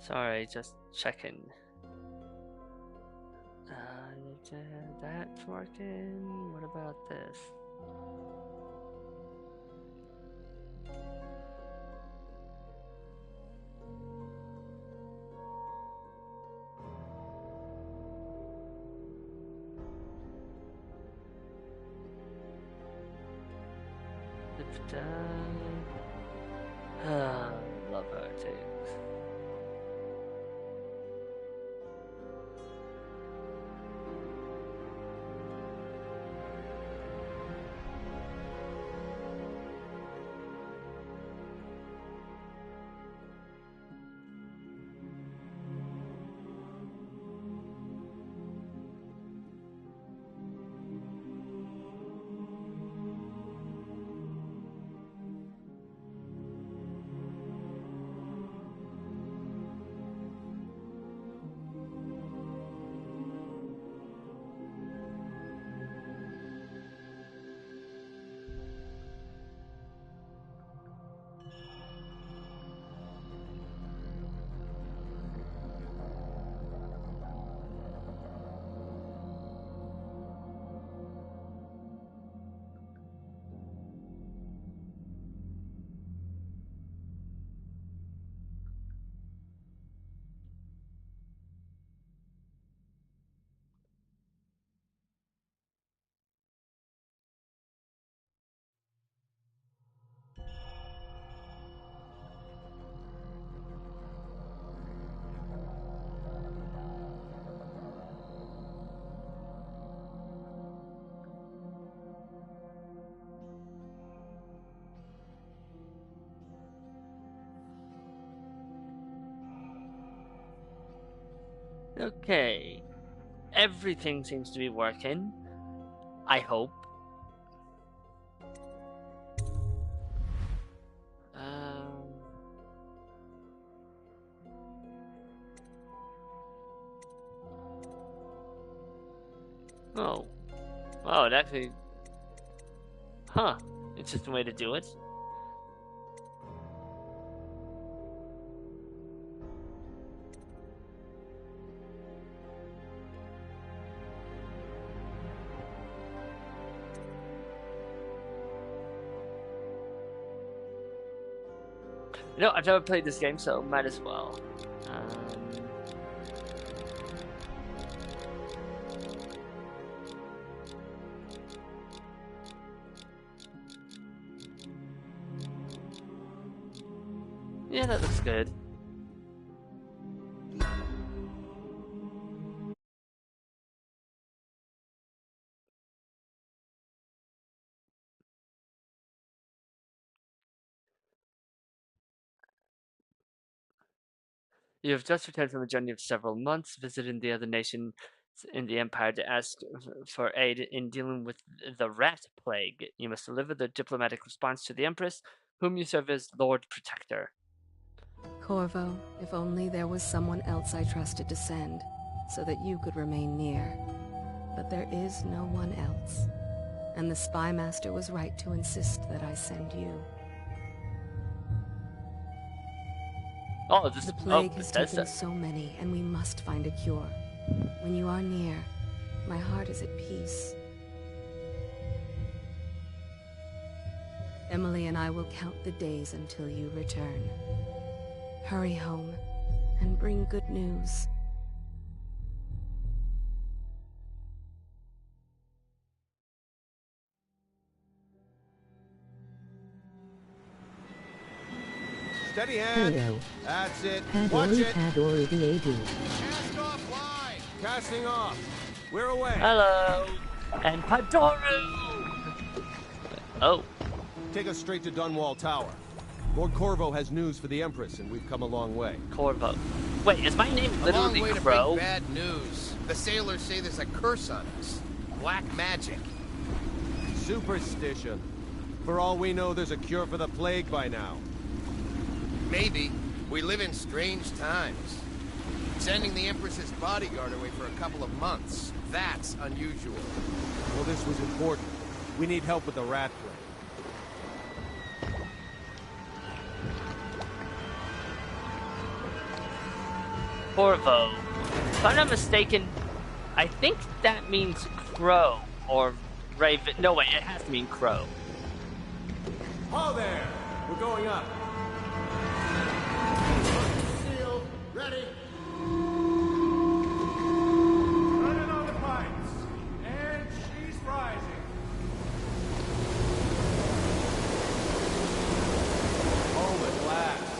Sorry, just checking. That's working. What about this? Love her too. Okay, everything seems to be working. I hope. Oh. Oh, it actually... Huh. Interesting way to do it. You know, I've never played this game, so might as well. Yeah, that looks good. You have just returned from a journey of several months, visiting the other nations in the Empire to ask for aid in dealing with the rat plague. You must deliver the diplomatic response to the Empress, whom you serve as Lord Protector. Corvo, if only there was someone else I trusted to send, so that you could remain near. But there is no one else. And the Spy Master was right to insist that I send you. Oh, the plague has taken so many, and we must find a cure. When you are near, my heart is at peace. Emily and I will count the days until you return. Hurry home, and bring good news. Steady hand. Hello. That's it. Watch it. Padori the AD. Cast off line. Casting off. We're away. Hello. And Padoru. Oh. Take us straight to Dunwall Tower. Lord Corvo has news for the Empress, and we've come a long way. Corvo. Wait, is my name literally a long way Crow? To bring bad news. The sailors say there's a curse on us. Black magic. Superstition. For all we know, there's a cure for the plague by now. Maybe. We live in strange times. Sending the Empress's bodyguard away for a couple of months. That's unusual. Well, this was important. We need help with the rat plague. Corvo. If I'm not mistaken, I think that means crow or raven. No, wait, it has to mean crow. Oh there! We're going up. Seal, ready. Turning on the pipes. And she's rising. Home at last.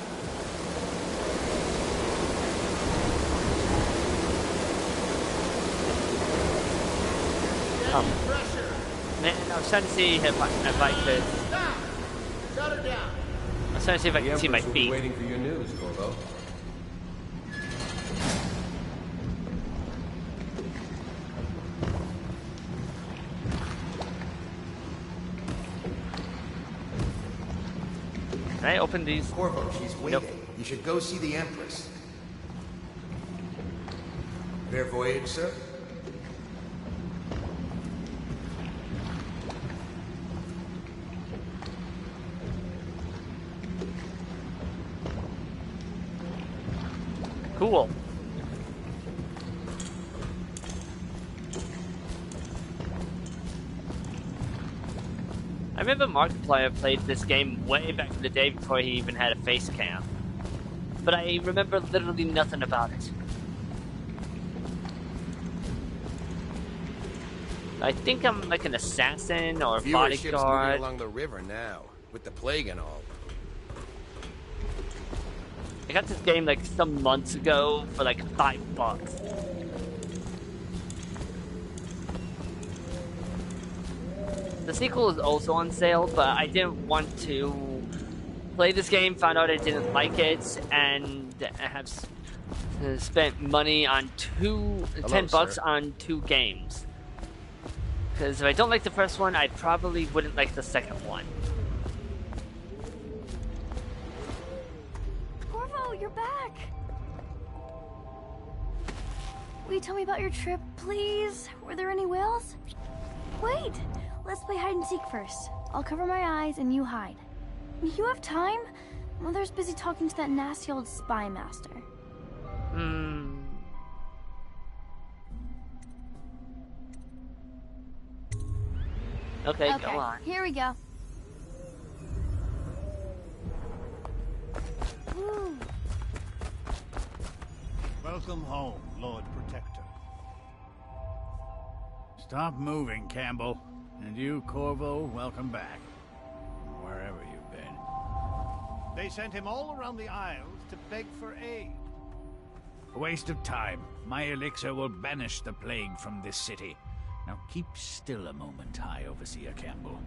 Pressure. Man, I was trying to see if I could. Stop. Shut her down. I was trying to see if I The could see my Empress will be feet. waiting for your news, Corvo. Can I open these? Corvo, she's waiting. Nope. You should go see the Empress. Fair voyage, sir. Cool. I remember Markiplier played this game way back in the day before he even had a face cam. But I remember literally nothing about it. I think I'm like an assassin or a Viewer ships moving bodyguard. along the river now, with the plague and all. I got this game like some months ago for like $5. The sequel is also on sale, but I didn't want to play this game, found out I didn't like it, and have spent money on $10 sir. on 2 games. Because if I don't like the first one, I probably wouldn't like the second one. Corvo, you're back! Will you tell me about your trip, please? Were there any whales? Wait! Let's play hide and seek first. I'll cover my eyes and you hide. You have time? Mother's busy talking to that nasty old spy master. Okay, go on. Here we go. Woo. Welcome home, Lord Protector. Stop moving, Campbell. And you, Corvo, welcome back. Wherever you've been. They sent him all around the Isles to beg for aid. A waste of time. My elixir will banish the plague from this city. Now keep still a moment, High Overseer Campbell.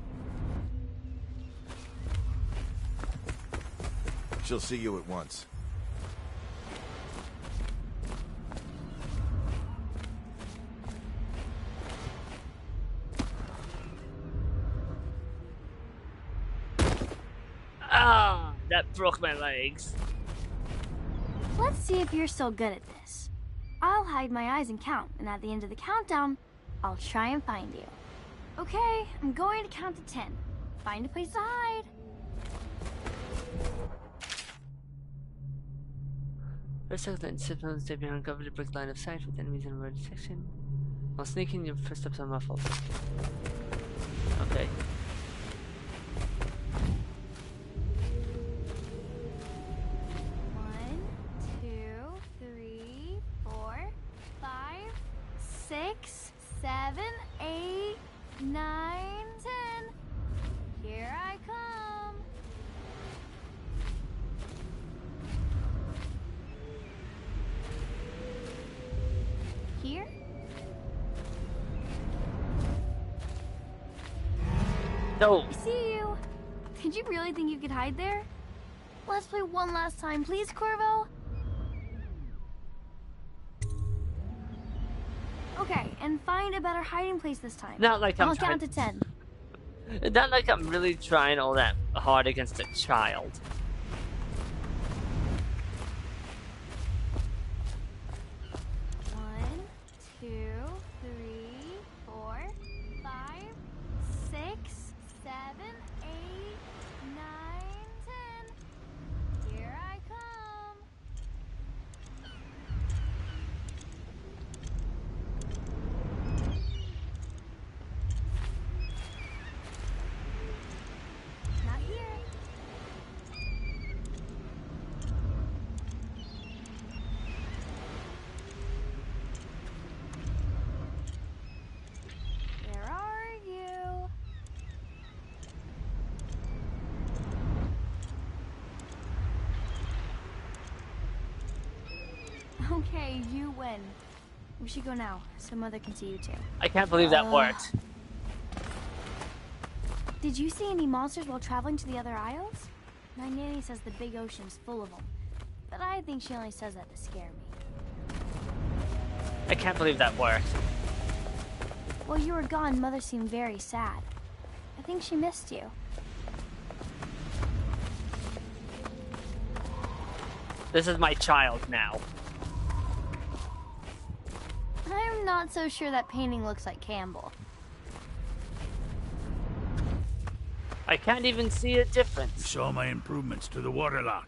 She'll see you at once. Ah, that broke my legs. Let's see if you're still good at this. I'll hide my eyes and count, and at the end of the countdown, I'll try and find you. Okay, I'm going to count to 10. Find a place to hide. First second, signals stay behind cover to break line of sight with enemies in road section. While sneaking, your first steps are muffled. Okay. One, two, three, 4, 5, 6, 7, 8, 9, 10. Here I come. Here? No! I see you. Did you really think you could hide there? Let's play one last time, please, Corvo. Okay, and find a better hiding place this time. Not like I'm I'll trying. count to 10. Not like I'm really trying all that hard against a child. One, 2, 3, 4, 5, 6, 7, 8, 9, 10. Here I come. Okay, you win. We should go now, so Mother can see you too. I can't believe that worked. Did you see any monsters while traveling to the other isles? My nanny says the big ocean's full of them, but I think she only says that to scare me. I can't believe that worked. While you were gone, Mother seemed very sad. I think she missed you. This is my child now. I'm not so sure that painting looks like Campbell. I can't even see a You difference. saw my improvements to the waterlock.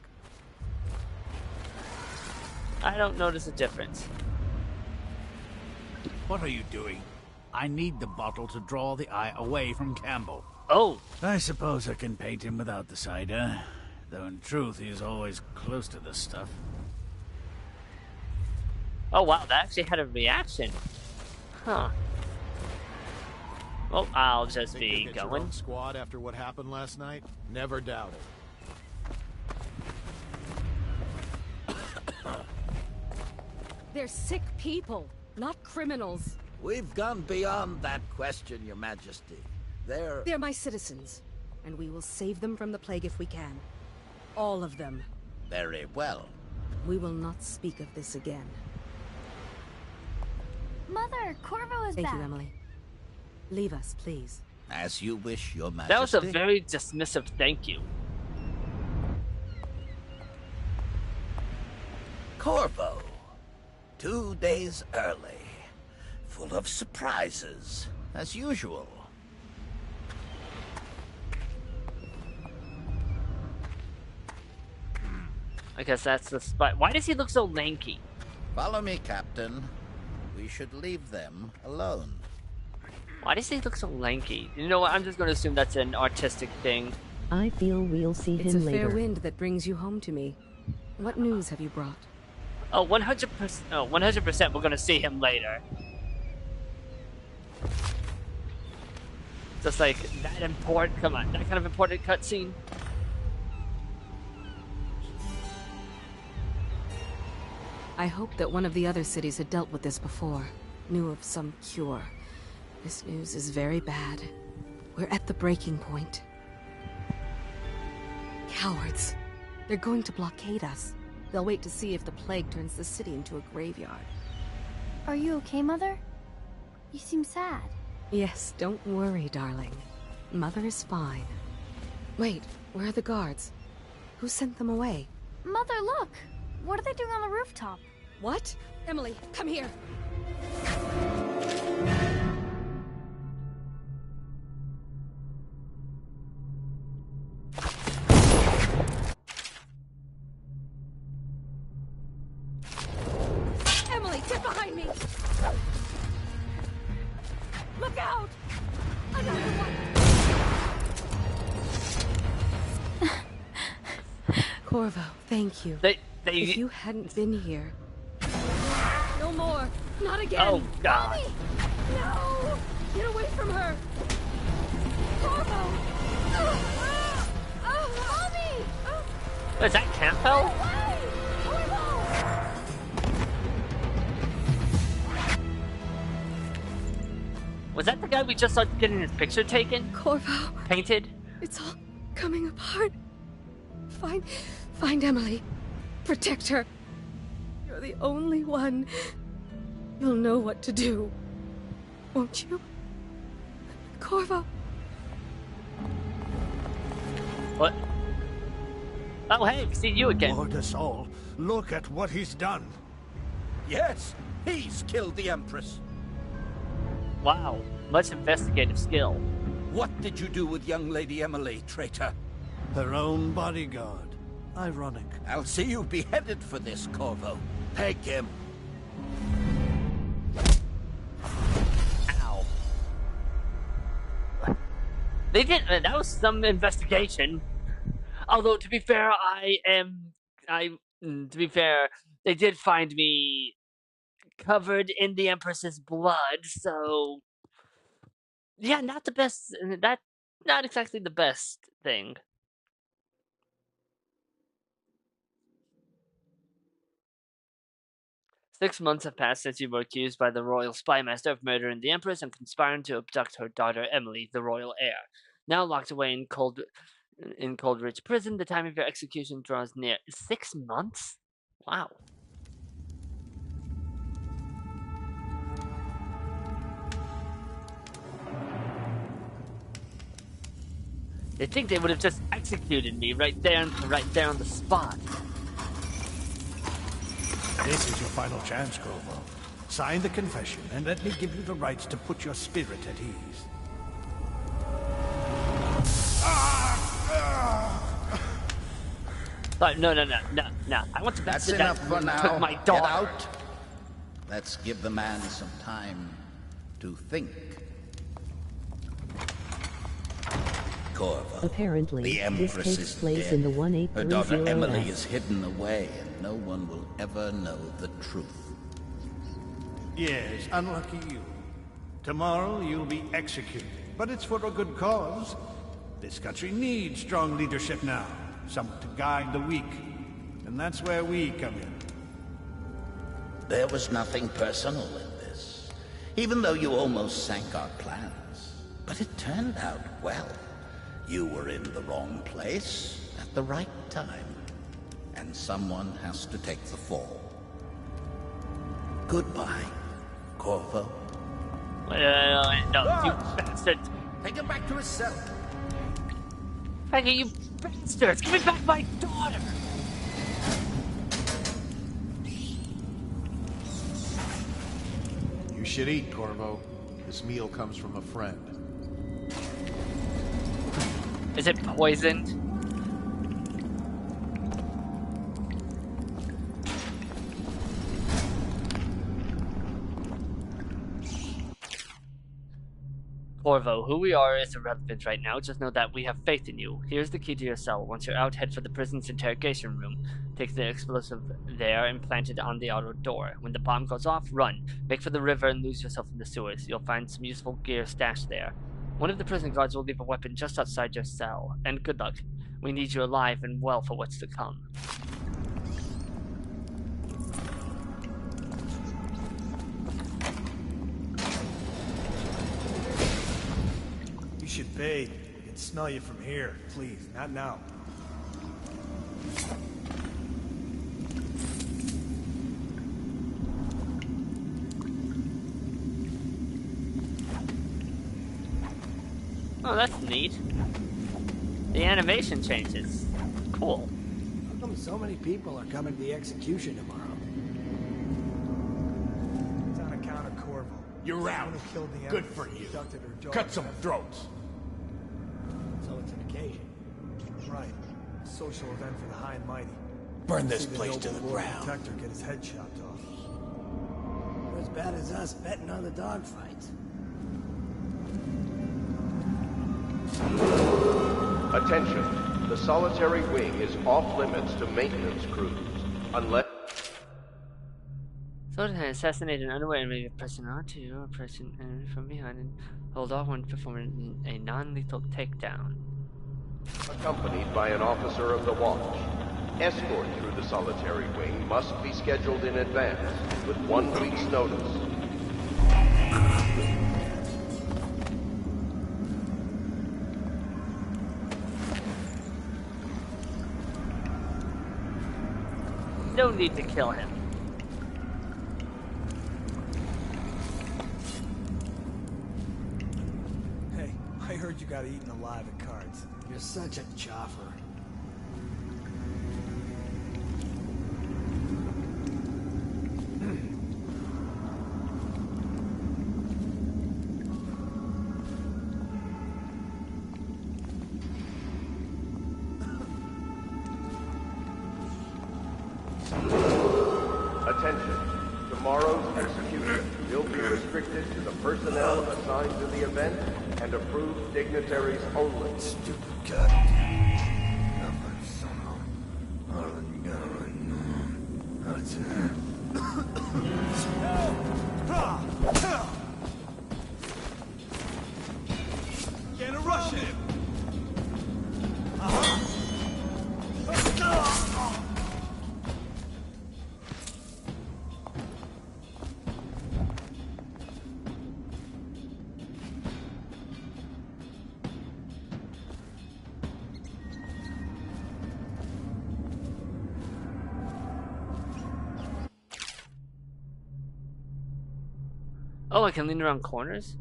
I don't notice a difference. What are you doing? I need the bottle to draw the eye away from Campbell. Oh, I suppose I can paint him without the cider, though in truth he is always close to this stuff. oh wow, that actually had a reaction. Huh. Well, I'll just Think you'll be get your going. own squad after what happened last night? Never doubt it. They're sick people, not criminals. We've gone beyond that question, Your Majesty. They're my citizens, and we will save them from the plague if we can. All of them. Very well. We will not speak of this again. Mother, Corvo is Thank back. you, Emily. Leave us, please. As you wish, Your Majesty. That was a very dismissive thank you. Corvo. 2 days early. Full of surprises, as usual. I guess that's the spot. Why does he look so lanky? Follow me, Captain. We should leave them alone. Why does he look so lanky? You know what? I'm just going to assume that's an artistic thing. I feel we'll see It's a him fair later. wind that brings you home to me. What news have you brought? Oh, 100%. Oh, 100% we're going to see him later. Just like that important. Come on, that kind of important cutscene. I hoped that one of the other cities had dealt with this before, knew of some cure. This news is very bad. We're at the breaking point. Cowards. They're going to blockade us. They'll wait to see if the plague turns the city into a graveyard. Are you okay, Mother? You seem sad. Yes, don't worry, darling. Mother is fine. Wait, where are the guards? Who sent them away? Mother, look! What are they doing on the rooftop? What? Emily, come here! Emily, get behind me! Look out! Another one! Corvo, thank you. They. If you hadn't been here... No more! Not again! Oh God! Mommy! No! Get away from her! Corvo! Mommy! Is that Campbell? Away! Corvo! Was that the guy we just saw getting his picture taken? Corvo, Painted? it's all coming apart. Find Emily. Protect her. You're the only one. You'll know what to do. Won't you? Corvo. What? Oh hey, we see you again. Lord us all, look at what he's done. Yes, he's killed the Empress. Wow, much investigative skill. What did you do with young Lady Emily, traitor? Her own bodyguard. Ironic. I'll see you beheaded for this, Corvo. Peg him. Ow. They did. That was some investigation. Although to be fair, to be fair, they did find me covered in the Empress's blood. So yeah, not the best. Not exactly the best thing. 6 months have passed since you were accused by the royal spymaster of murdering the Empress and conspiring to abduct her daughter Emily, the royal heir. Now locked away in Coldridge Prison, the time of your execution draws near. 6 months? Wow. They think they would have just executed me right there on the spot. This is your final chance, Corvo. Sign the confession, and let me give you the rights to put your spirit at ease. No. I want to That's enough for now. My Get daughter. out. Let's give the man some time to think. Corvo. Apparently, The this Empress takes is place dead. in the Her daughter Emily 1830S. is hidden away, and no one will ever know the truth. Yes, unlucky you. Tomorrow you'll be executed, but it's for a good cause. This country needs strong leadership now, someone to guide the weak. And that's where we come in. There was nothing personal in this, even though you almost sank our plans. But it turned out well. You were in the wrong place at the right time, and someone has to take the fall. Goodbye, Corvo. No, you bastard. Take him back to his cell. Frankie, you bastards! Give me back my daughter! You should eat, Corvo. This meal comes from a friend. Is it poisoned? Corvo, who we are is irrelevant right now. Just know that we have faith in you. Here's the key to your cell. Once you're out, head for the prison's interrogation room. Take the explosive there and plant it on the auto door. When the bomb goes off, run. Make for the river and lose yourself in the sewers. You'll find some useful gear stashed there. One of the prison guards will leave a weapon just outside your cell. And good luck. We need you alive and well for what's to come. You should bathe. I can smell you from here. Please, not now. Oh, that's neat. The animation changes. Cool. How come so many people are coming to the execution tomorrow? It's on account of Corvo. You're out. Someone who killed the Good Empress for and you. abducted her daughter. Cut some throats. So it's an occasion. Right. A social event for the high and mighty. Burn this See the place to the noble Lord ground. Protector get his head chopped off. You're as bad as us betting on the dogfights. Attention. The solitary wing is off limits to maintenance crews. Unless... Soldier can assassinate an unaware enemy person onto or person from behind and hold off when performing a non-lethal takedown. accompanied by an officer of the watch. Escort through the solitary wing must be scheduled in advance, with 1 week's notice. No need to kill him. Hey, I heard you got eaten alive at cards. You're such a choffer. Attention. Tomorrow's execution will be restricted to the personnel assigned to the event and approved dignitaries only. Stupid goddamn. Get a rush him! Oh, I can lean around corners?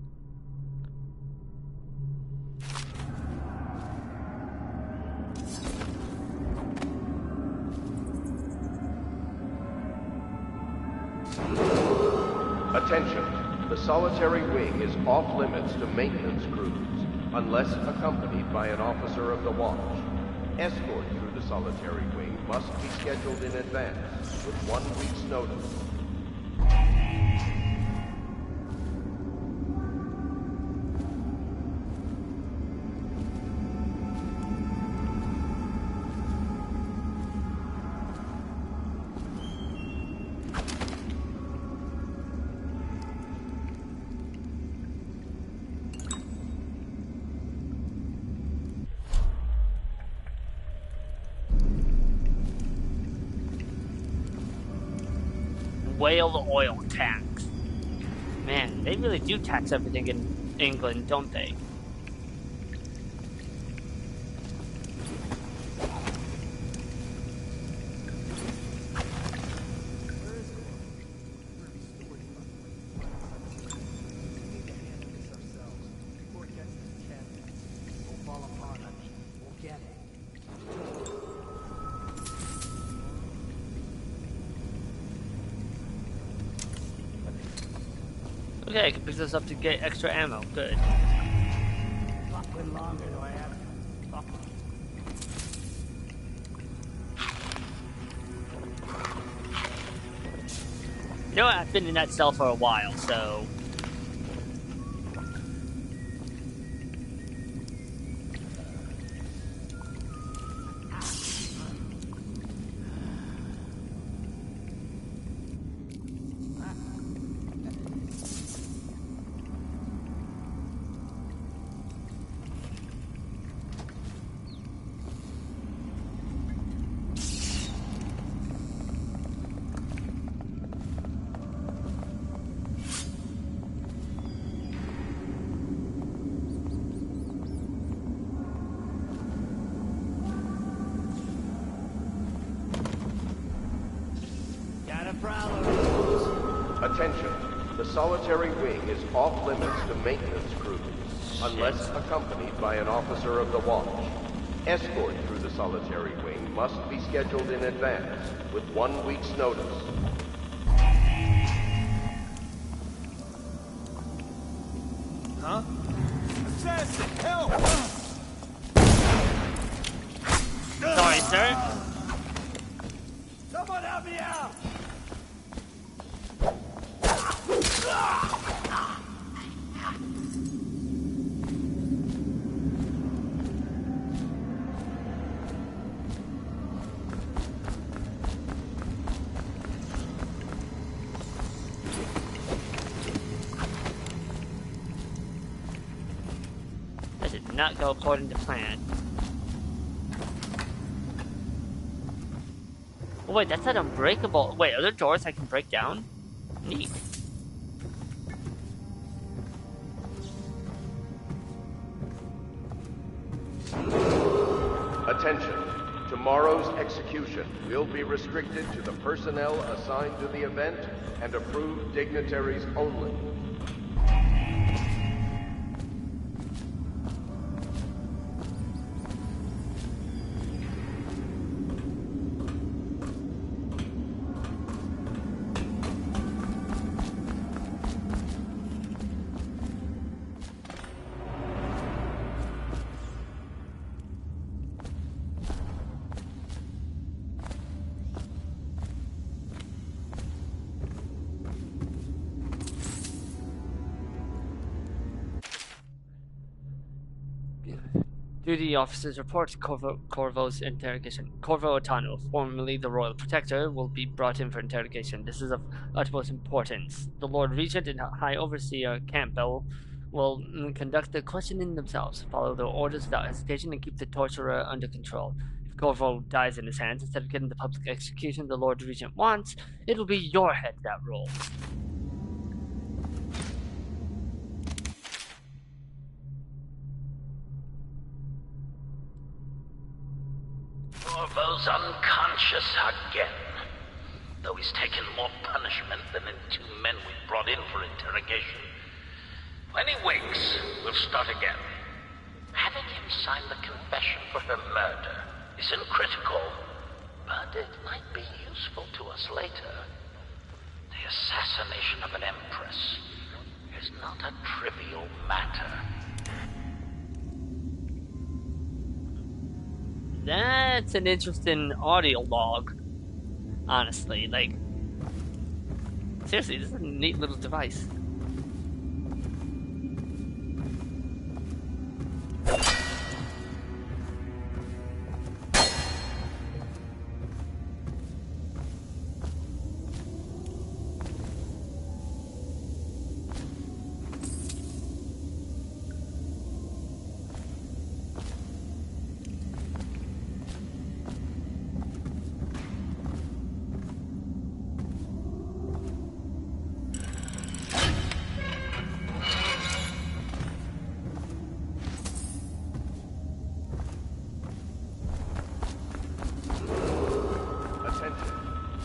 Attention. The solitary wing is off limits to maintenance crews, unless accompanied by an officer of the watch. Escort through the solitary wing must be scheduled in advance, with 1 week's notice. Whale oil tax. Man, they really do tax everything in England, don't they? Okay, I can pick this up to get extra ammo. Good. You know what? I've been in that cell for a while, so... Attention. The solitary wing is off limits to maintenance crews, unless accompanied by an officer of the watch. Escort through the solitary wing must be scheduled in advance, with 1 week's notice. Huh? Assassin, help! Sorry, sir. Someone help me out! That did not go according to plan. Oh, wait, that's an unbreakable... Wait, are there doors I can break down? Neat. Attention. Tomorrow's execution will be restricted to the personnel assigned to the event and approved dignitaries only. Duty officers report Corvo's interrogation. Corvo Otano, formerly the Royal Protector, will be brought in for interrogation. This is of utmost importance. The Lord Regent and High Overseer Campbell will conduct the questioning themselves, follow their orders without hesitation, and keep the torturer under control. If Corvo dies in his hands, instead of getting the public execution the Lord Regent wants, it will be your head that rolls. Corvo's unconscious again. though he's taken more punishment than the 2 men we brought in for interrogation. When he wakes, we'll start again. Having him sign the confession for her murder isn't critical, but it might be useful to us later. The assassination of an empress is not a trivial matter. That's an interesting audio log. Honestly, like, seriously, this is a neat little device.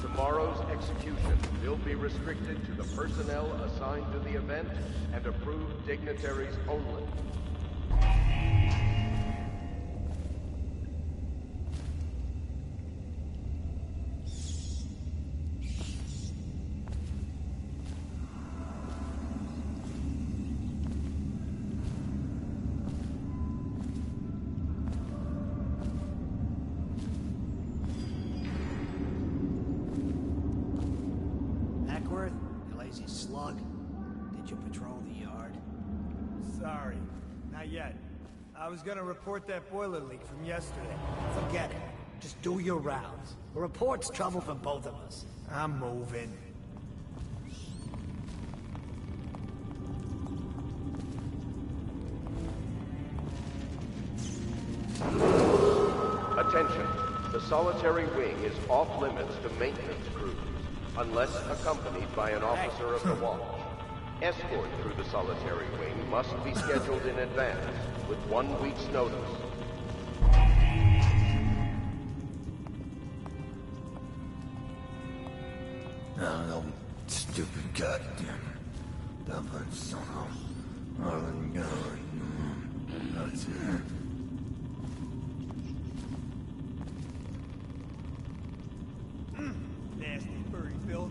Tomorrow's execution will be restricted to the personnel assigned to the event and approved dignitaries only. Slug, did you patrol the yard? Sorry, not yet. I was gonna report that boiler leak from yesterday. Forget it. Just do your rounds. A report's trouble for both of us. I'm moving. Attention. The solitary wing is off limits to maintenance crews, unless accompanied by an officer of the watch. Escort through the solitary wing must be scheduled in advance, with 1 week's notice. No, stupid goddamn double son of that's it. Nasty furry filth.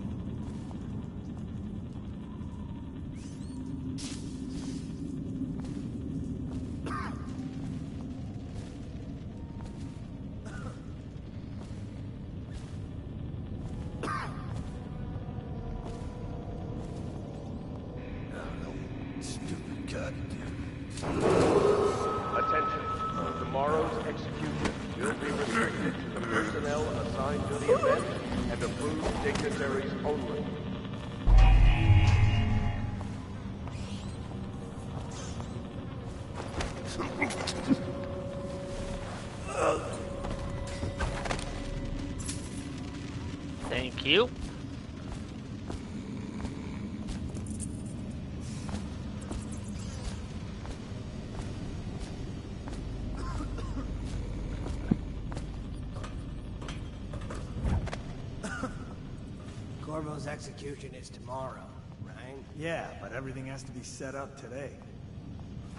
Stupid goddamn. Attention. Tomorrow's execution will be restricted to the personnel assigned to the event and approved dignitaries only. Thank you. Corvo's execution is tomorrow, right? Yeah, but everything has to be set up today.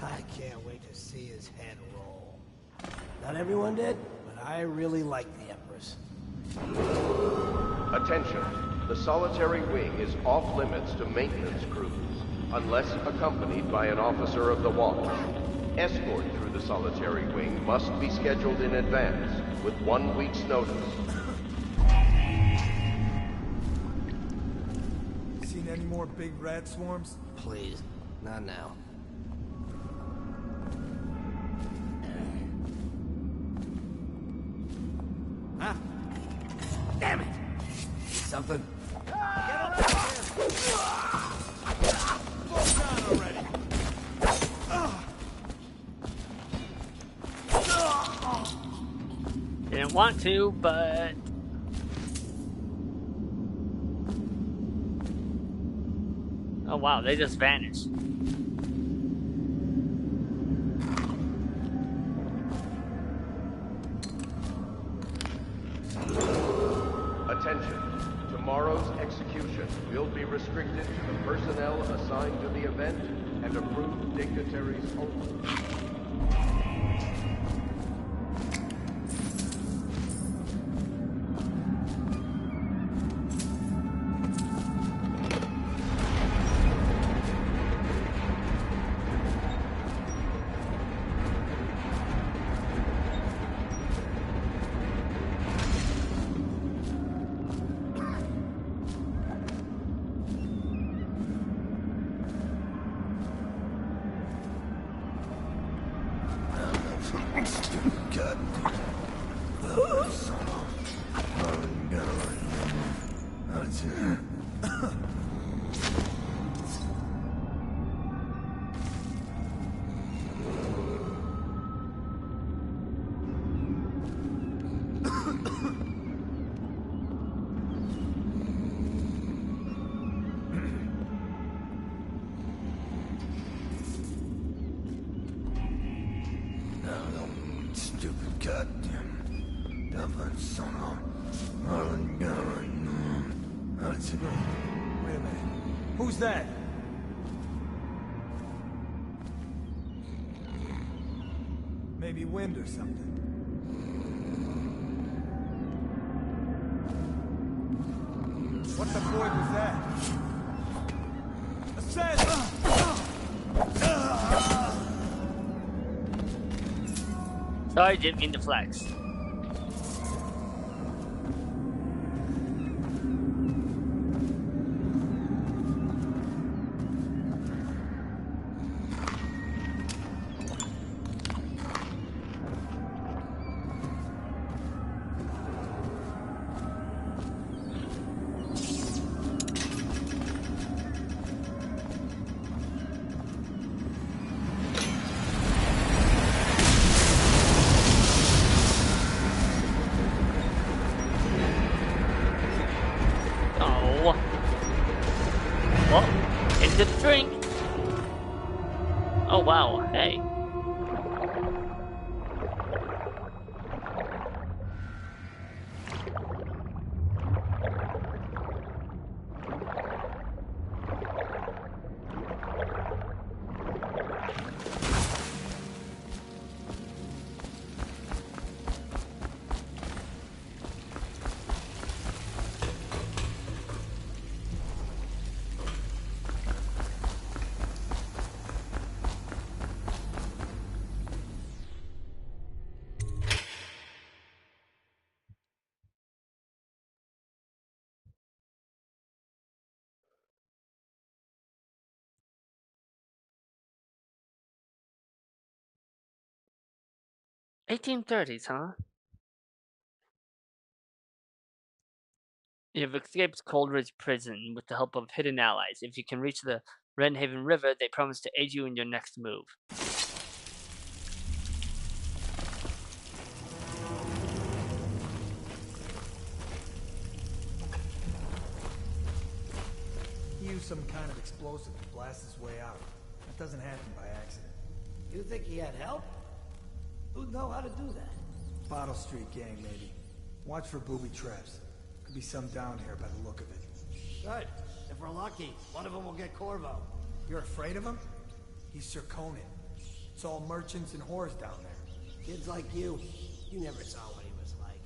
I can't wait to see his head roll. Not everyone did, but I really like the Empress. Attention. The solitary wing is off limits to maintenance crews, unless accompanied by an officer of the watch. Escort through the solitary wing must be scheduled in advance, with 1 week's notice. Seen any more big rat swarms? Please, not now. Ah! Damn it! Something? Didn't want to, but oh wow, they just vanished. Attention. Tomorrow Maintenance will be restricted to the personnel assigned to the event and approved dignitaries only. God. Stupid goddamn Dublin son of Wait a minute. Who's that? Maybe wind or something. What the boy was that? Ascend! Sorry, didn't mean to flex. Well, into the drink. Oh wow, hey. (1830s), huh? You've escaped Coleridge prison with the help of hidden allies. If you can reach the Redhaven River, they promise to aid you in your next move. He used some kind of explosive to blast his way out. That doesn't happen by accident. You think he had help? Who'd know how to do that? Bottle Street gang, maybe. Watch for booby traps. Could be some down here by the look of it. Good. If we're lucky, one of them will get Corvo. You're afraid of him? He's Sir Conan. It's all merchants and whores down there. Kids like you never saw what he was like.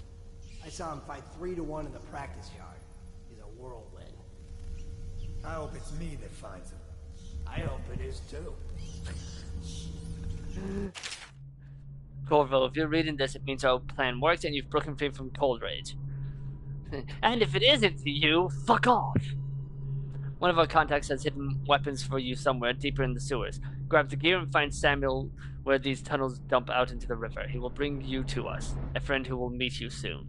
I saw him fight 3-to-1 in the practice yard. He's a whirlwind. I hope it's me that finds him. I hope it is too. Corvo, if you're reading this, it means our plan worked and you've broken free from Coleridge. And if it isn't you, fuck off! One of our contacts has hidden weapons for you somewhere deeper in the sewers. Grab the gear and find Samuel where these tunnels dump out into the river. He will bring you to us, a friend who will meet you soon.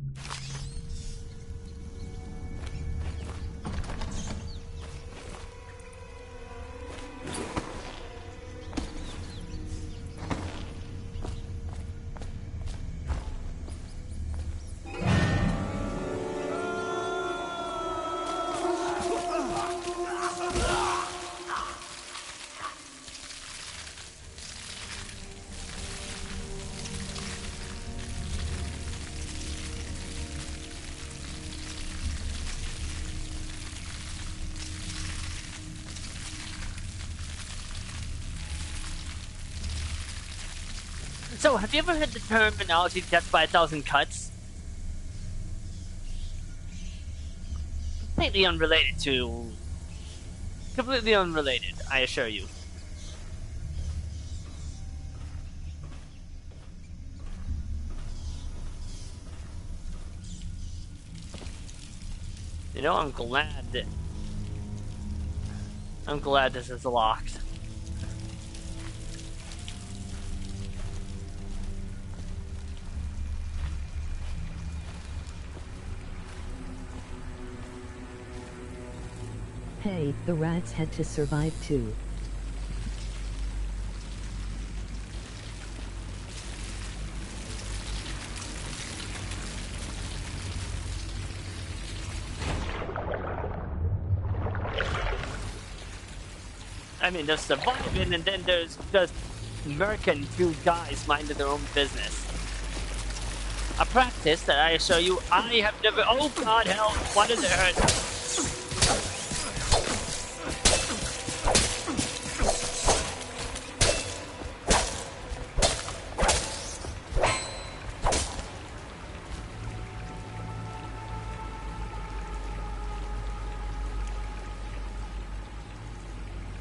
So, have you ever heard the terminology death by 1,000 cuts? Completely unrelated to... Completely unrelated, I assure you. You know, I'm glad this is locked. Hey, the rats had to survive too. I mean, there's surviving, and then there's just murking two guys minding their own business. A practice that I assure you I have never... Oh god, hell, why does it hurt?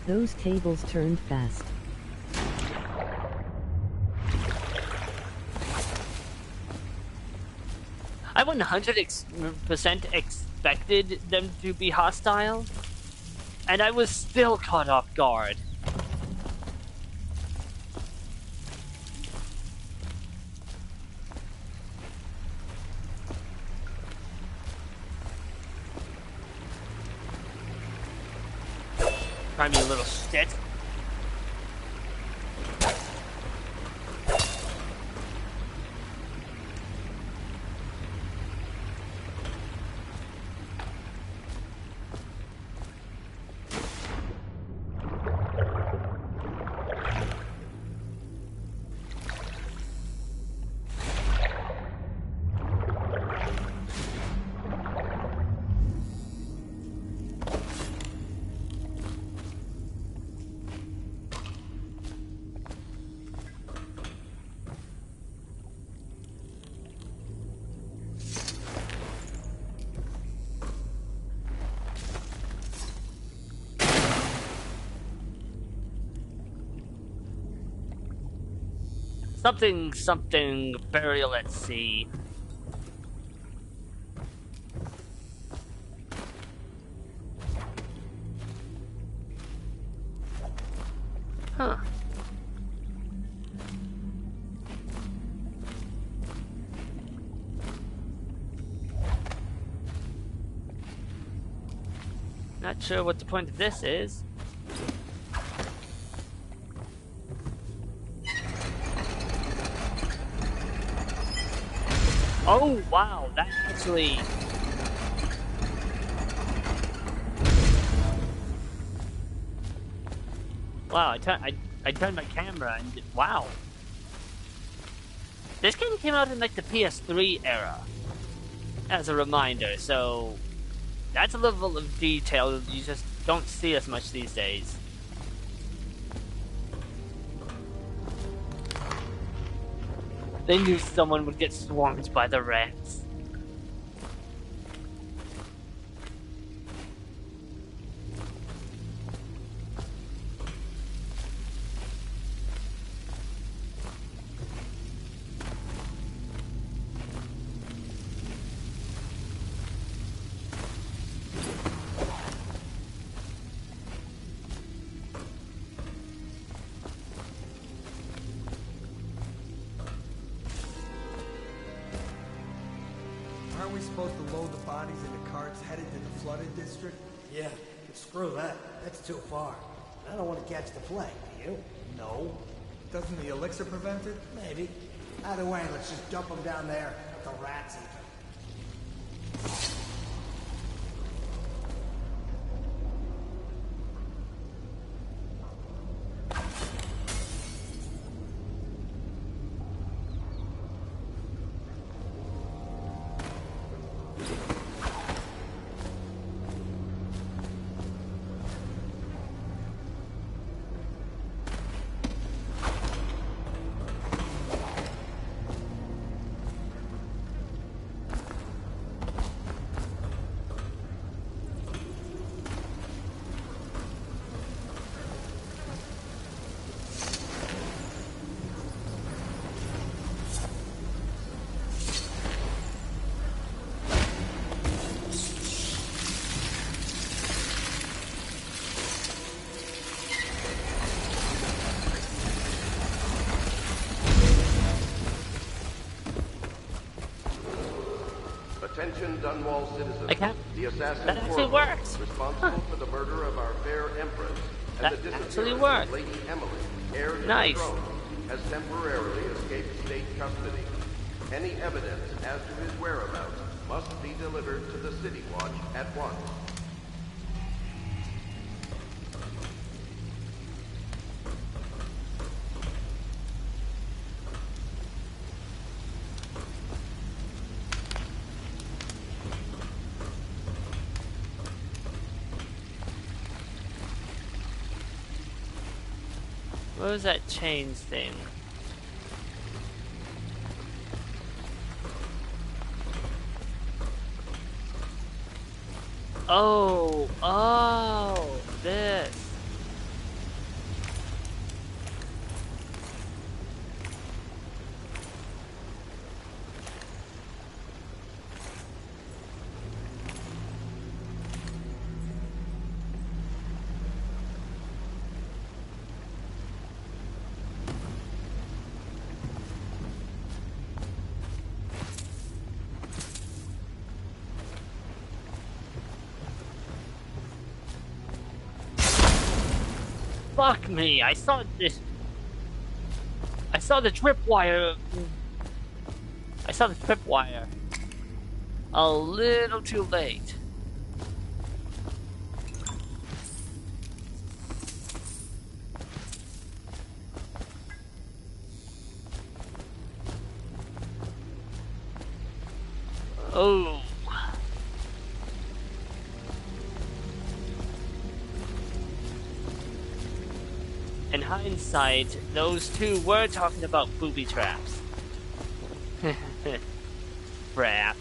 Those tables turned fast. I 100% expected them to be hostile, and I was still caught off guard. Try me, a little shit. Something burial at sea. Huh. Not sure what the point of this is. Oh wow, that actually... Wow, I turned my camera and wow. This game came out in like the PS3 era, as a reminder, so that's a level of detail you just don't see as much these days. They knew someone would get swarmed by the rats. Aren't we supposed to load the bodies into carts headed to the flooded district? Yeah, screw that. That's too far. I don't want to catch the plague, do you? No. Doesn't the elixir prevent it? Maybe. Either way, let's just dump them down there. Let the rats eat them. Attention Dunwall citizens. I can't. The assassin That actually Corvo, works. responsible for the murder of our fair empress and That the actually disappearance works. of Lady Emily, heir to Nice. the throne, has temporarily escaped state custody. Any evidence as to his whereabouts must be delivered to the City Watch at once. What was that chains thing? Oh, this. Fuck me! I saw this. I saw the tripwire. I saw the tripwire. A little too late. Oh. In hindsight, those two were talking about booby traps. Crap.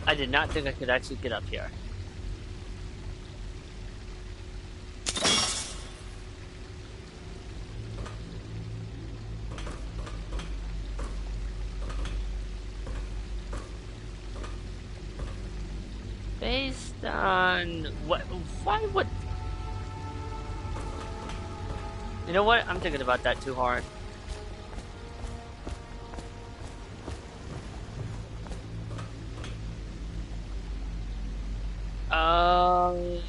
I did not think I could actually get up here. Based on what? Why would? You know what? I'm thinking about that too hard. Oh.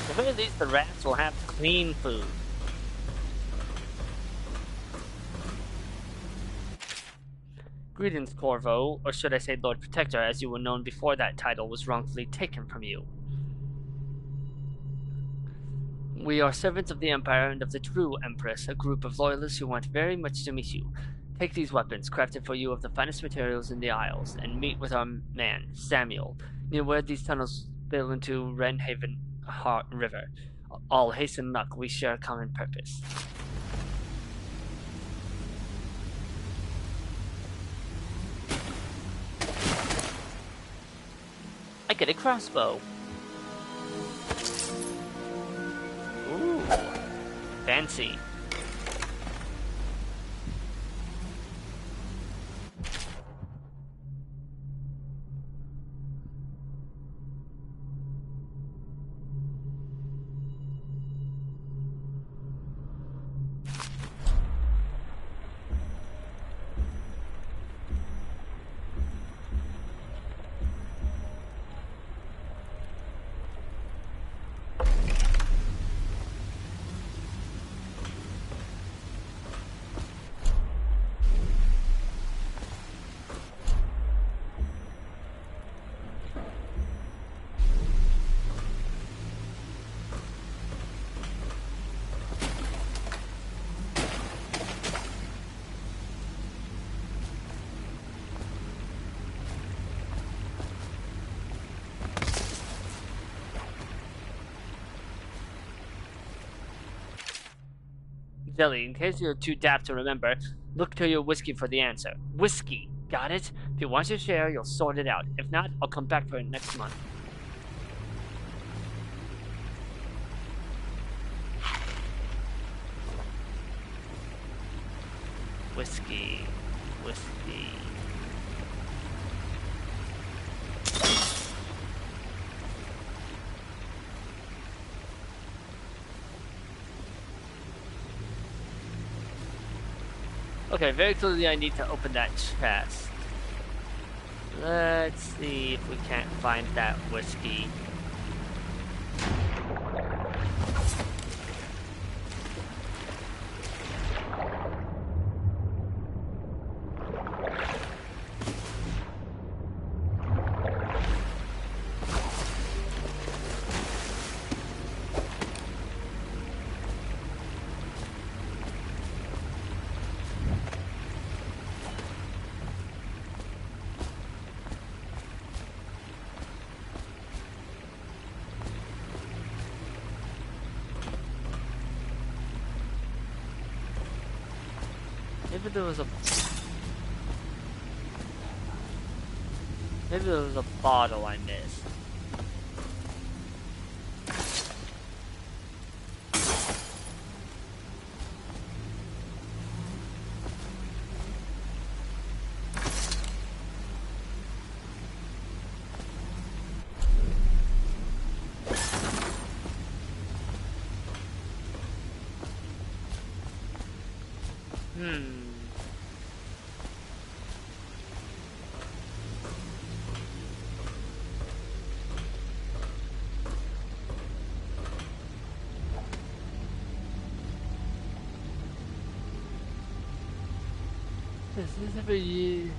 At the very least, the rats will have clean food. Greetings, Corvo, or should I say Lord Protector, as you were known before that title was wrongfully taken from you. We are servants of the Empire and of the true Empress, a group of loyalists who want very much to meet you. Take these weapons, crafted for you of the finest materials in the Isles, and meet with our man, Samuel, near where these tunnels spill into Wrenhaven River. All haste and luck, we share a common purpose. I get a crossbow. Ooh, fancy. Billy, in case you're too daft to remember, look to your whiskey for the answer. Whiskey. Got it? If you want your share, you'll sort it out. If not, I'll come back for it next month. Whiskey. Whiskey. Okay, very clearly I need to open that chest. Let's see if we can't find that whiskey. Maybe there was a bottle I missed. This is for you.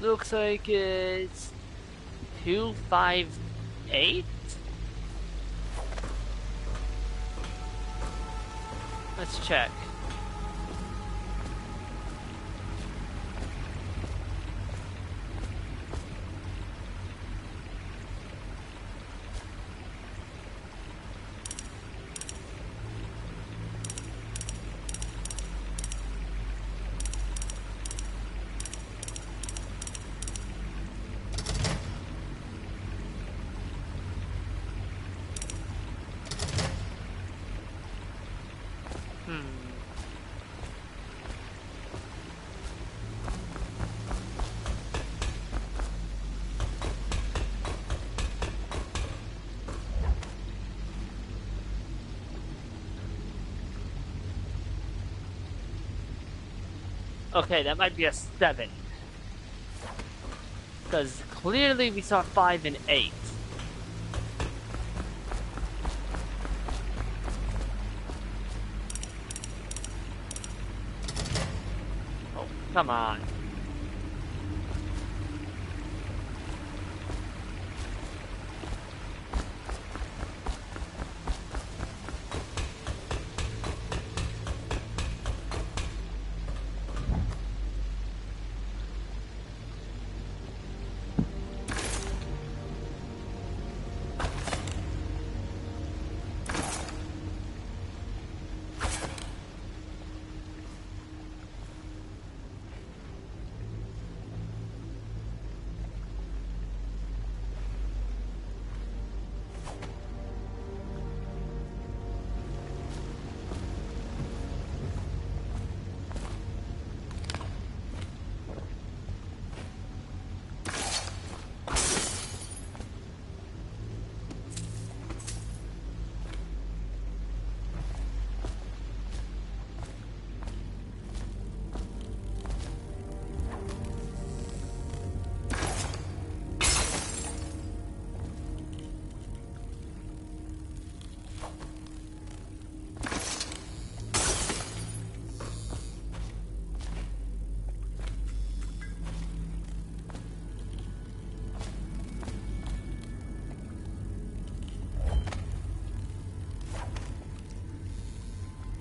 Looks like it's 258. Let's check. Okay, that might be a 7. Because clearly we saw 5 and 8. Oh, come on.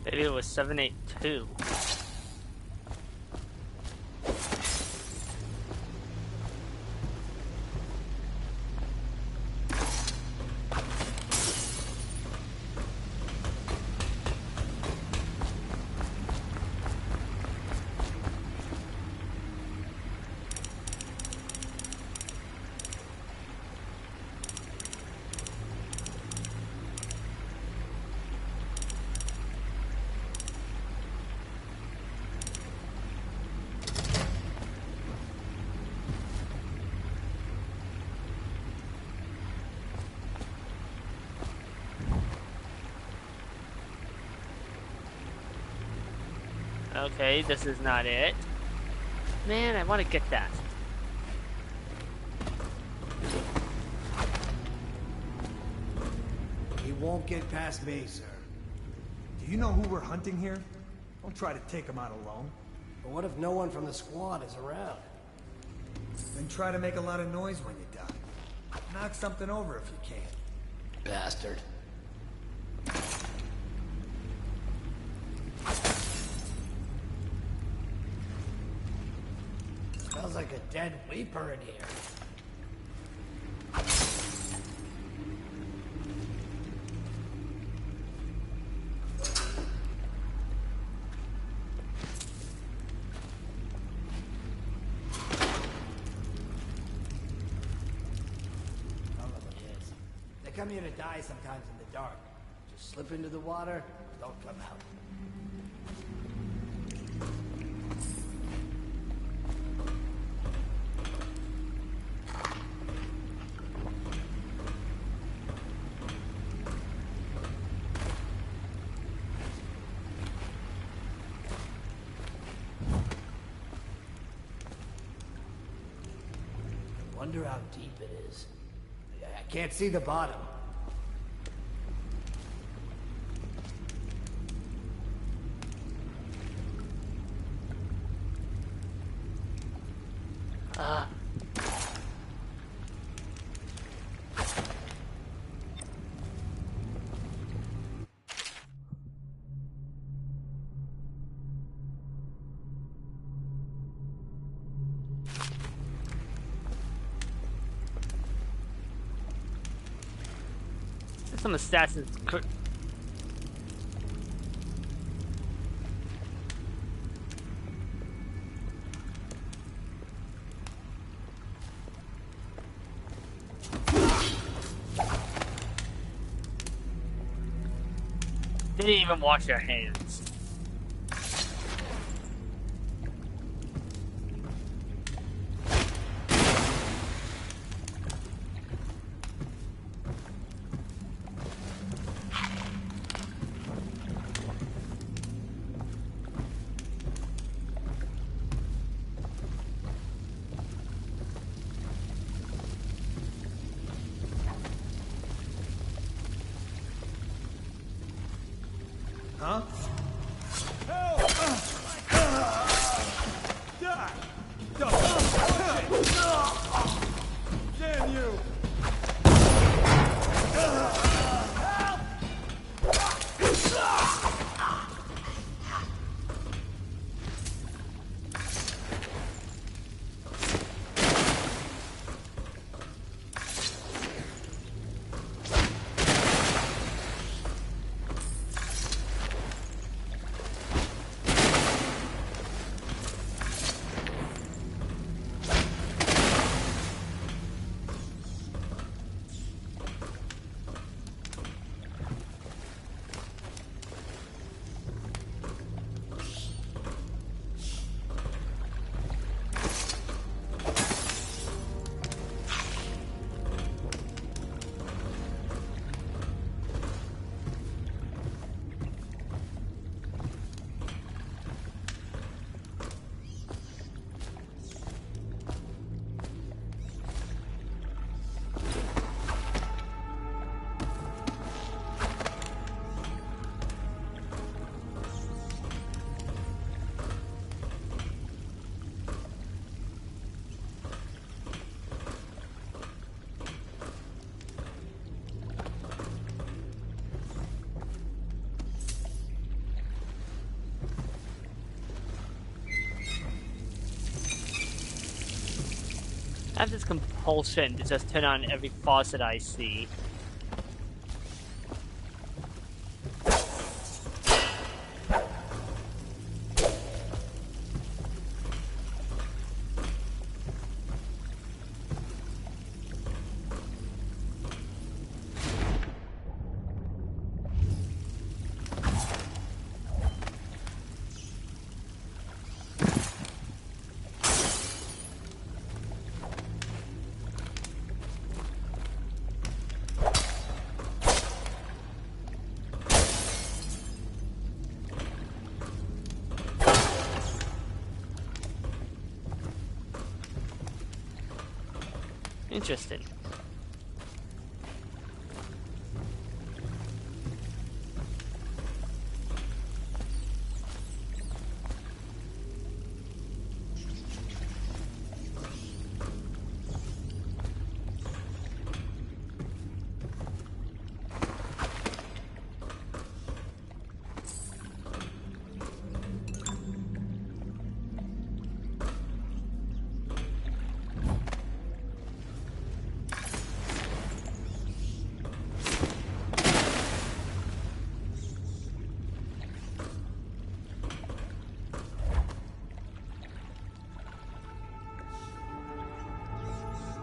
Maybe it was 782. Okay, this is not it. Man, I want to get that. He won't get past me, sir. Do you know who we're hunting here? Don't try to take him out alone. But what if no one from the squad is around? Then try to make a lot of noise when you die. Knock something over if you can. Bastard. Smells like a dead Weeper in here. Come here to die sometimes in the dark. Just slip into the water, don't come out. Wonder how deep it is. I can't see the bottom. Some assassins. Didn't even wash your hands. Huh? Help! Die! Damn you! I have this compulsion to just turn on every faucet I see. Interesting.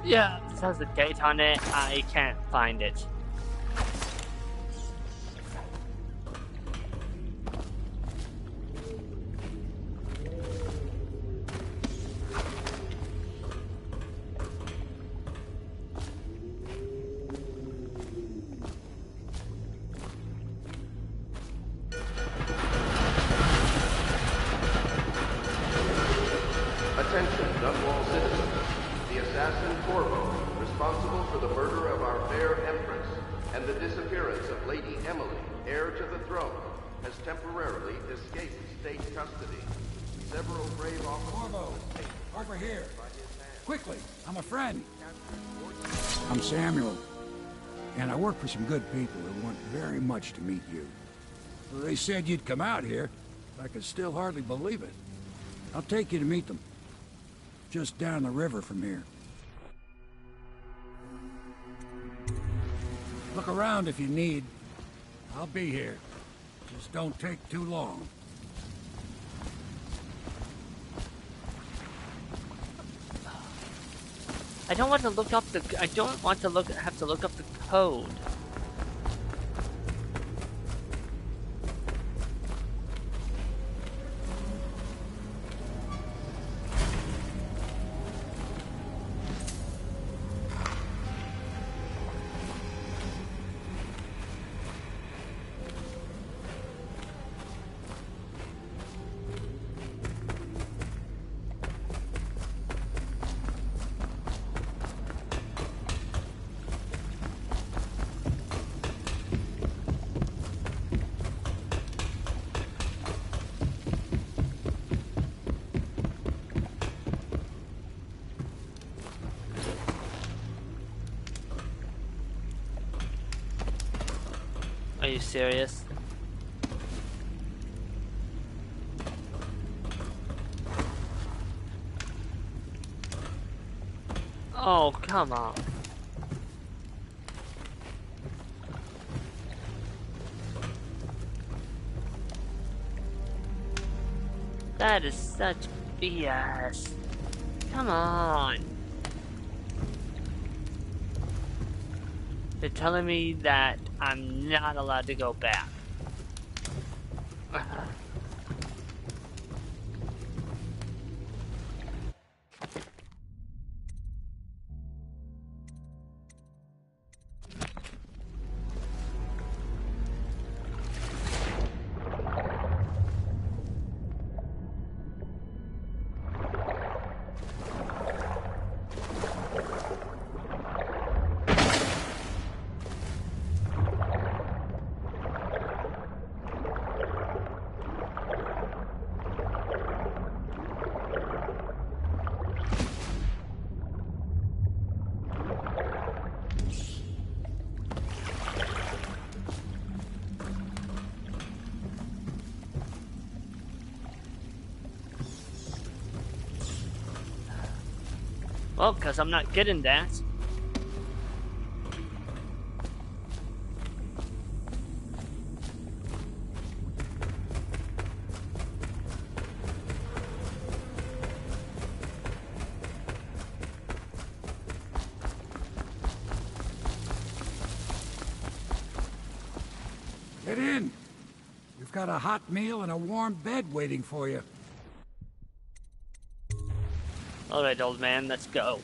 Yeah, this has a date on it. I can't find it. Attention, Dunwall citizens. The assassin Corvo, responsible for the murder of our fair Empress and the disappearance of Lady Emily, heir to the throne, has temporarily escaped state custody. Several brave officers... Corvo, over here. Quickly, I'm a friend. I'm Samuel, and I work for some good people who want very much to meet you. Well, they said you'd come out here. I could still hardly believe it. I'll take you to meet them. Just down the river from here. Look around if you need. I'll be here. Just don't take too long. I don't want to look up the. I don't want to have to look up the code. Are you serious? Oh, come on. That is such BS. Come on. They're telling me that I'm not allowed to go back. Well, because I'm not getting that. Get in. We've got a hot meal and a warm bed waiting for you. Alright, old man, let's go.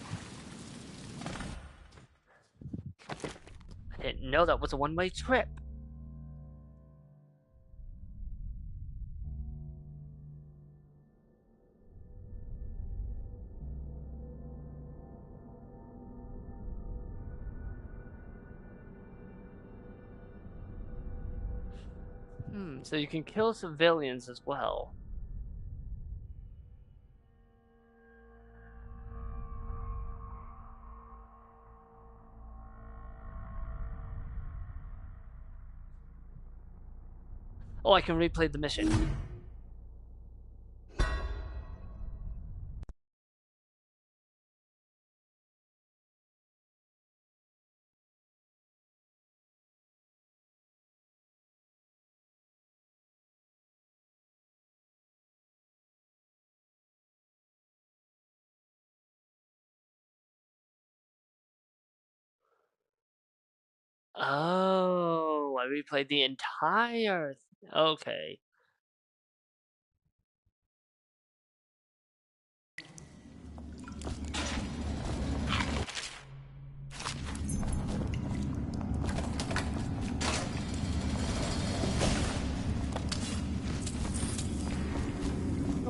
I didn't know that was a one-way trip. So you can kill civilians as well. Oh, I can replay the mission. Oh, I replayed the entire. Okay.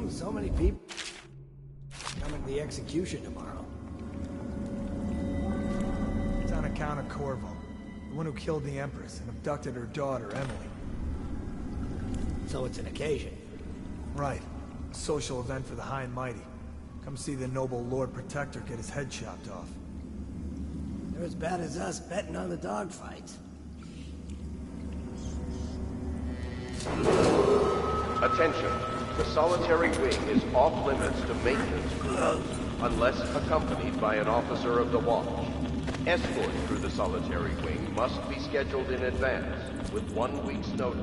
So many people coming to the execution tomorrow. It's on account of Corvo, the one who killed the Empress and abducted her daughter, Emily. So it's an occasion. Right. A social event for the high and mighty. Come see the noble Lord Protector get his head chopped off. They're as bad as us betting on the dogfights. Attention. The solitary wing is off limits to maintenance crews, unless accompanied by an officer of the watch. Escort through the solitary wing must be scheduled in advance, with 1 week's notice.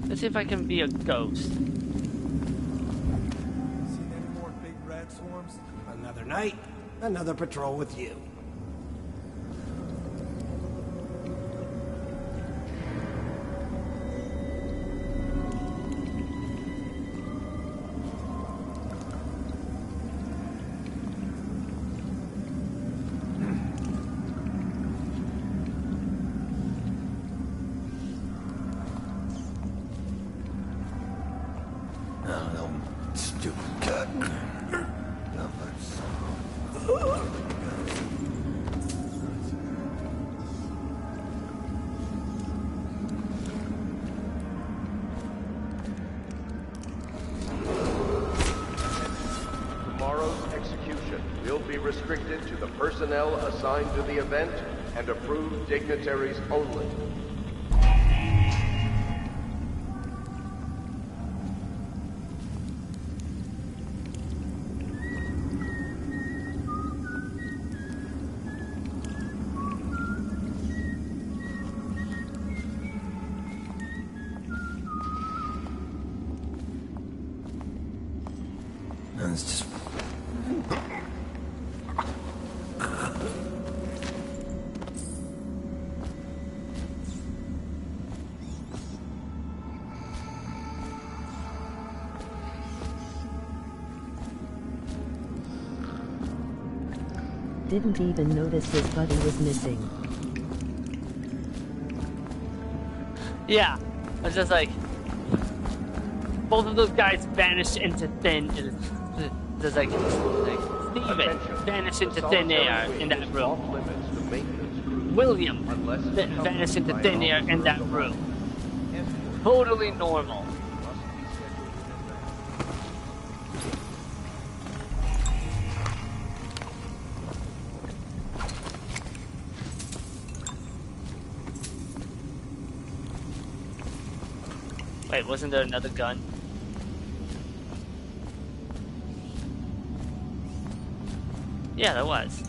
Let's see if I can be a ghost. Seen any more big rat swarms? Another night, another patrol with you. Restricted to the personnel assigned to the event and approved dignitaries only. It's just... Didn't even notice his buddy was missing. Yeah, I was just like, both of those guys vanished into thin. There's like Steven vanished into thin air in that room. William vanished into thin air in that room. Totally normal. Wait, wasn't there another gun? Yeah, there was.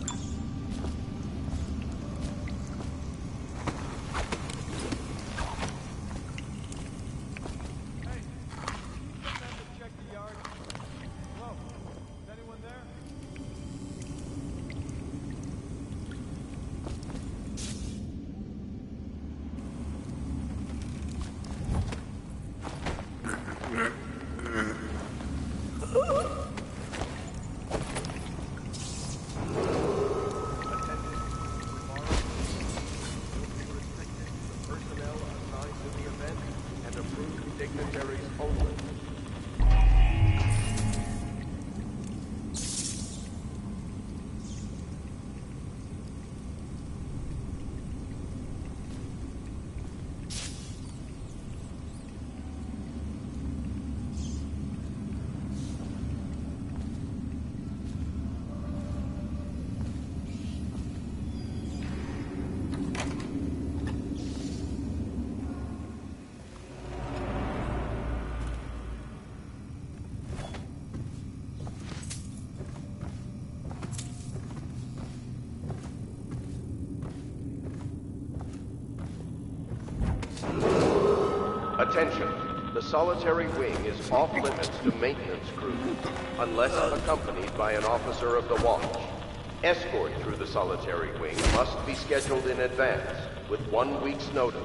Attention. The solitary wing is off limits to maintenance crews, unless accompanied by an officer of the watch. Escort through the solitary wing must be scheduled in advance, with 1 week's notice.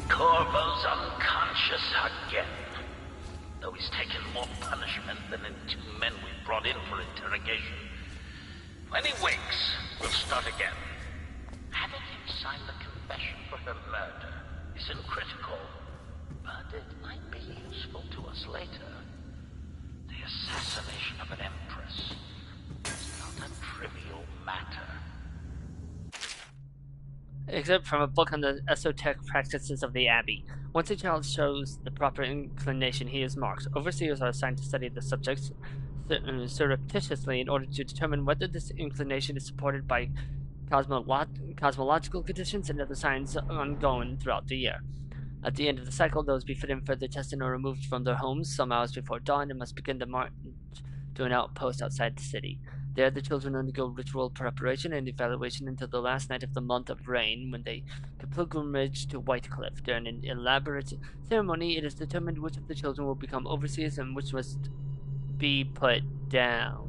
Corvo's unconscious again. Though he's taken more punishment than the 2 men we brought in for interrogation. When he wakes, we'll start again. Having him sign the confession for her murder isn't critical, but it might be useful to us later. The assassination of an empress is not a trivial matter. Excerpt from a book on the esoteric practices of the Abbey. Once a child shows the proper inclination, he is marked. Overseers are assigned to study the subjects surreptitiously in order to determine whether this inclination is supported by cosmological conditions and other signs ongoing throughout the year. At the end of the cycle, those befitting further testing are removed from their homes some hours before dawn and must begin the march to an outpost outside the city. There, the children undergo ritual preparation and evaluation until the last night of the month of rain, when they pilgrimage to White Cliff. During an elaborate ceremony, it is determined which of the children will become overseers and which must be put down.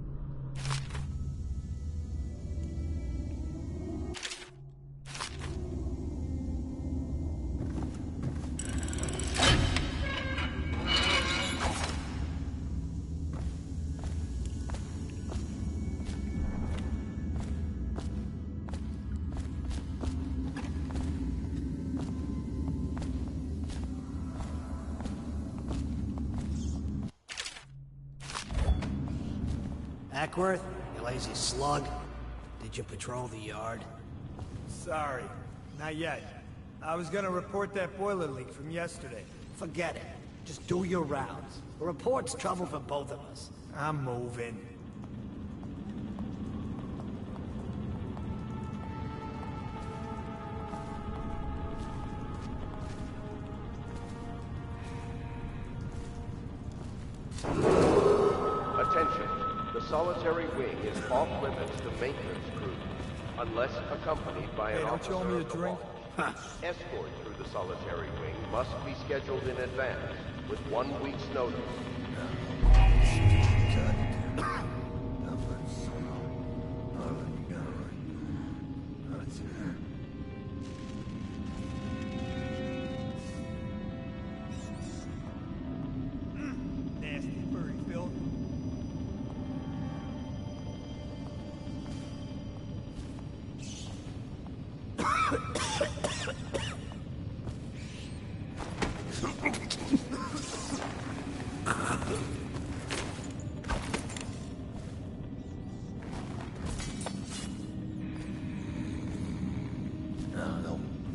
Ackworth, you lazy slug. Did you patrol the yard? Sorry, not yet. I was gonna report that boiler leak from yesterday. Forget it. Just do your rounds. A report's trouble for both of us. I'm moving. Attention. The solitary wing is off limits to maintenance crews, unless accompanied by an officer don't you owe me a of the drink? watch. Escort through the solitary wing must be scheduled in advance, with 1 week's notice. Nasty furry filth.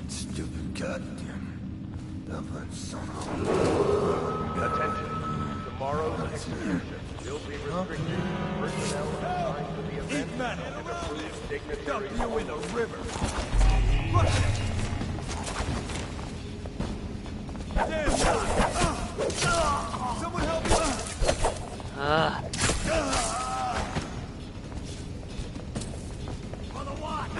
Stupid goddamn Dublin son of Attention. Tomorrow's execution will be restricted to personnel assigned to the event and approved dignitaries. Dump you in the river. Look at it. Damn. Someone help me. On the watch.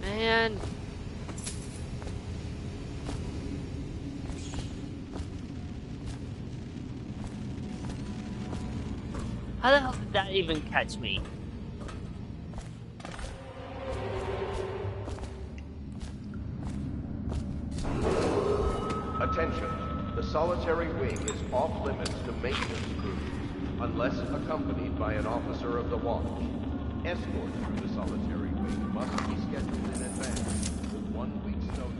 Man. How the hell did that even catch me? Attention. The solitary wing is off limits to maintenance crews, unless accompanied by an officer of the watch. Escort through the solitary wing must be scheduled in advance, with 1 week's notice.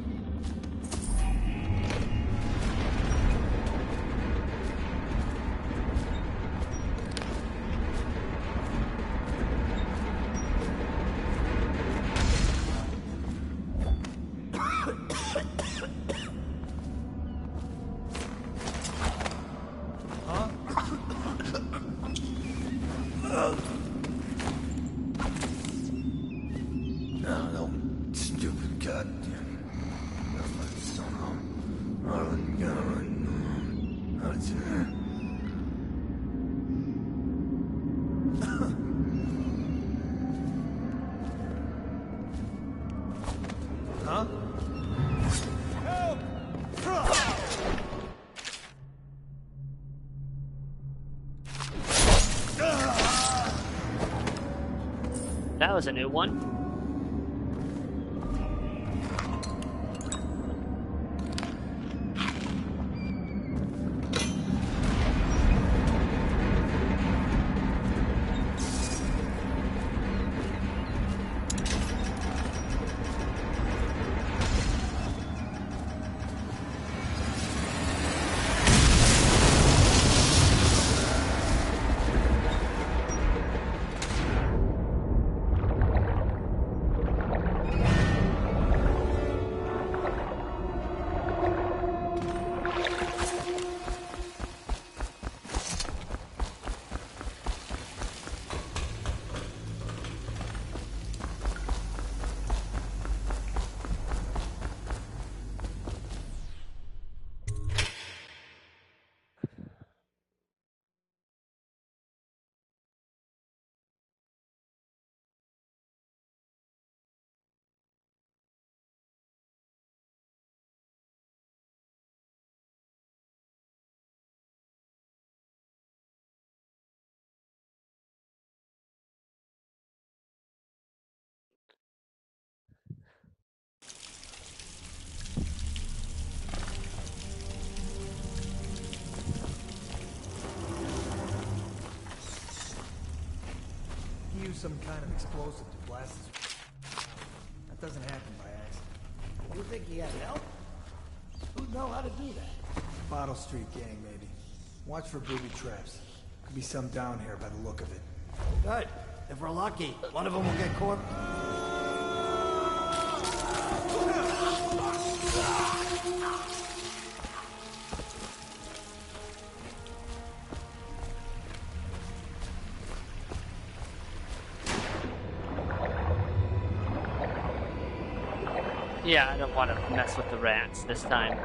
goddamn. Nothing son of. Arlen Garren. That's it. Huh? Help! That was a new one. Use some kind of explosive to blast his... That doesn't happen by accident. You think he had help? Who'd know how to do that? Bottle Street gang, maybe. Watch for booby traps. Could be some down here by the look of it. Good. If we're lucky, one of them will get caught. Yeah, I don't want to mess with the rats this time.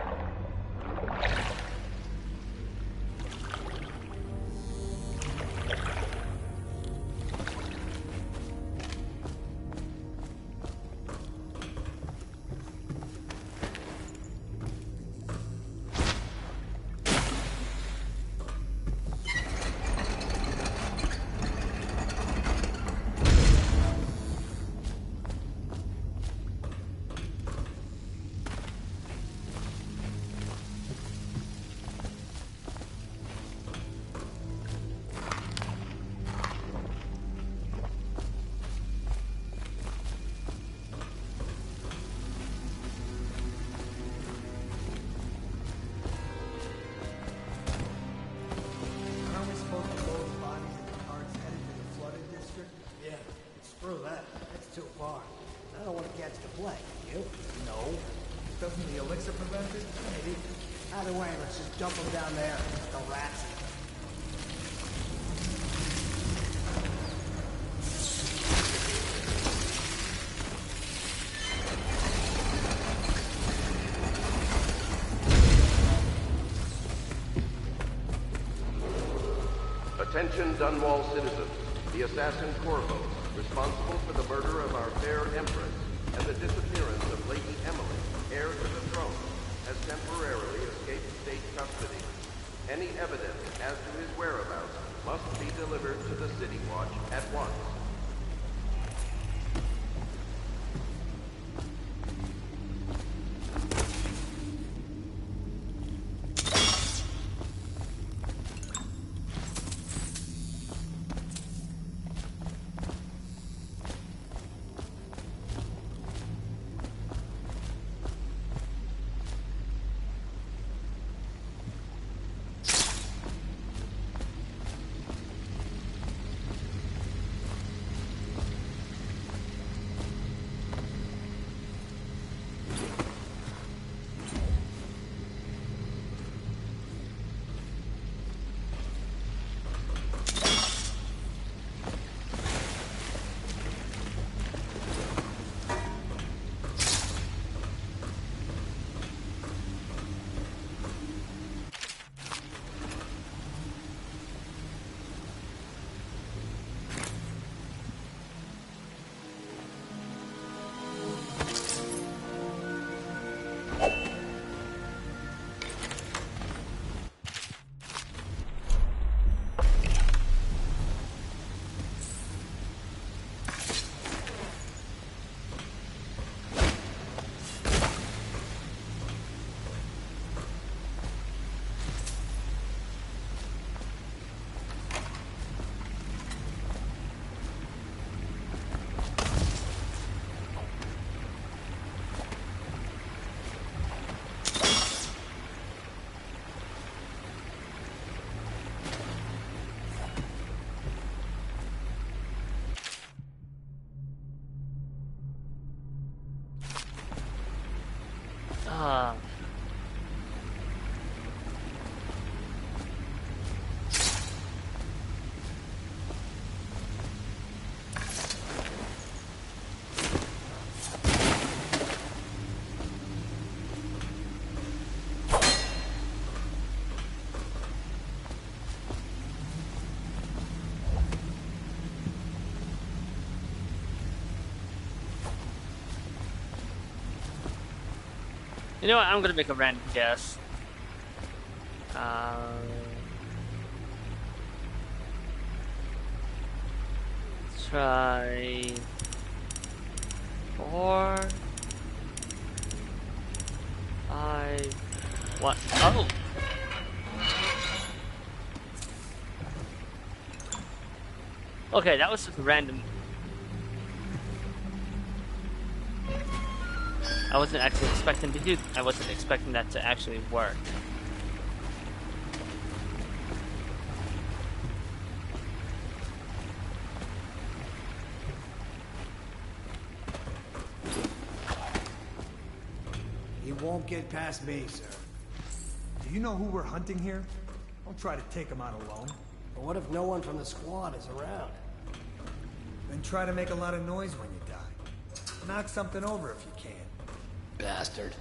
Screw that. That's too far. I don't want to catch the plague. You? No. Doesn't the elixir prevent it? Maybe. Either way, let's just dump them down there. The rats. Attention Dunwall citizens. The assassin Corvo, responsible for the murder of our fair Empress and the disappearance of Lady Emily, heir to the throne, has temporarily escaped state custody. Any evidence as to his whereabouts must be delivered to the City Watch at once. Ah. You know what? I'm gonna make a random guess. Let's try 4, 5, 1. Oh! Okay, that was just random. I wasn't actually expecting to do. I wasn't expecting that to actually work. He won't get past me, sir. Do you know who we're hunting here? Don't try to take him out alone. But what if no one from the squad is around? Then try to make a lot of noise when you die. Knock something over if you can. Bastard.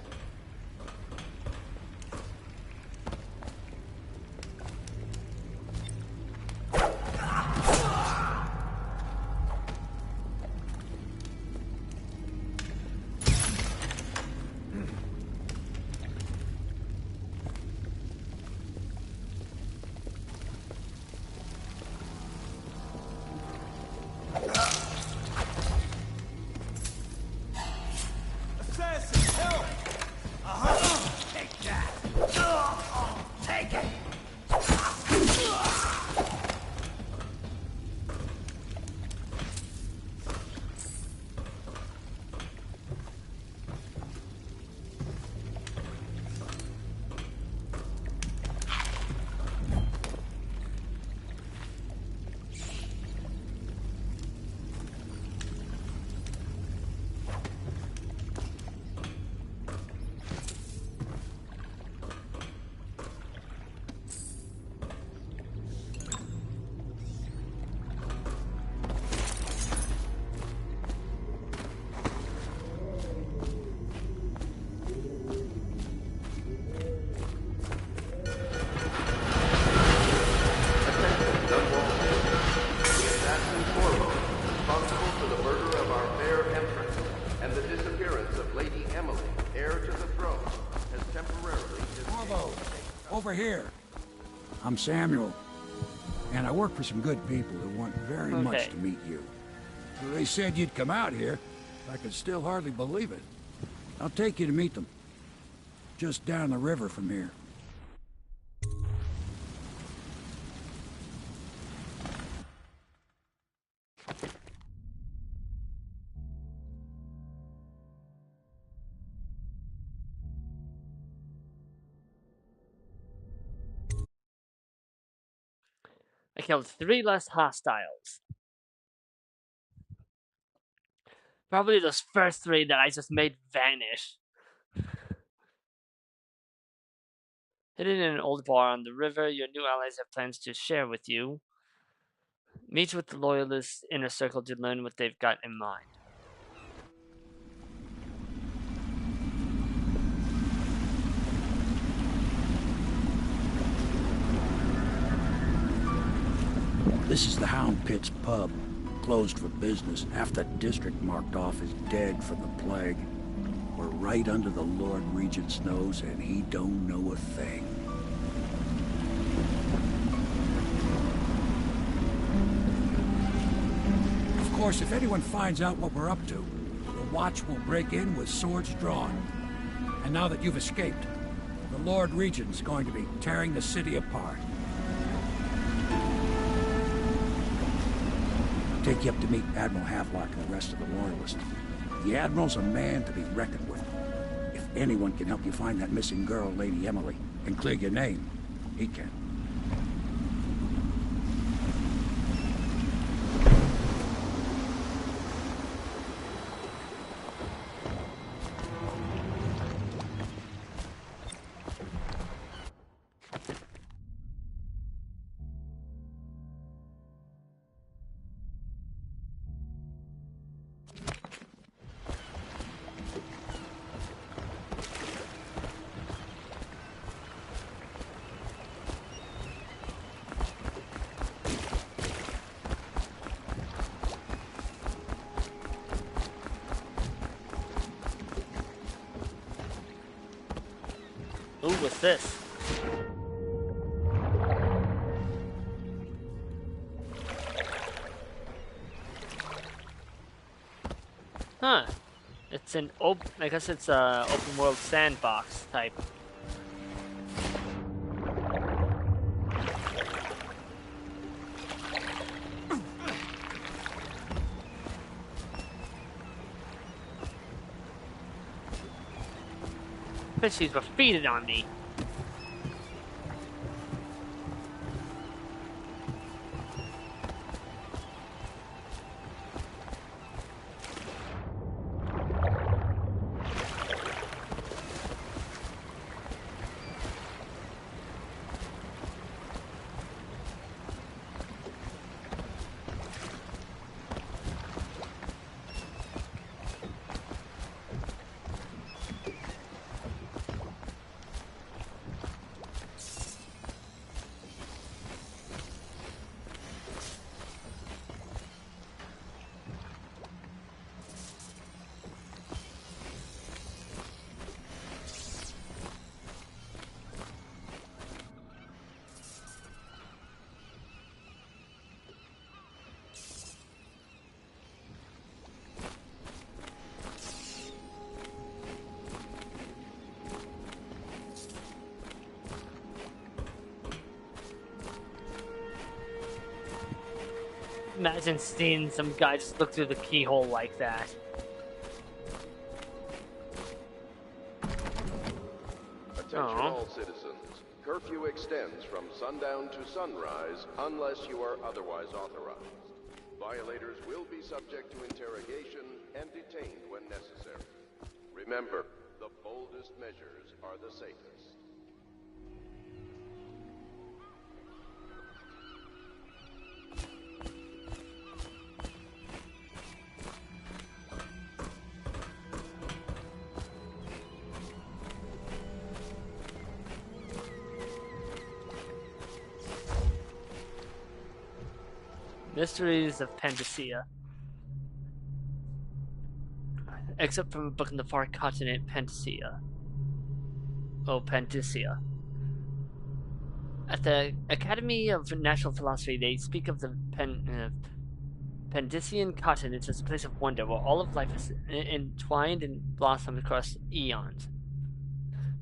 Over here. I'm Samuel, and I work for some good people who want very much to meet you. They said you'd come out here. I could still hardly believe it. I'll take you to meet them. Just down the river from here. I killed 3 less hostiles. Probably those first 3 that I just made vanish. Hidden in an old bar on the river, your new allies have plans to share with you. Meet with the Loyalists' inner circle to learn what they've got in mind. This is the Hound Pit's pub. Closed for business. Half the district marked off as dead from the plague. We're right under the Lord Regent's nose, and he don't know a thing. Of course, if anyone finds out what we're up to, the Watch will break in with swords drawn. And now that you've escaped, the Lord Regent's going to be tearing the city apart. Take you up to meet Admiral Havelock and the rest of the Loyalists. The Admiral's a man to be reckoned with. If anyone can help you find that missing girl, Lady Emily, and clear your name, he can. Ooh, what's this? Huh. It's an open, I guess it's a open world sandbox type. Fishies were feeding on me. Imagine seeing some guy just look through the keyhole like that. Attention all citizens. Curfew extends from sundown to sunrise unless you are otherwise authorized. Violators will be subject to interrogation and detained when necessary. Remember, the boldest measures are the safest. Mysteries of Panacea. Excerpt from a book in the far continent, Panacea. Oh, Panacea. At the Academy of National Philosophy, they speak of the Pandacean continent as a place of wonder where all of life is entwined and blossomed across eons,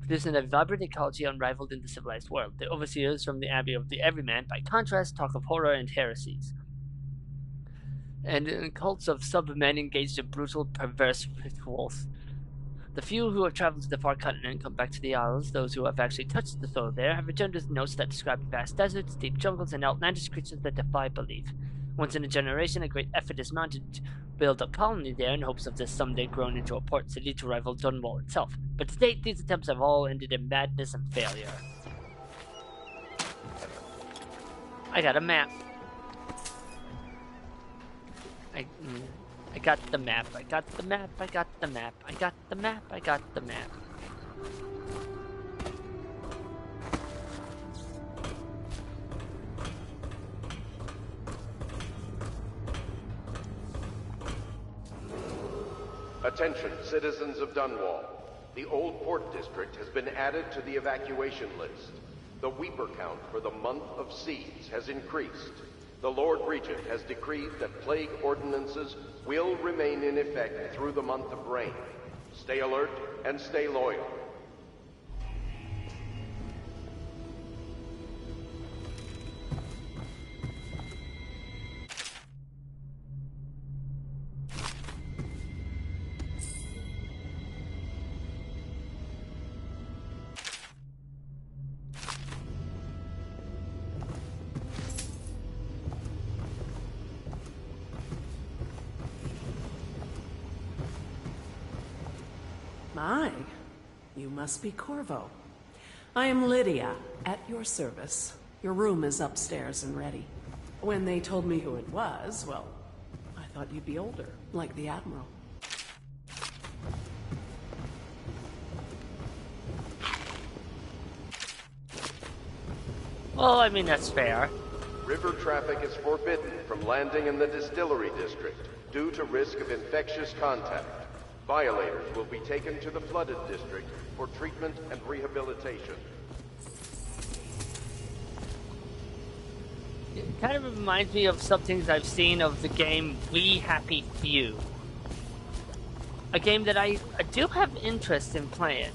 producing a vibrant ecology unrivaled in the civilized world. The overseers from the Abbey of the Everyman, by contrast, talk of horror and heresies. And cults of sub-men engaged in brutal, perverse rituals. The few who have traveled to the far continent come back to the Isles. Those who have actually touched the soil there have returned with notes that describe vast deserts, deep jungles, and outlandish creatures that defy belief. Once in a generation, a great effort is mounted to build a colony there in hopes of this someday grown into a port city to rival Dunwall itself. But to date, these attempts have all ended in madness and failure. I got a map. I got the map, I got the map, I got the map, I got the map, I got the map. Attention, citizens of Dunwall. The Old Port District has been added to the evacuation list. The Weeper count for the month of siege has increased. The Lord Regent has decreed that plague ordinances will remain in effect through the month of rain. Stay alert and stay loyal. My, you must be Corvo. I am Lydia, at your service. Your room is upstairs and ready. When they told me who it was, well, I thought you'd be older, like the Admiral. Well, I mean, that's fair. River traffic is forbidden from landing in the Distillery District due to risk of infectious contact. Violators will be taken to the flooded district for treatment and rehabilitation. It kind of reminds me of some things I've seen of the game We Happy Few. A game that I do have interest in playing.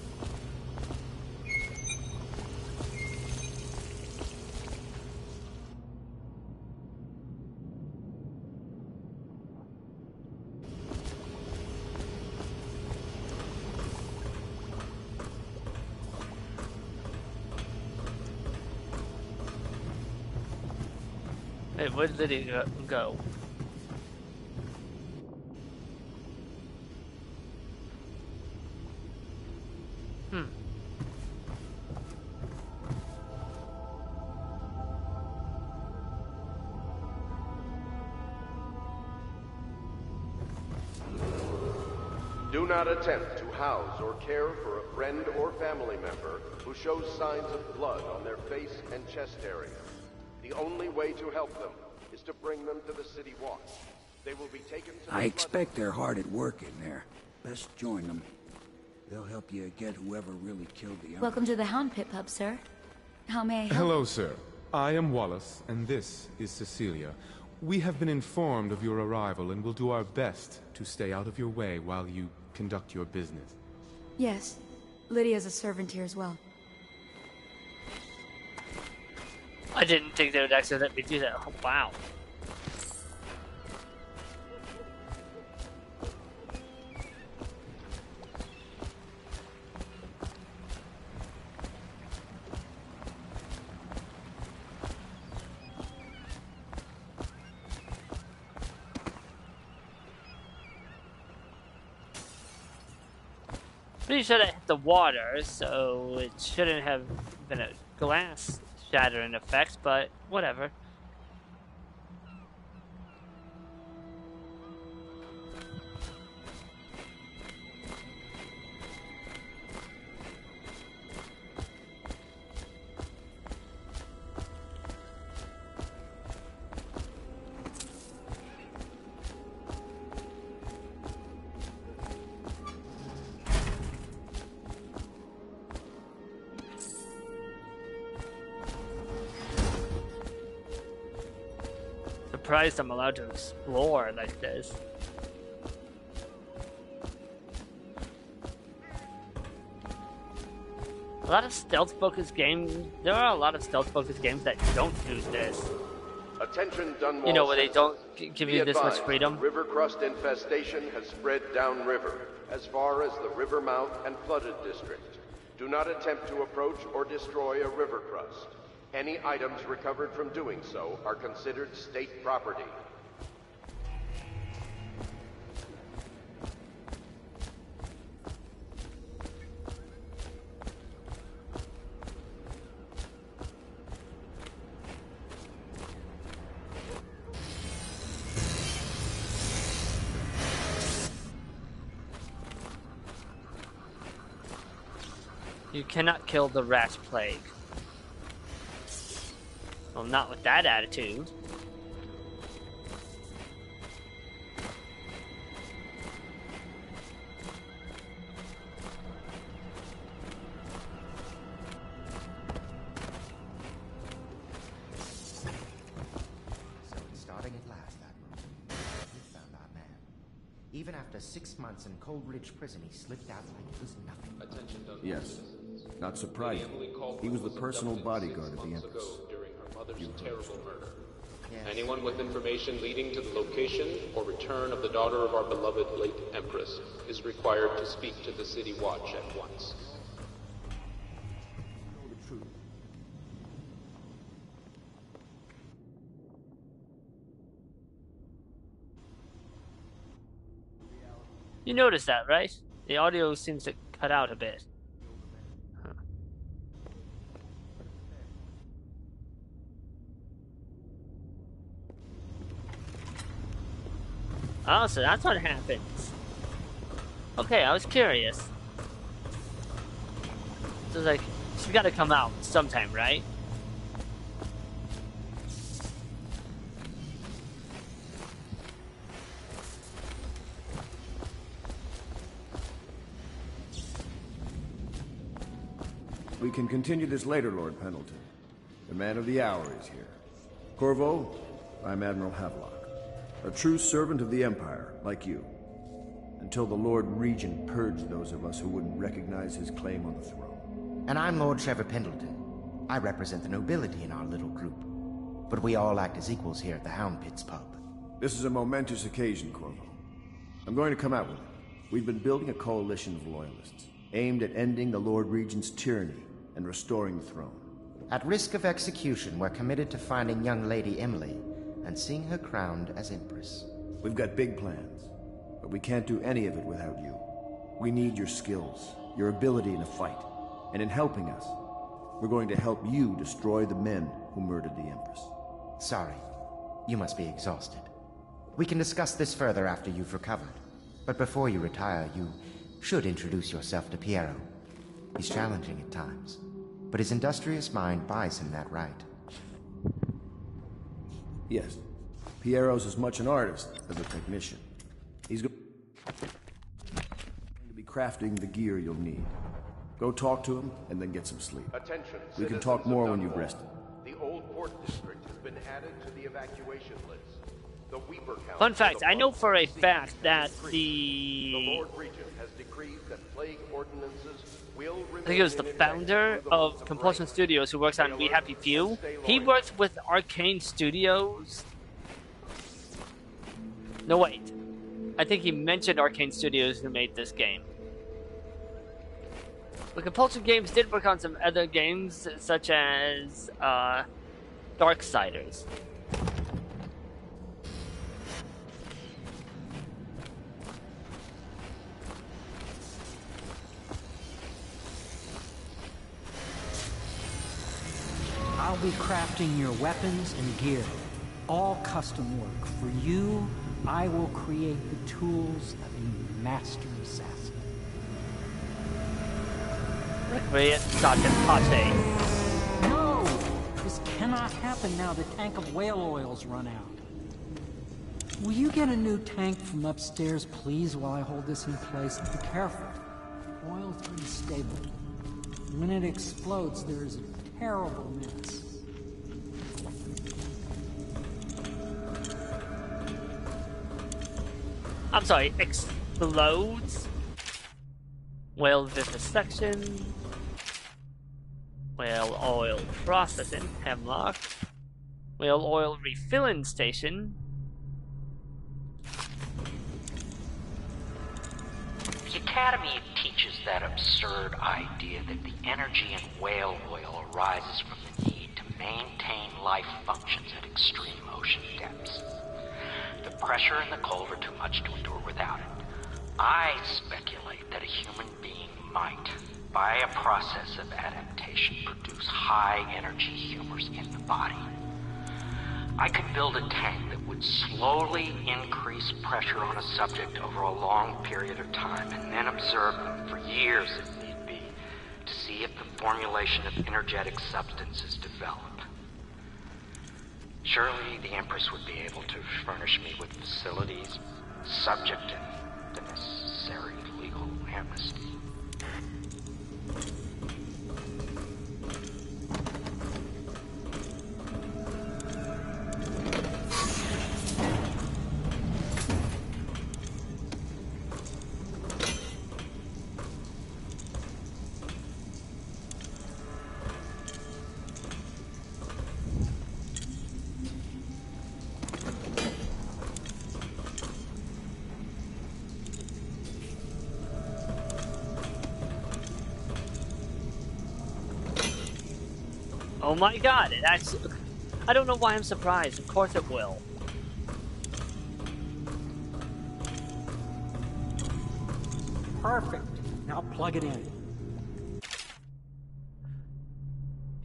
Wait, where did it go? Do not attempt to house or care for a friend or family member who shows signs of blood on their face and chest area. The only way to help them is to bring them to the City Watch. They will be taken to I expect they're hard at work in there. Best join them. They'll help you get whoever really killed the Emperor. Welcome to the Hound Pit Pub, sir. How may I help? Hello, sir. I am Wallace, and this is Cecilia. We have been informed of your arrival and will do our best to stay out of your way while you conduct your business. Yes. Lydia's a servant here as well. I didn't think they would actually let me do that. Oh, wow. Pretty sure that hit the water, so it shouldn't have been a glass shattering effect, but whatever. Surprised I'm allowed to explore like this. A lot of stealth-focused games. There are a lot of stealth-focused games that don't do this. Attention, Dunwall. You know, where they don't give you this much advised, freedom. River crust infestation has spread downriver, as far as the river mouth and flooded district. Do not attempt to approach or destroy a river crust. Any items recovered from doing so are considered state property. You cannot kill the rat plague. Well, not with that attitude. So it's starting at last, Admiral. We found our man. Even after 6 months in Cold Ridge Prison, he slipped out like it was nothing. Attention, Yes. Not surprising. He was the personal bodyguard of the Empress. During her mother's terrible murder. Anyone with information leading to the location or return of the daughter of our beloved late Empress is required to speak to the City Watch at once. You notice that, right? The audio seems to cut out a bit. Huh. Oh, so that's what happens. Okay, I was curious. So it's like, she's gotta come out sometime, right? We can continue this later, Lord Pendleton. The man of the hour is here. Corvo, I'm Admiral Havelock. A true servant of the Empire, like you. Until the Lord Regent purged those of us who wouldn't recognize his claim on the throne. And I'm Lord Trevor Pendleton. I represent the nobility in our little group. But we all act as equals here at the Hound Pits pub. This is a momentous occasion, Corvo. I'm going to come out with it. We've been building a coalition of loyalists, aimed at ending the Lord Regent's tyranny and restoring the throne. At risk of execution, we're committed to finding young Lady Emily and seeing her crowned as Empress. We've got big plans, but we can't do any of it without you. We need your skills, your ability in a fight, and in helping us, we're going to help you destroy the men who murdered the Empress. Sorry. You must be exhausted. We can discuss this further after you've recovered. But before you retire, you should introduce yourself to Piero. He's challenging at times, but his industrious mind buys him that right. Yes. Piero's as much an artist as a technician. He's going to be crafting the gear you'll need. Go talk to him, and then get some sleep. Attention, we can talk more when you've rested. The old port district has been added to the evacuation list. The Weeper Council. Fun fact, I know for a fact that the Lord Regent has decreed that plague ordinances will remain. I think it was the founder of Compulsion Studios who works on We Happy Few. He works with Arcane Studios. No, wait. I think he mentioned Arcane Studios who made this game. The Compulsion Games did work on some other games, such as Darksiders. I'll be crafting your weapons and gear. All custom work. For you, I will create the tools of a master assassin. No! This cannot happen now the tank of whale oil's run out. Will you get a new tank from upstairs, please, while I hold this in place? Be careful. Oil's unstable. When it explodes, there is a terrible mess. I'm sorry, explodes? Whale vivisection. Whale oil processing, Hemlock. Whale oil refilling station. The Academy teaches that absurd idea that the energy in whale oil arises from the need to maintain life functions at extreme ocean depths. The pressure and the cold are too much to endure without it. I speculate that a human being might, by a process of adaptation, produce high-energy humors in the body. I could build a tank that would slowly increase pressure on a subject over a long period of time, and then observe them for years if need be, to see if the formulation of energetic substances develop. Surely the Empress would be able to furnish me with facilities, subject to the necessary legal amnesty. Oh my god, it actually... I don't know why I'm surprised. Of course it will. Perfect. Now plug it in.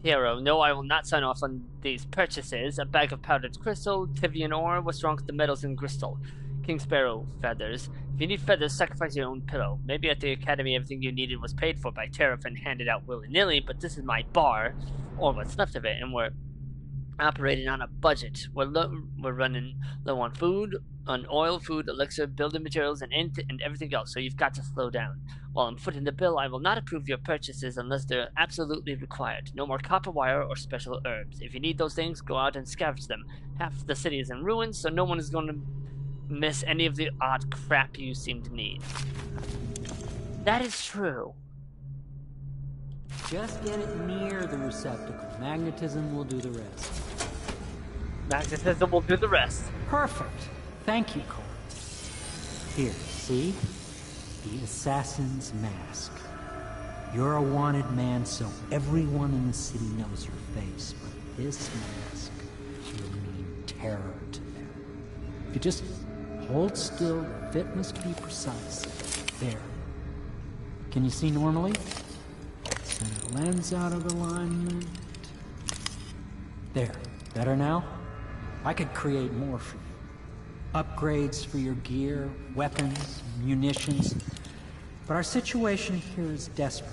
Piero, no, I will not sign off on these purchases. A bag of powdered crystal, Tivian ore. What's wrong with the metals in crystal? King Sparrow feathers. If you need feathers, sacrifice your own pillow. Maybe at the academy everything you needed was paid for by Tariff and handed out willy-nilly, but this is my bar, or what's left of it, and we're operating on a budget. We're running low on food, on oil, food, elixir, building materials, and everything else, so you've got to slow down. While I'm footing the bill, I will not approve your purchases unless they're absolutely required. No more copper wire or special herbs. If you need those things, go out and scavenge them. Half the city is in ruins, so no one is going to miss any of the odd crap you seem to need. That is true. Just get it near the receptacle. Magnetism will do the rest. Magnetism will do the rest. Perfect. Thank you, Cole. Here, see? The assassin's mask. You're a wanted man, so everyone in the city knows your face, but this mask will mean terror to them. If you just hold still, the fit must be precise. There. Can you see normally? Send the lens out of alignment. There. Better now? I could create more for you. Upgrades for your gear, weapons, munitions. But our situation here is desperate.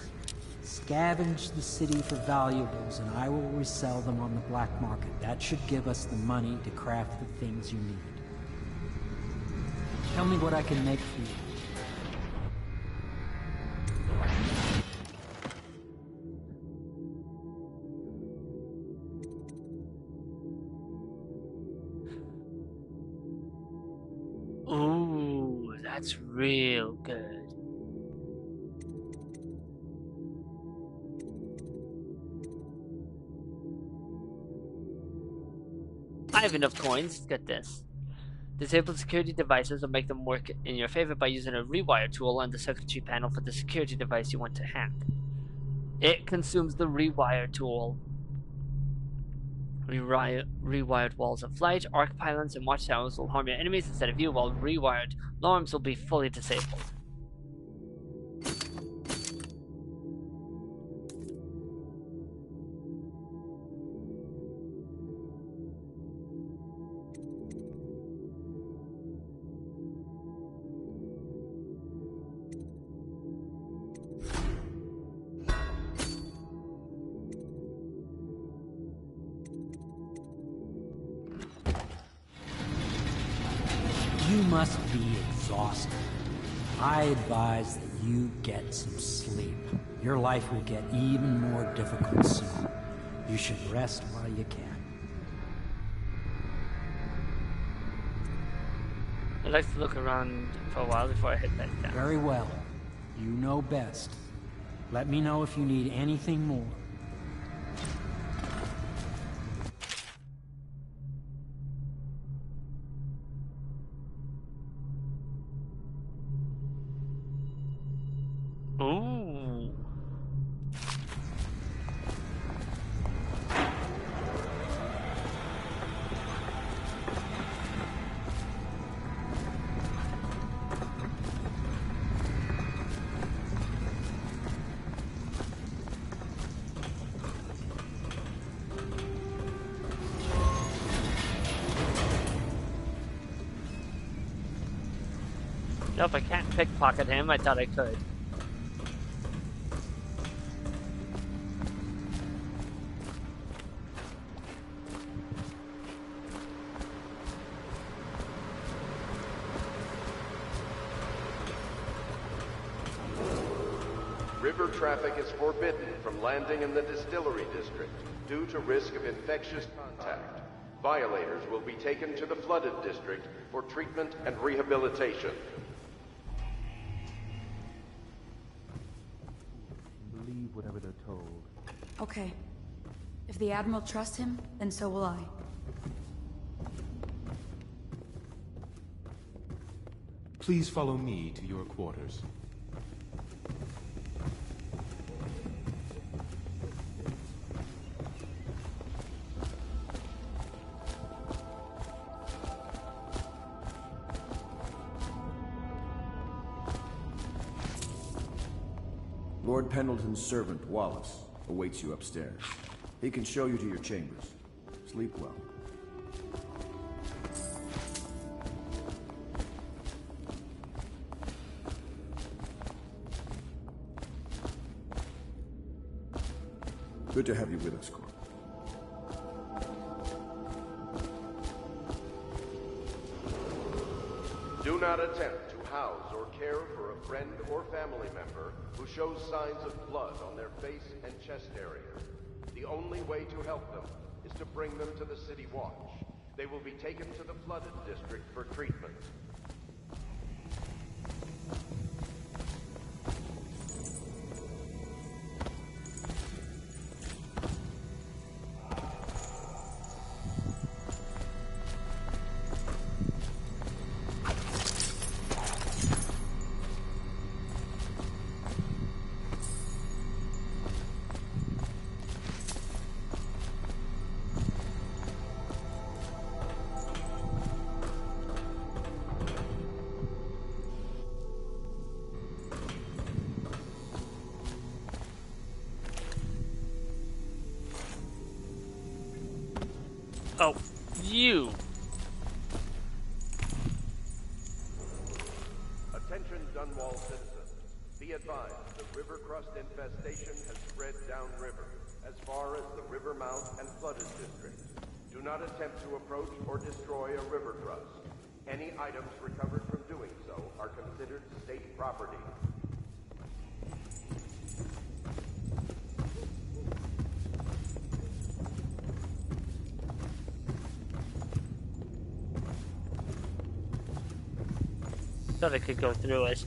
Scavenge the city for valuables, and I will resell them on the black market. That should give us the money to craft the things you need. Tell me what I can make for you. Ooh, that's real good. I have enough coins. Get this. Disable security devices will make them work in your favor by using a rewire tool on the circuitry panel for the security device you want to hack. It consumes the rewire tool. Rewired walls of flight, arc pylons, and watchtowers will harm your enemies instead of you, while rewired alarms will be fully disabled. You must be exhausted. I advise that you get some sleep. Your life will get even more difficult soon. You should rest while you can. I'd like to look around for a while before I head back down. Very well. You know best. Let me know if you need anything more. Ooh. Nope, I can't pickpocket him. I thought I could. River traffic is forbidden from landing in the distillery district due to risk of infectious contact. Violators will be taken to the flooded district for treatment and rehabilitation. Believe whatever they're told. Okay. If the Admiral trusts him, then so will I. Please follow me to your quarters. Lord Pendleton's servant, Wallace, awaits you upstairs. He can show you to your chambers. Sleep well. Good to have you with us, Corp. not attempt to house or care for a friend or family member who shows signs of blood on their face and chest area. The only way to help them is to bring them to the City Watch. They will be taken to the flooded district for treatment. Oh, you! Attention Dunwall citizens. Be advised, the river crust infestation has spread downriver, as far as the river mouth and flooded district. Do not attempt to approach or destroy a river crust. Any items recovered from doing so are considered state property. Thought I could go through it.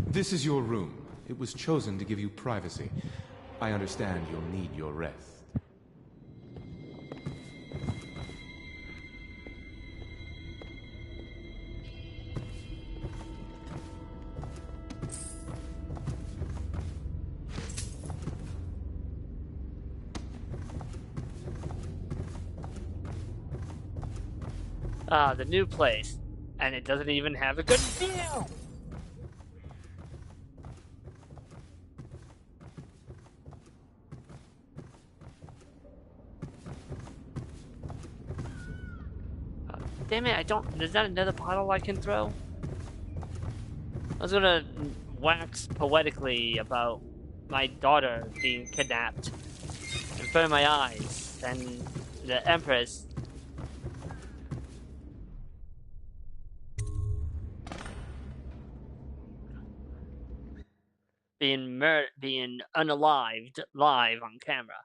This is your room. It was chosen to give you privacy. I understand you'll need your rest. Ah, the new place. And it doesn't even have a good view! Damn it, I don't... Is that another bottle I can throw? I was gonna wax poetically about my daughter being kidnapped in front of my eyes, and the Empress being unalived live on camera.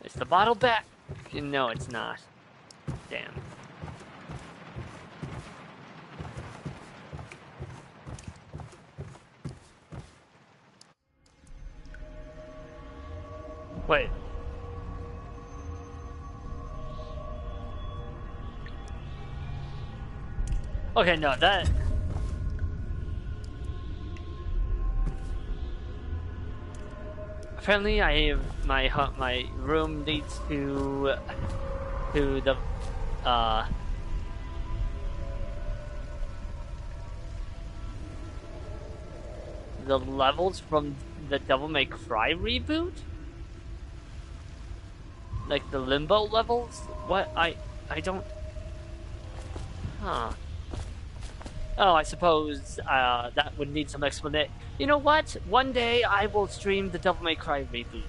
Is the bottle back? No, it's not. Damn. Wait. Okay, no, that... Apparently, my room leads to the levels from the Devil May Cry reboot, like the Limbo levels. What I don't. Huh. Oh, I suppose that would need some explanation. You know what? One day I will stream the Devil May Cry reboot.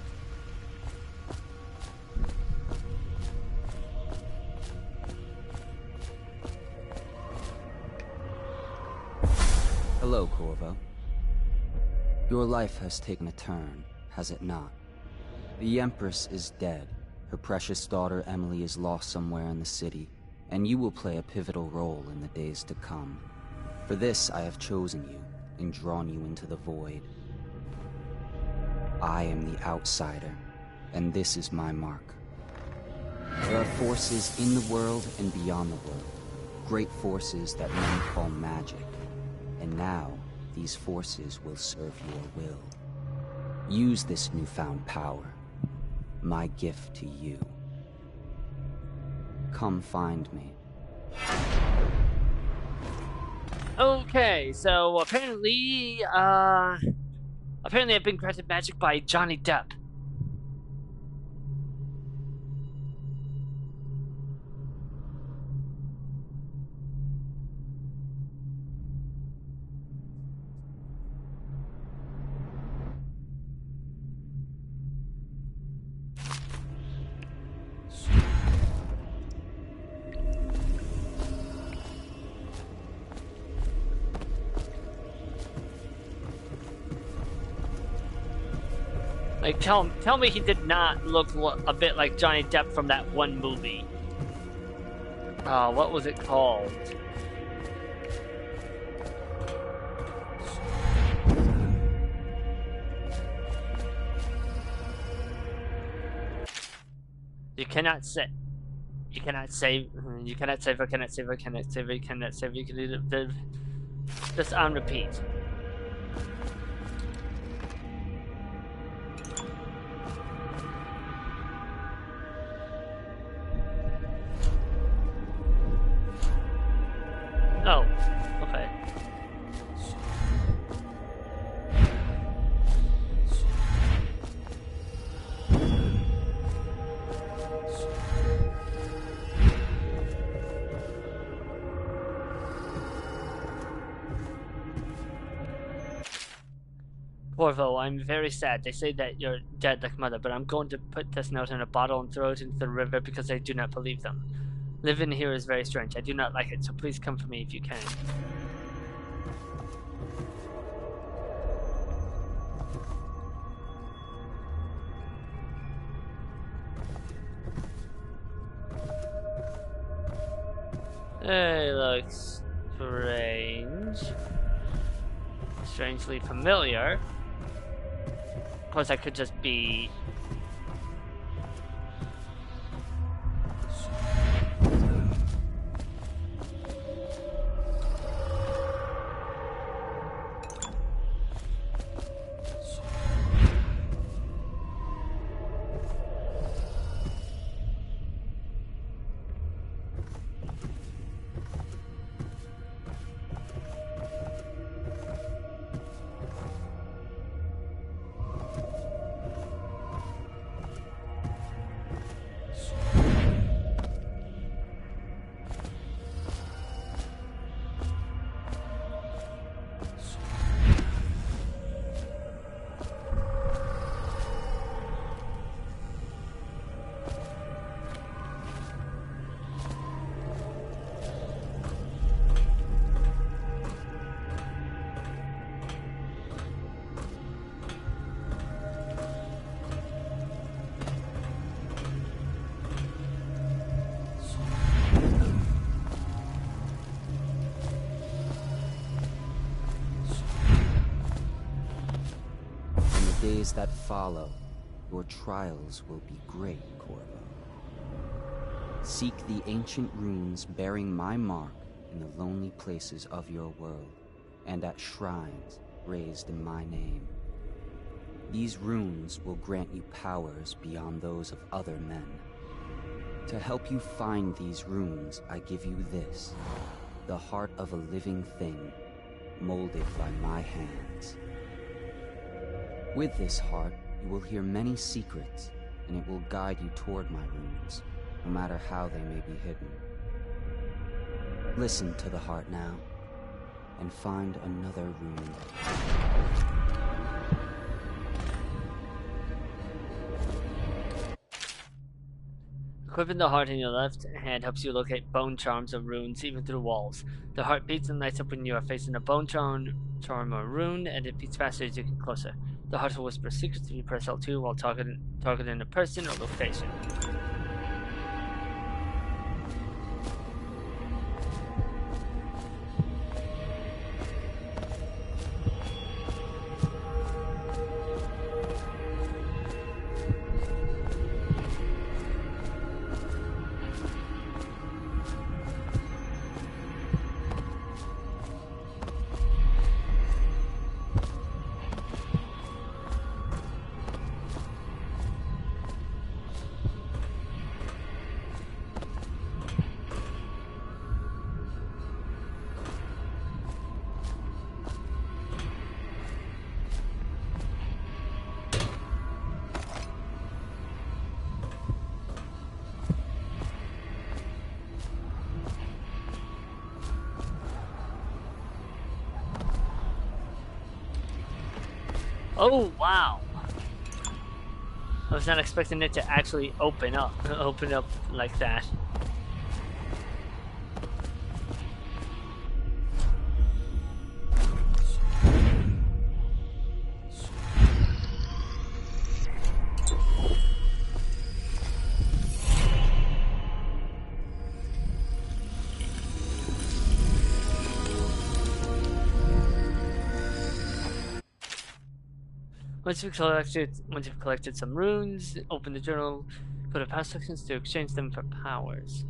Hello, Corvo. Your life has taken a turn, has it not? The Empress is dead. Her precious daughter Emily is lost somewhere in the city, and you will play a pivotal role in the days to come. For this, I have chosen you and drawn you into the void. I am the outsider, and this is my mark. There are forces in the world and beyond the world, great forces that men call magic. And now, these forces will serve your will. Use this newfound power, my gift to you. come find me. Okay, so apparently I've been granted magic by Johnny Depp. Like, tell me he did not look a bit like Johnny Depp from that one movie. What was it called? You cannot say. You cannot save. You cannot save. I cannot save. I cannot save. I cannot save. You can do the just on repeat. Oh, okay. Corvo, I'm very sad. They say that you're dead like mother, but I'm going to put this note in a bottle and throw it into the river because I do not believe them. Living here is very strange. I do not like it, so please come for me if you can. It looks strange. Strangely familiar. Of course, I could just be... Days that follow, your trials will be great, Corvo. Seek the ancient runes bearing my mark in the lonely places of your world, and at shrines raised in my name. These runes will grant you powers beyond those of other men. To help you find these runes, I give you this, the heart of a living thing, molded by my hands. With this heart, you will hear many secrets, and it will guide you toward my runes, no matter how they may be hidden. Listen to the heart now, and find another rune. Equipping the heart in your left hand helps you locate bone charms or runes even through walls. The heart beats and lights up when you are facing a bone charm or rune, and it beats faster as you get closer. The heart will whisper secrets if you press L2 while targeting a person or location. Oh, wow. I was not expecting it to actually open up like that. Once you've collected some runes, open the journal, go to past sections to exchange them for powers.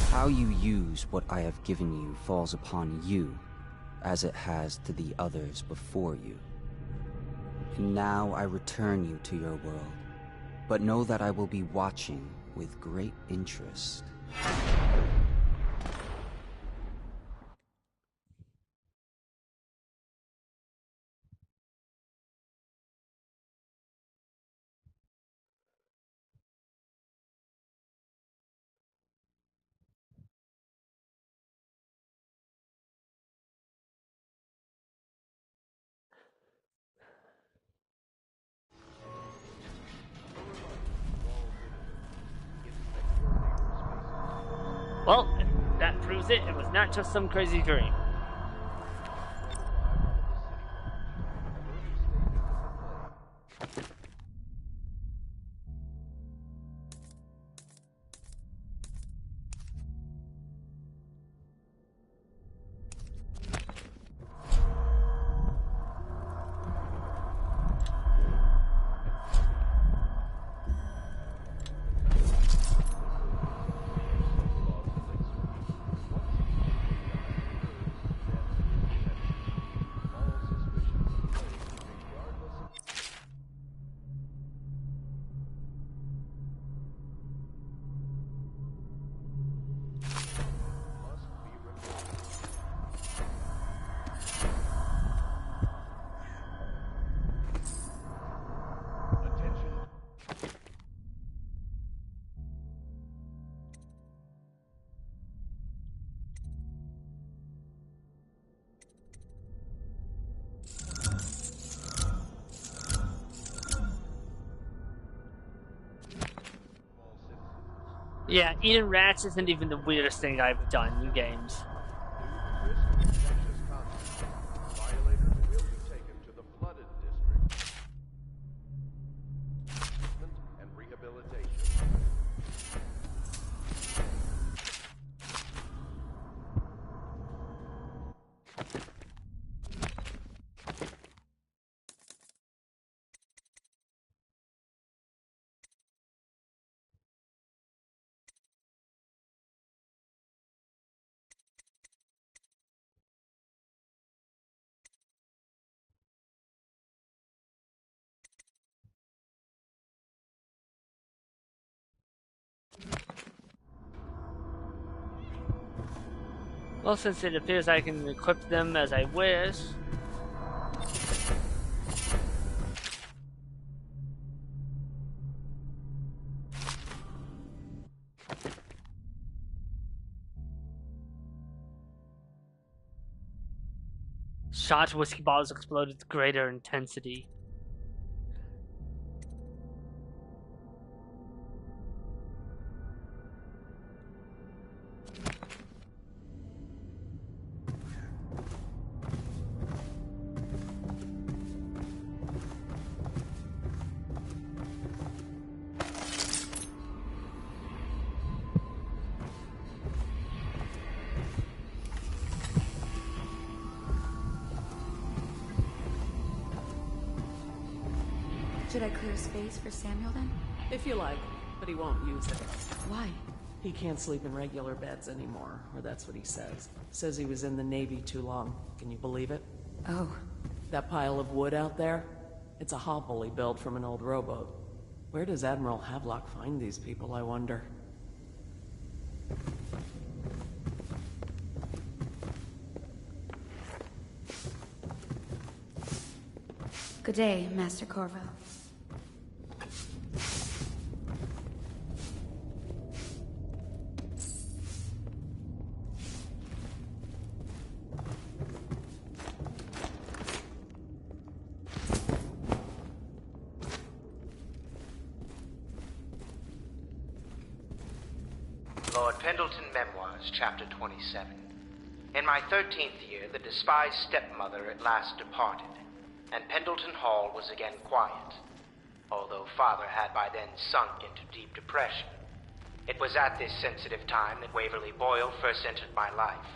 How you use what I have given you falls upon you, as it has to the others before you. And now I return you to your world, but know that I will be watching with great interest. Well, that proves it. It was not just some crazy dream. Yeah, eating rats isn't even the weirdest thing I've done in games. Well, since it appears I can equip them as I wish. Shot whiskey bottles explode with greater intensity. Should I clear space for Samuel then? If you like, but he won't use it. Why? He can't sleep in regular beds anymore, or that's what he says. Says he was in the Navy too long. Can you believe it? Oh. That pile of wood out there? It's a hovel he built from an old rowboat. Where does Admiral Havelock find these people, I wonder? Good day, Master Corvo. Lord Pendleton Memoirs, Chapter 27. In my 13th year, the despised stepmother at last departed, and Pendleton Hall was again quiet, although Father had by then sunk into deep depression. It was at this sensitive time that Waverly Boyle first entered my life.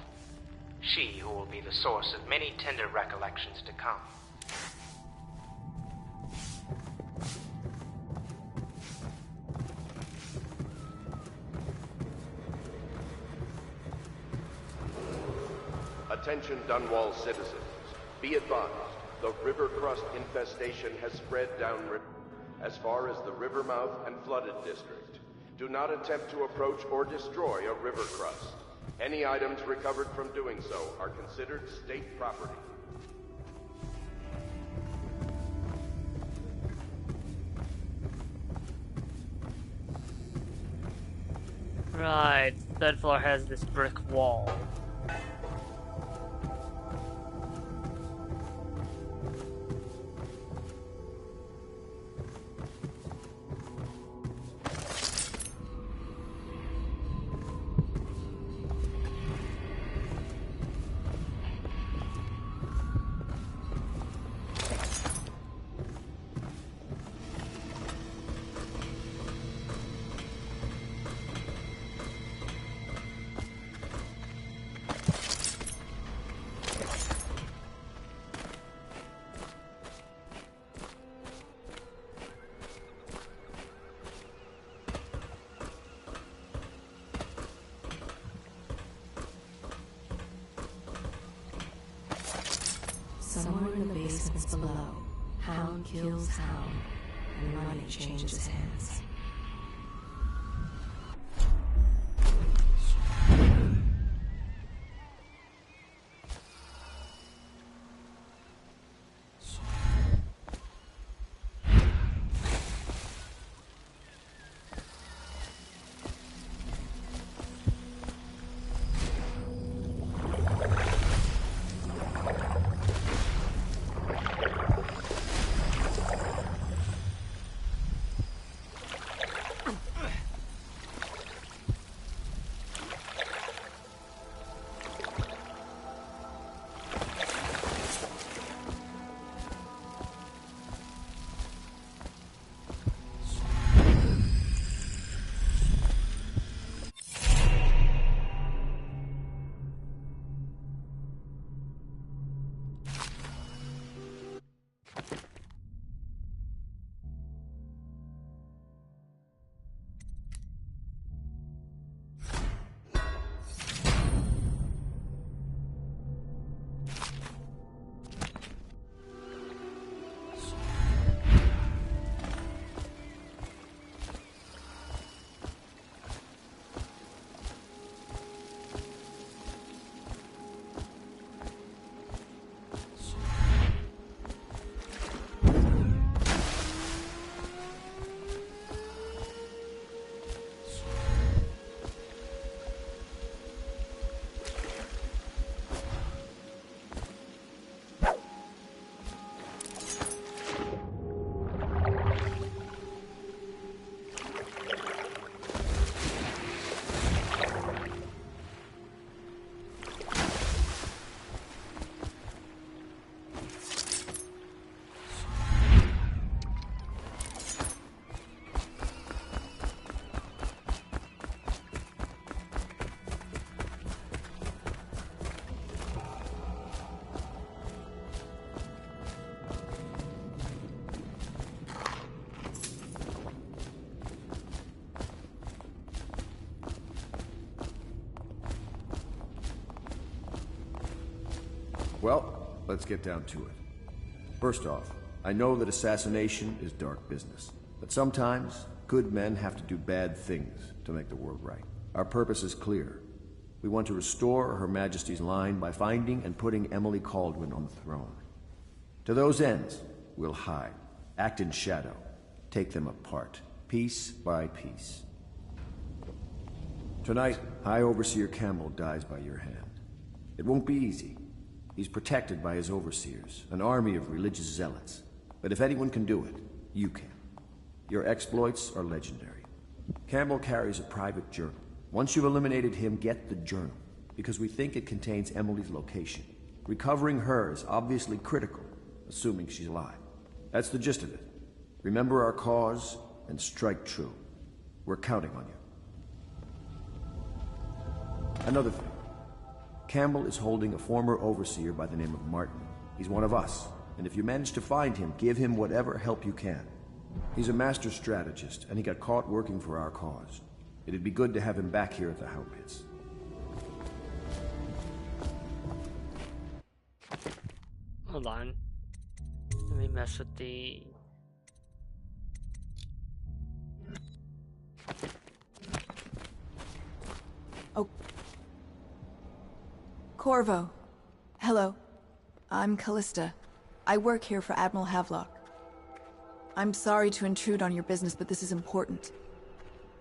She who will be the source of many tender recollections to come. Attention Dunwall citizens. Be advised, the river crust infestation has spread downriver as far as the river mouth and flooded district. Do not attempt to approach or destroy a river crust. Any items recovered from doing so are considered state property. Right, third floor has this brick wall. Somewhere in the basements below, Hound kills Hound, and money changes hands. Well, let's get down to it. First off, I know that assassination is dark business, but sometimes good men have to do bad things to make the world right. Our purpose is clear. We want to restore Her Majesty's line by finding and putting Emily Kaldwin on the throne. To those ends, we'll hide, act in shadow, take them apart, piece by piece. Tonight, High Overseer Campbell dies by your hand. It won't be easy. He's protected by his overseers, an army of religious zealots. But if anyone can do it, you can. Your exploits are legendary. Campbell carries a private journal. Once you've eliminated him, get the journal, because we think it contains Emily's location. Recovering her is obviously critical, assuming she's alive. That's the gist of it. Remember our cause, and strike true. We're counting on you. Another thing. Campbell is holding a former overseer by the name of Martin. He's one of us, and if you manage to find him, give him whatever help you can. He's a master strategist, and he got caught working for our cause. It'd be good to have him back here at the How Pits. Hold on. Let me mess with the... Oh. Corvo. Hello. I'm Callista. I work here for Admiral Havelock. I'm sorry to intrude on your business, but this is important.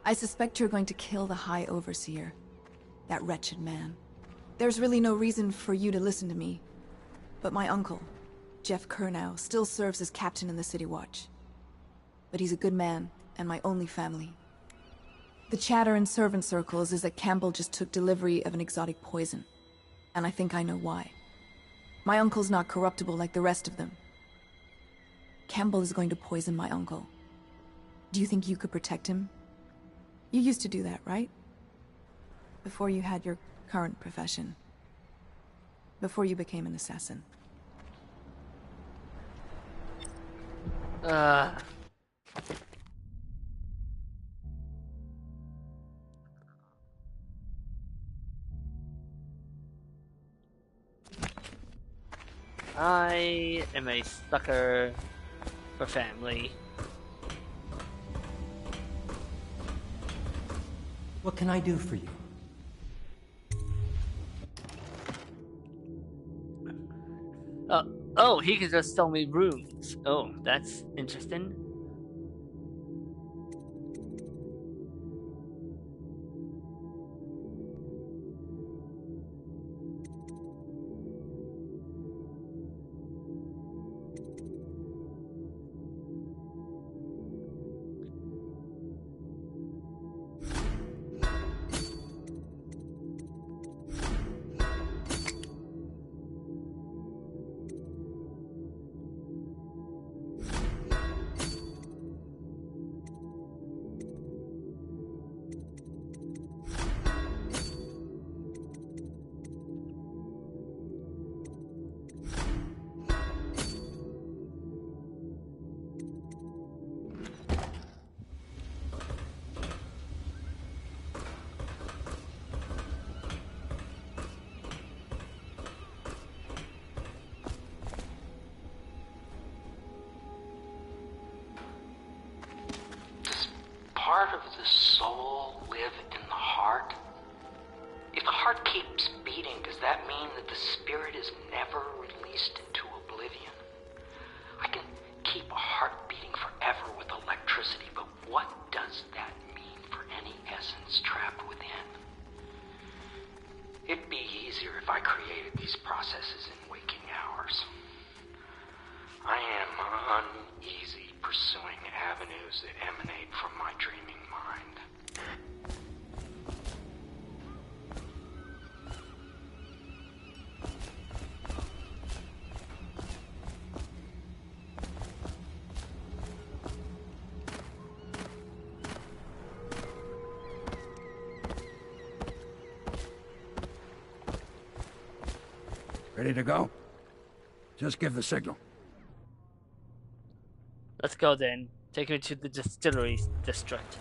I suspect you're going to kill the High Overseer. That wretched man. There's really no reason for you to listen to me. But my uncle, Jeff Kernow, still serves as captain in the City Watch. But he's a good man, and my only family. The chatter in servant circles is that Campbell just took delivery of an exotic poison. And I think I know why. My uncle's not corruptible like the rest of them. Campbell is going to poison my uncle. Do you think you could protect him? You used to do that, right? Before you had your current profession. Before you became an assassin. I am a sucker for family. What can I do for you? Oh, he can just sell me runes. Oh, that's interesting. Part of the soul live in the heart? If the heart keeps beating, does that mean that the spirit is never released into oblivion? I can keep a heart beating forever with electricity, but what does that mean for any essence trapped within? It'd be easier if I created these processes in waking hours. I am uneasy pursuing avenues that emanate from my dreaming mind. Ready to go? Just give the signal. Let's go then. Take me to the distillery district.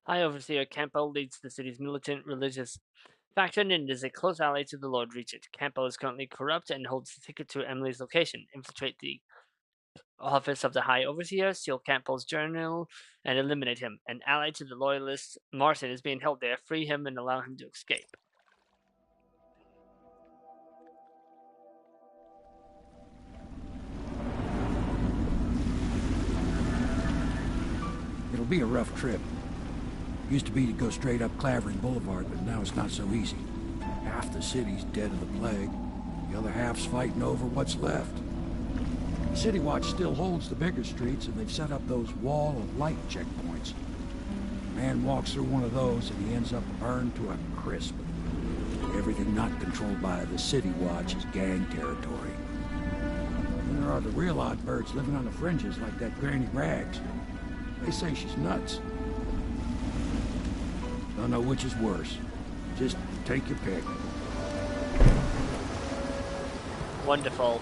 High Overseer Campo leads the city's militant religious faction and is a close ally to the Lord Regent. Campo is currently corrupt and holds the ticket to Emily's location. Infiltrate the office of the High Overseer, steal Campo's journal, and eliminate him. An ally to the Loyalists, Martin is being held there. Free him and allow him to escape. It'll be a rough trip. Used to be to go straight up Clavering Boulevard, but now it's not so easy. Half the city's dead of the plague. The other half's fighting over what's left. The City Watch still holds the bigger streets, and they've set up those wall of light checkpoints. A man walks through one of those, and he ends up burned to a crisp. Everything not controlled by the City Watch is gang territory. Then there are the real odd birds living on the fringes, like that Granny Rags. They say she's nuts. Don't know which is worse. Just take your pick. Wonderful.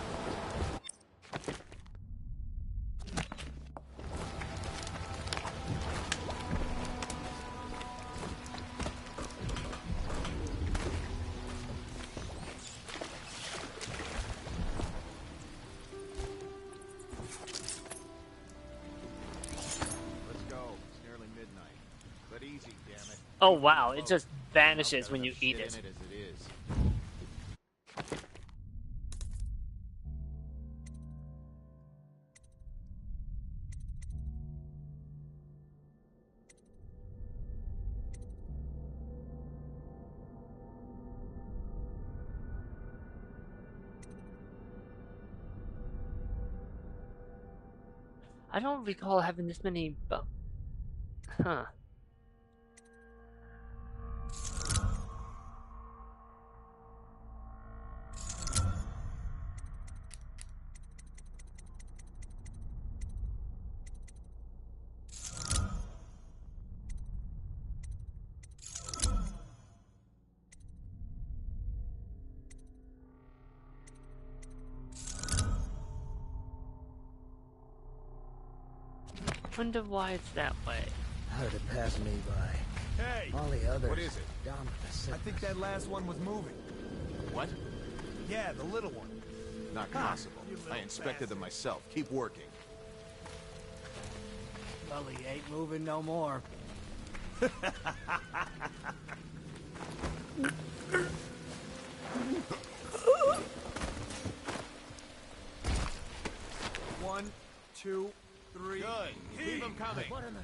Oh wow, it just vanishes when you eat it. I don't recall having this many, but huh. Wonder why it's that way. Heard it pass me by. Hey! All the others. What is it? Down with the sickness. I think that last one was moving. What? Yeah, the little one. Not possible. I inspected them myself. Keep working. Well, he ain't moving no more. One, two, three. Good. Keep them coming. What in the...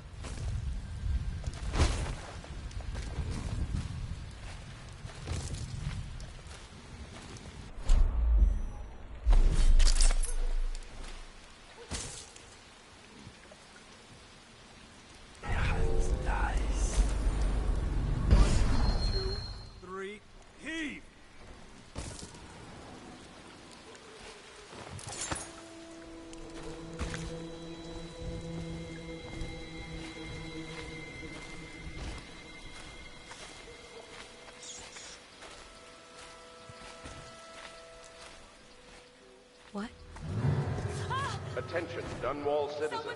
Nice. One, two, three. Heave. What? Attention, Dunwall citizens.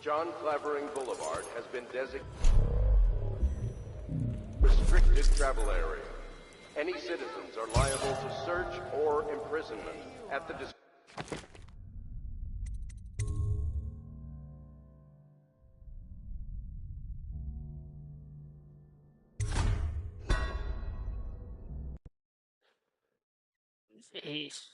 John Clavering Boulevard has been designated restricted travel area. Any citizens are liable to search or imprisonment at the Jeez.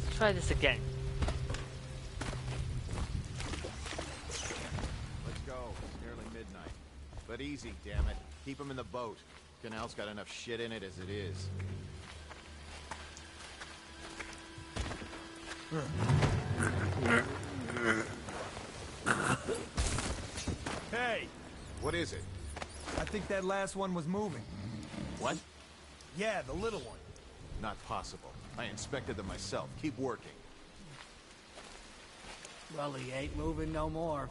Let's try this again. Let's go. It's nearly midnight. But easy, damn it. Keep them in the boat. Canal's got enough shit in it as it is. Hey! Hey! What is it? I think that last one was moving. What? Yeah, the little one. Not possible. I inspected them myself. Keep working. Well, he ain't moving no more.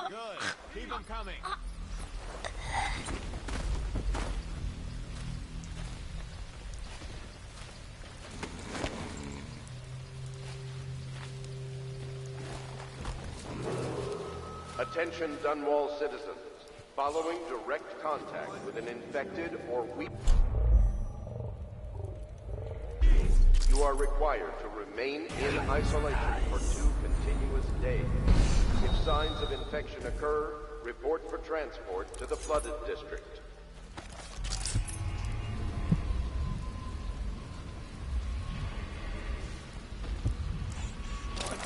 Good. Keep them coming. Attention Dunwall citizens. Following direct contact with an infected or weak... You are required to remain in isolation for 2 continuous days. If signs of infection occur, report for transport to the flooded district. 1,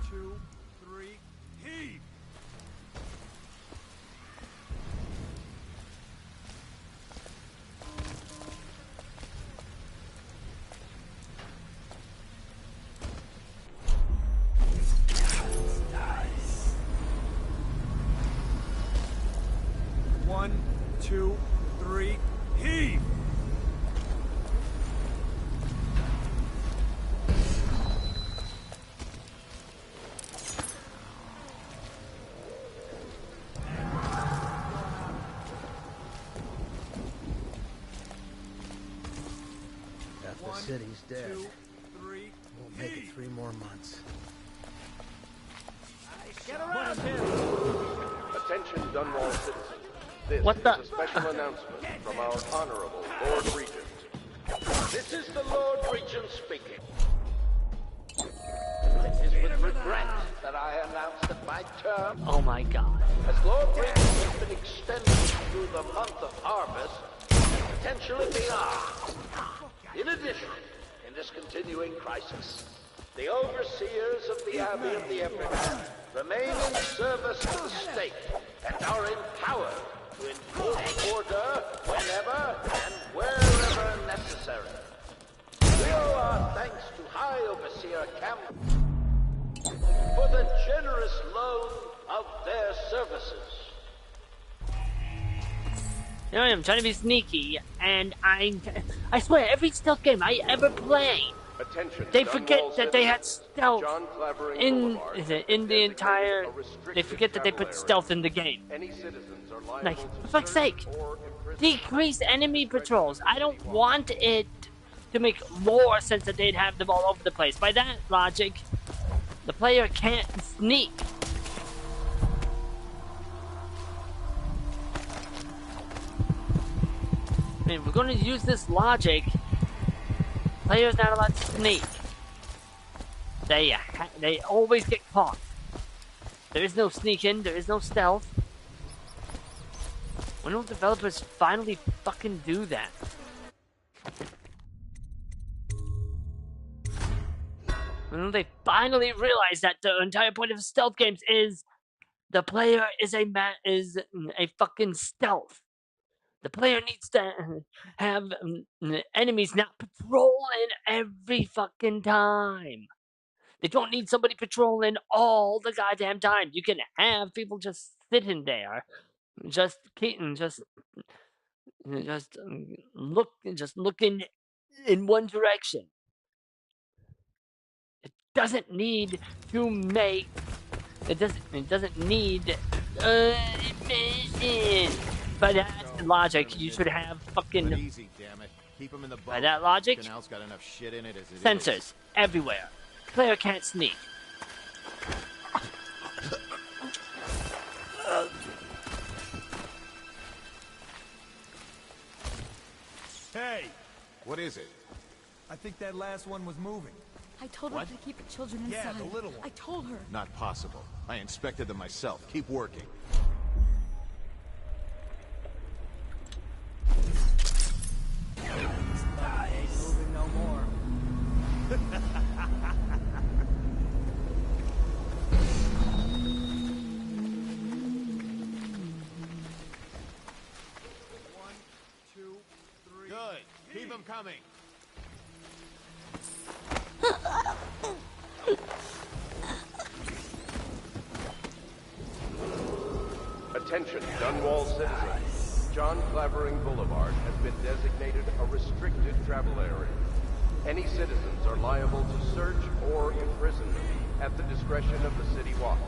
2, 3, heave! One, two, three, heave! Half the One, city's dead. 2, 3, Won't make it 3 more months. Get around him! Attention Dunwall citizens. This What is the- a special announcement from our Honorable Lord Regent. This is the Lord Regent speaking. It is with regret that I announce that my term Oh my god. as Lord Regent has been extended through the month of harvest and potentially beyond. In addition, in this continuing crisis, the overseers of the Abbey of the Emperor remain in service to the state and are empowered to enforce order whenever and wherever necessary. We owe our thanks to High Overseer Campbell for the generous loan of their services. You know, I'm trying to be sneaky, and I swear, every stealth game I ever play, Attention, they forget Dunwall that they had citizens. stealth John Clavering in Boulevard has the been entire. designated a restricted They forget that they put travel stealth area. in the game. Any citizens are liable Like, to for fuck's search sake, or imprison decrease enemy patrols. I don't want it to make more sense that they'd have them all over the place. By that logic, the player can't sneak. I mean, we're going to use this logic. Player's not allowed to sneak. They always get caught. There is no sneaking. There is no stealth. When will developers finally fucking do that? When will they finally realize that the entire point of stealth games is the player is a fucking stealth. The player needs to have enemies not patrolling every fucking time. They don't need somebody patrolling all the goddamn time. You can have people just sitting there, just looking in one direction. It doesn't need to make. It doesn't need. By that logic, you should have fucking. But easy, damn it. Keep them in the boat. By that logic, Canal's got enough shit in it as it sensors is. everywhere. Player can't sneak. Hey! What is it? I think that last one was moving. I told What? her to keep the children inside. Yeah, the little one. I told her. Not possible. I inspected them myself. Keep working. Ain't moving no more. One, two, coming! Attention, Dunwall citizens. John Clavering Boulevard has been designated a restricted travel area. Any citizens are liable to search or imprisonment at the discretion of the City Watch.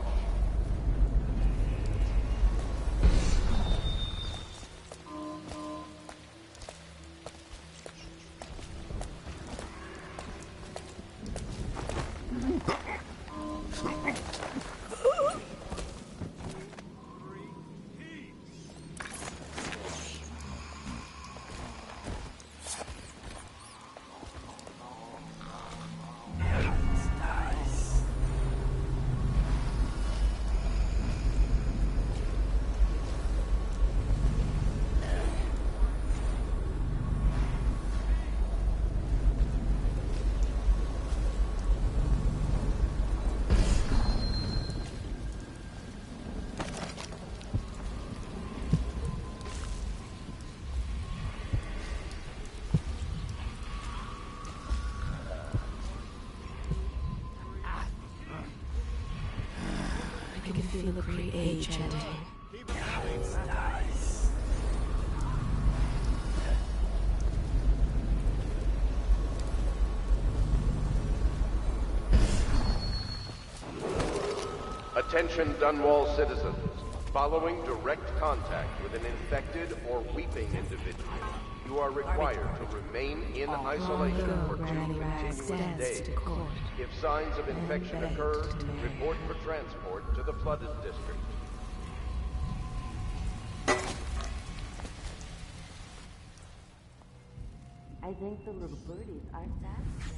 I can feel a great age ending. Attention Dunwall citizens. Following direct contact with an infected or weeping individual, you are required to remain in isolation for 2 continuing days. If signs of infection occur, report for transport to the flooded district. I think the little birdies are sad today.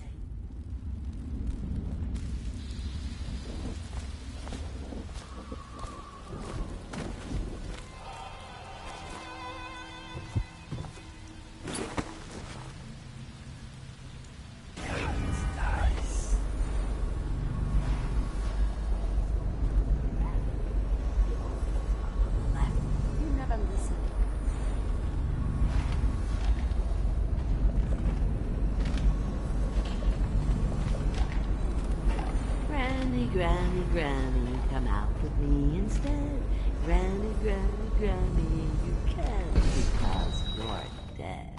You never listen. Granny, Granny, Granny, come out with me instead. Granny, Granny, Granny, you can't because you're dead.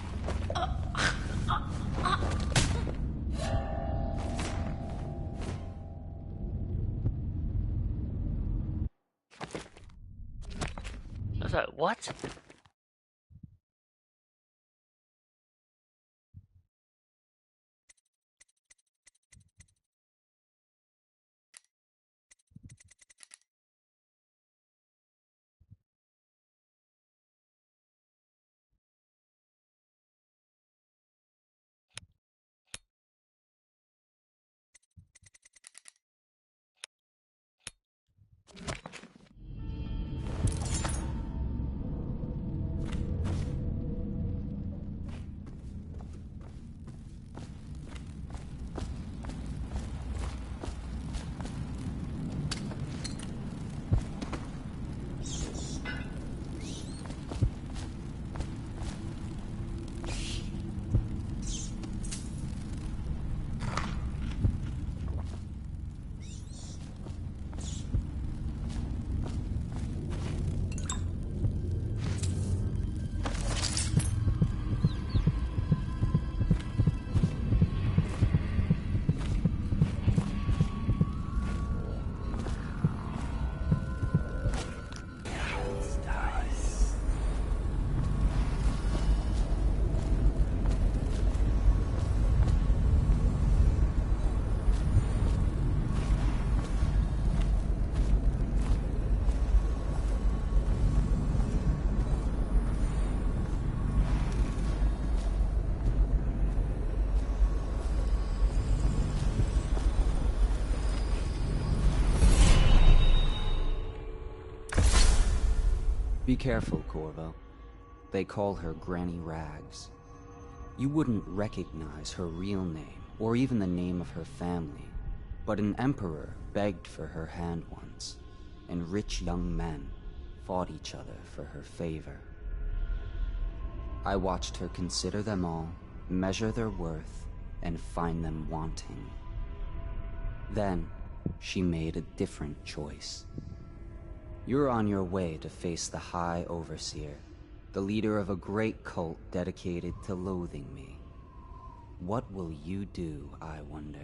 I was like, what? Be careful, Corvo. They call her Granny Rags. You wouldn't recognize her real name, or even the name of her family, but an emperor begged for her hand once, and rich young men fought each other for her favor. I watched her consider them all, measure their worth, and find them wanting. Then, she made a different choice. You're on your way to face the High Overseer, the leader of a great cult dedicated to loathing me. What will you do, I wonder?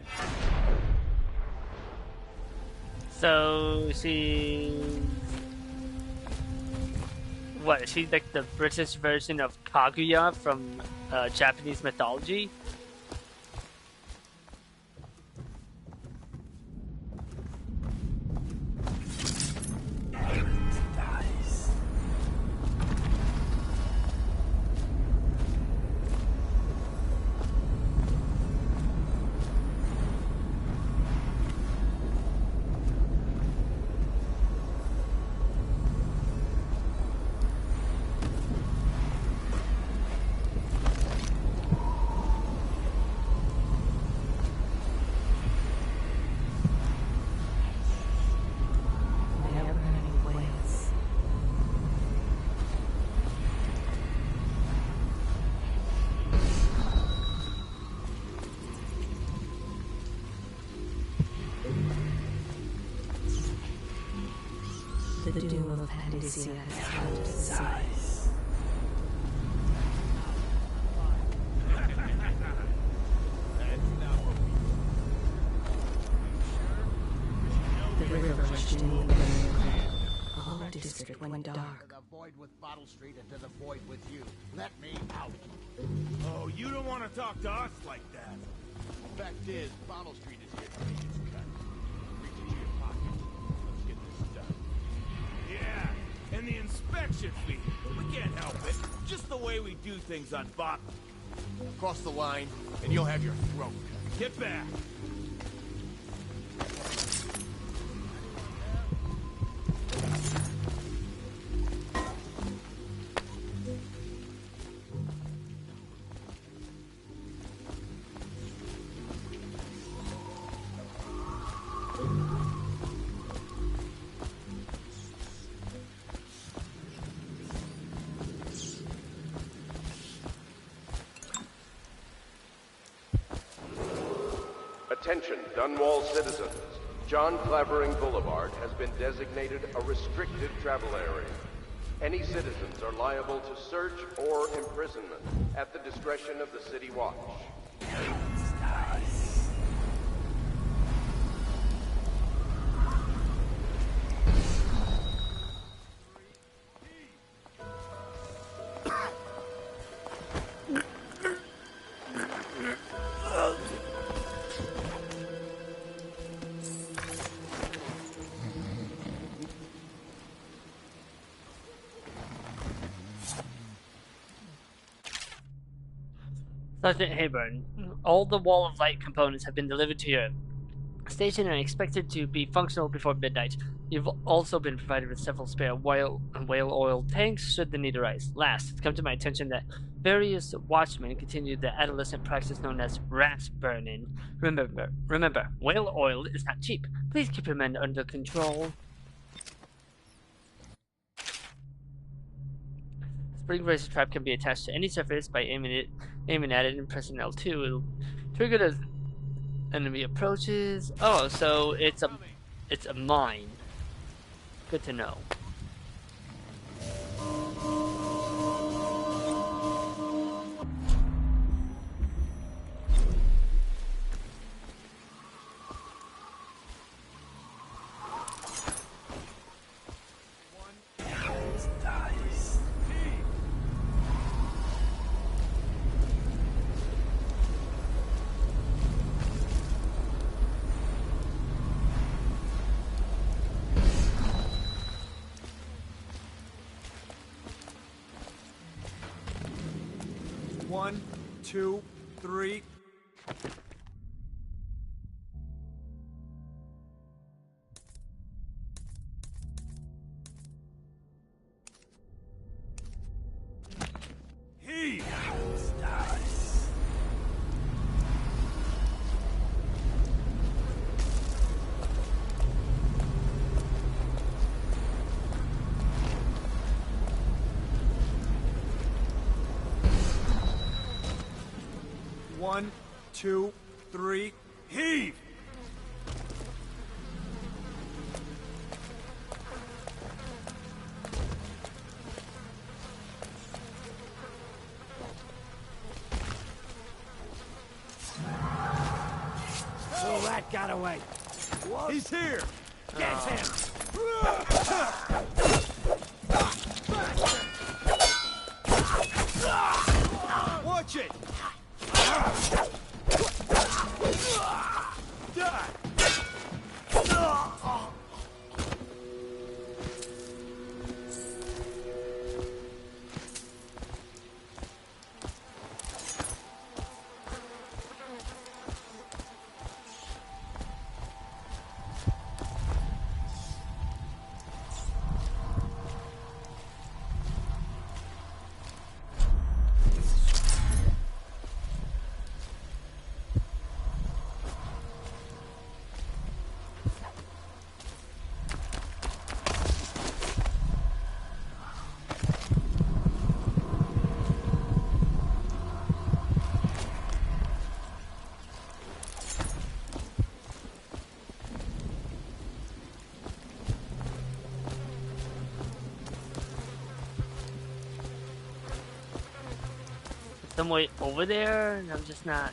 So what, is she like the British version of Kaguya from Japanese mythology? The doom of Pandacia has come to size. The river rushed in the whole district went dark. The void with Bottle Street and to the void with you. Let me out. Oh, you don't want to talk to us like that. Fact is, Bottle Street is here to make its cut. Reach into your pocket. Let's get this done. Yeah, and the inspection fee. We can't help it. Just the way we do things on Bot. Cross the line, and you'll have your throat cut. Get back. Attention, Dunwall citizens. John Clavering Boulevard has been designated a restricted travel area. Any citizens are liable to search or imprisonment at the discretion of the City Watch. Sergeant Hayburn, all the Wall of Light components have been delivered to your station and are expected to be functional before midnight. You've also been provided with several spare whale oil tanks should the need arise. Last, it's come to my attention that various watchmen continue the adolescent practice known as rat burning. Remember, whale oil is not cheap. Please keep your men under control. Spring razor trap can be attached to any surface by aiming at it and pressing L2. It'll trigger as enemy approaches. Oh, so it's a mine. Good to know. One, two, three. He Nice. 1, 2, 3, heave! Oh, that got away. What? He's here! Get him! Watch it! Die! Some way over there, and I'm just not.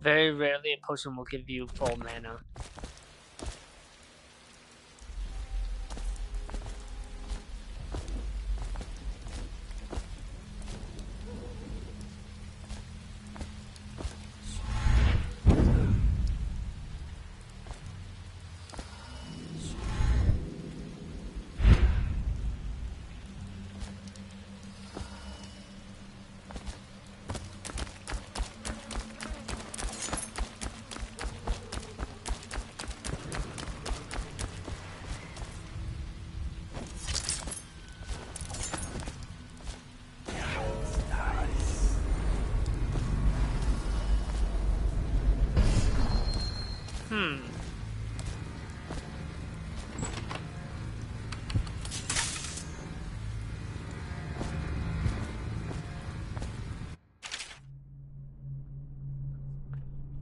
Very rarely a potion will give you full mana.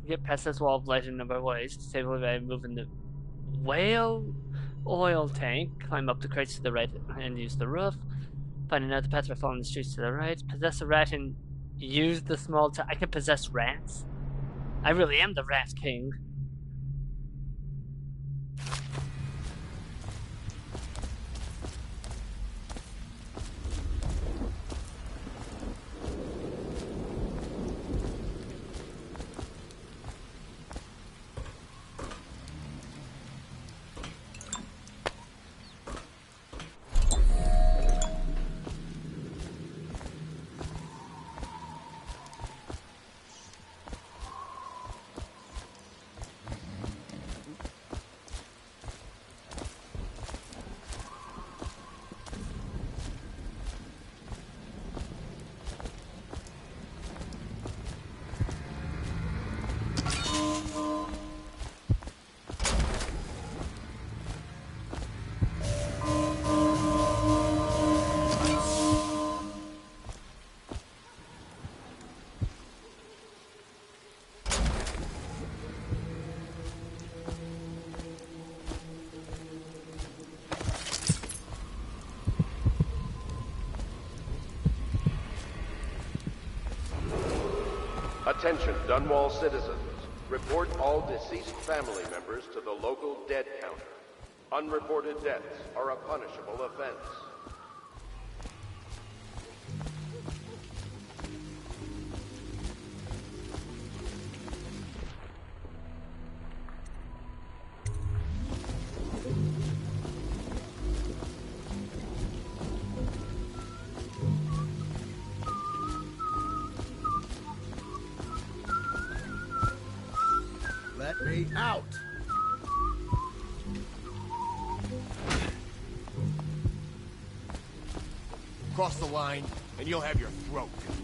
Get past this wall of light in a number of ways. Safely by moving the whale oil tank. Climb up the crates to the right and use the roof. Find another path by following the streets to the right. Possess a rat and use the small I can possess rats? I really am the rat king. Attention, Dunwall citizens. Report all deceased family members to the local dead counter. Unreported deaths are a punishable offense. cross the line, and you'll have your throat cut.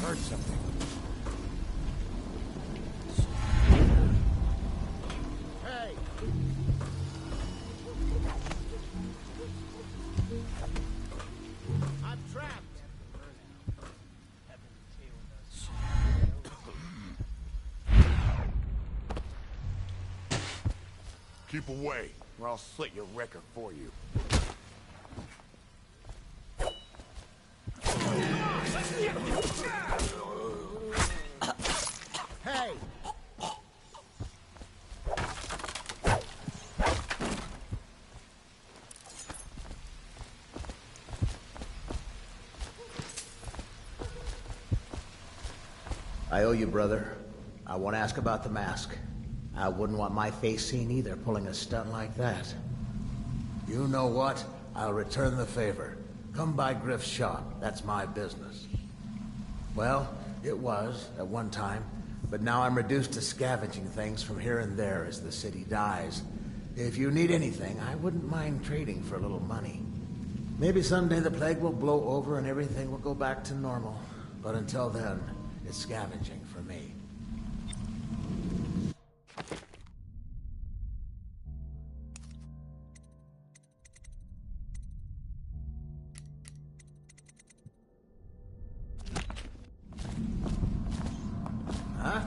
Heard something. Hey! I'm trapped! Keep away, or I'll slit your record for you. Hey! I owe you, brother. I want to ask about the mask. I wouldn't want my face seen either, pulling a stunt like that. You know what? I'll return the favor. Come by Griff's shop. That's my business. Well, it was, at one time, but now I'm reduced to scavenging things from here and there as the city dies. If you need anything, I wouldn't mind trading for a little money. Maybe someday the plague will blow over and everything will go back to normal. But until then, it's scavenging for me. Huh?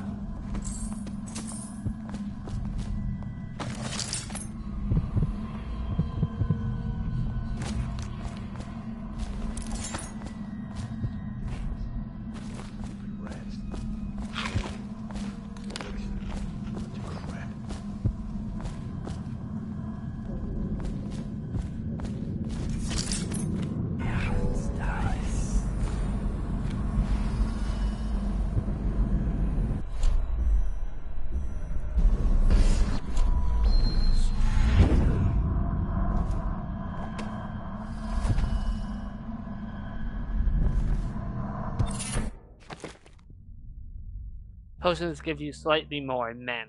Potions give you slightly more mana.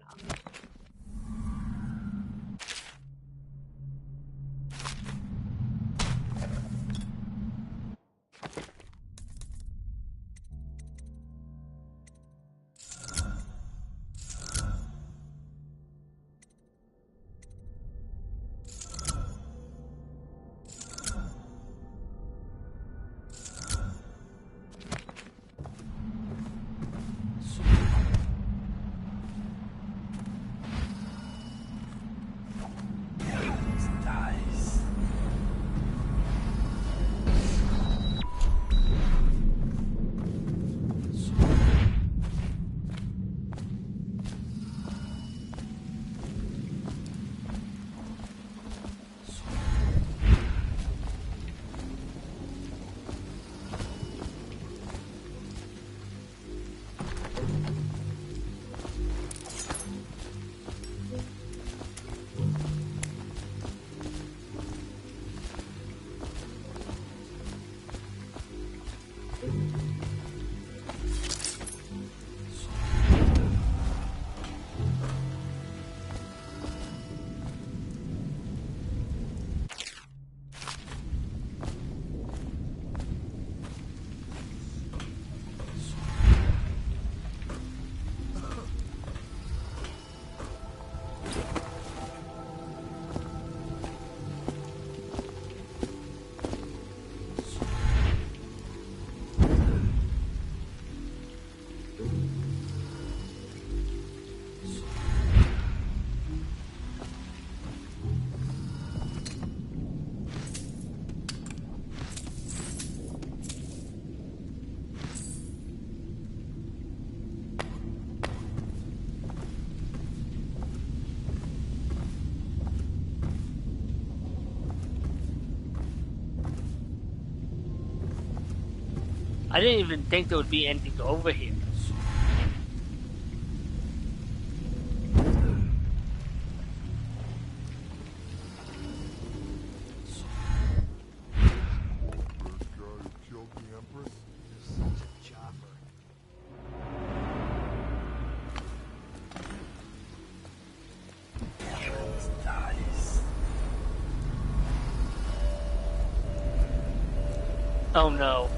I didn't even think there would be anything over here. Oh no.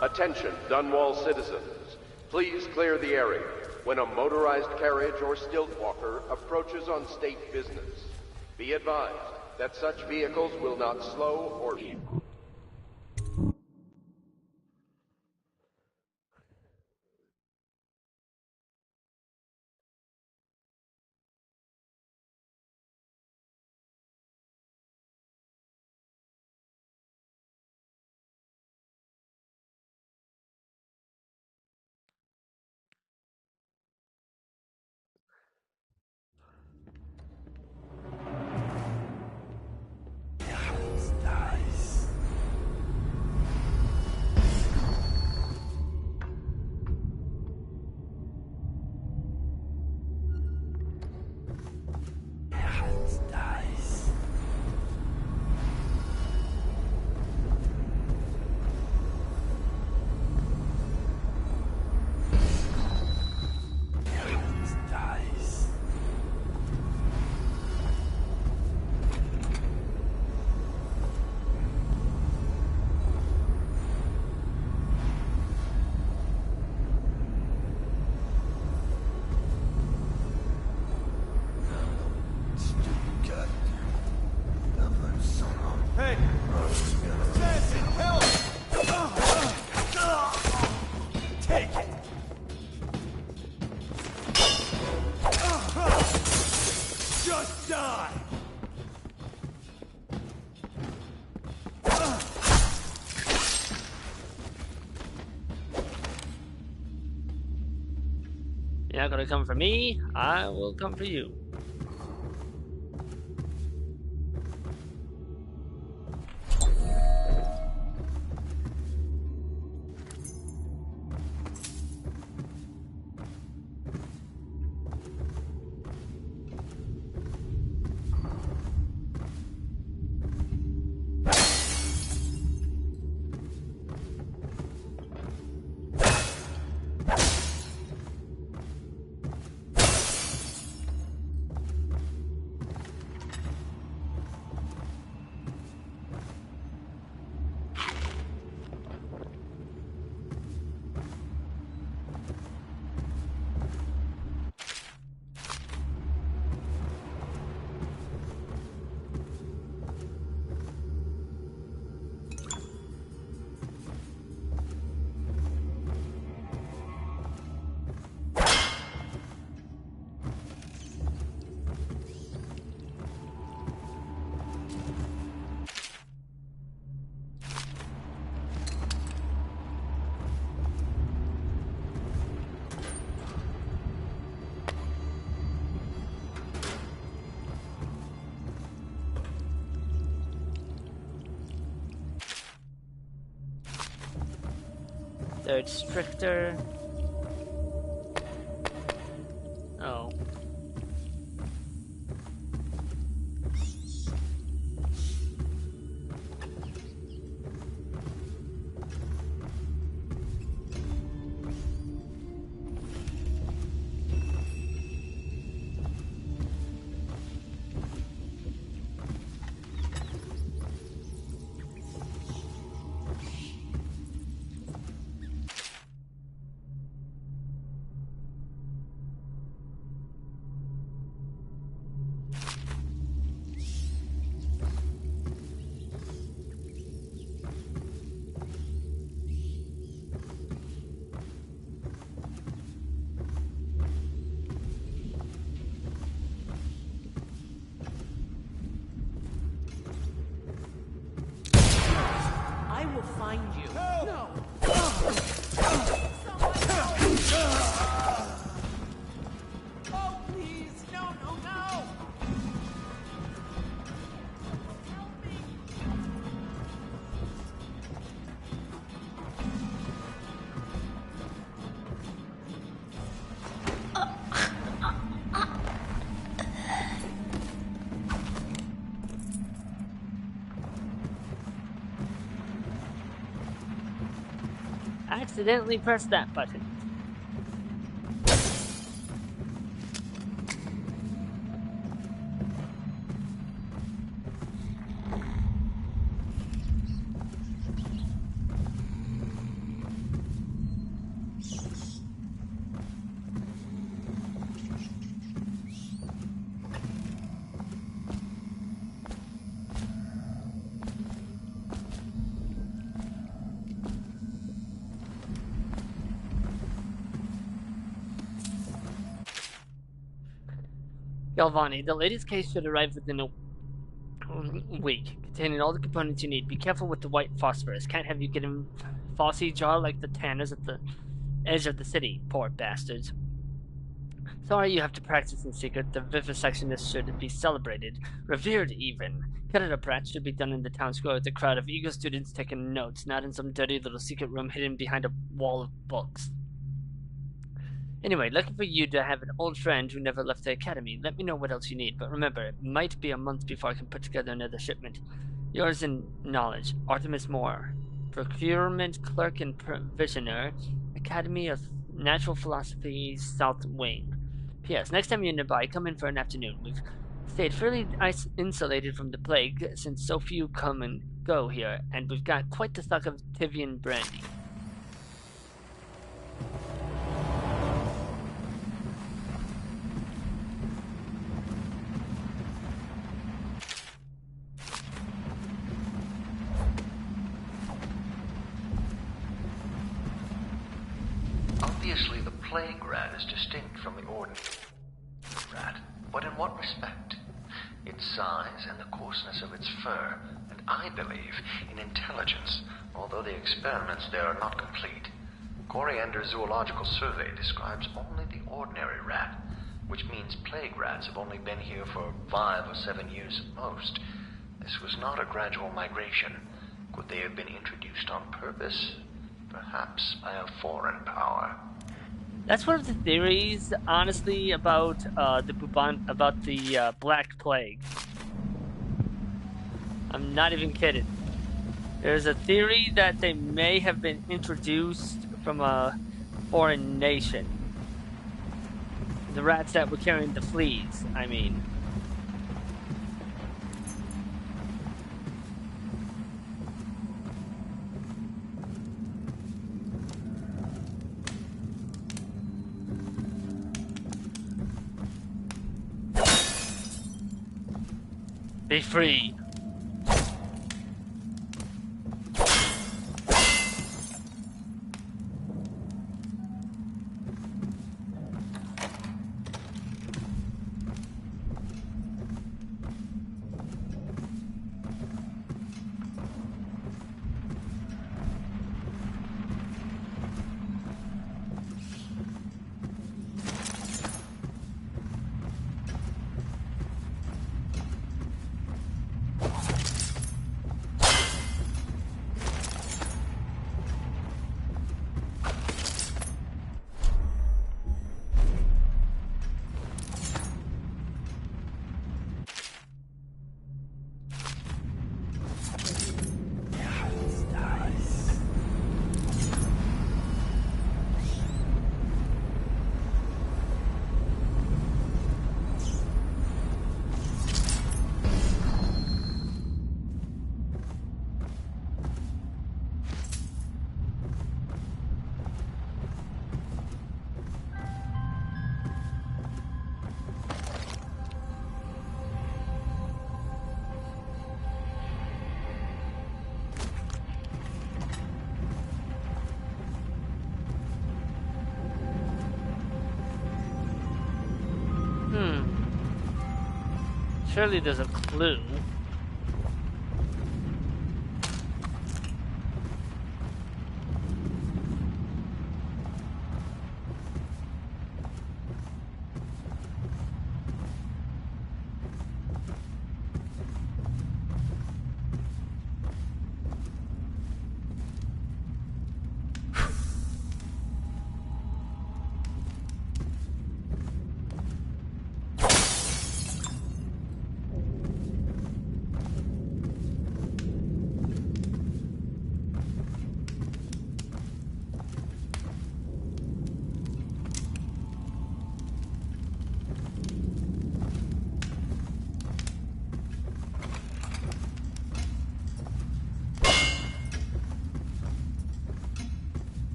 Attention, Dunwall citizens. Please clear the area when a motorized carriage or stilt walker approaches on state business. Be advised that such vehicles will not slow or... Hey! Assassin, help! Take it! Just die! You're not gonna come for me, I will come for you. Third stricter. Oh. accidentally pressed that button. Galvani, the latest case should arrive within a week, containing all the components you need. Be careful with the white phosphorus. Can't have you get in Fossey jar like the tanners at the edge of the city. Poor bastards. Sorry you have to practice in secret. The vivisectionist should be celebrated, revered even. Cut it up, rats. Should be done in the town square with a crowd of eager students taking notes, not in some dirty little secret room hidden behind a wall of books. Anyway, looking for you to have an old friend who never left the academy. Let me know what else you need, but remember, it might be a month before I can put together another shipment. Yours in knowledge, Artemis Moore, Procurement Clerk and Provisioner, Academy of Natural Philosophy, South Wing. P.S. Next time you're nearby, come in for an afternoon. We've stayed fairly insulated from the plague since so few come and go here, and we've got quite the stock of Tivian brandy. Obviously, the plague rat is distinct from the ordinary rat, but in what respect? Its size and the coarseness of its fur, and I believe in intelligence, although the experiments there are not complete. Coriander's zoological survey describes only the ordinary rat, which means plague rats have only been here for 5 or 7 years at most. This was not a gradual migration. Could they have been introduced on purpose? Perhaps by a foreign power. That's one of the theories, honestly, about the Black Plague. I'm not even kidding. There's a theory that they may have been introduced from a foreign nation. The rats that were carrying the fleas, I mean. Be free. Surely there's a clue.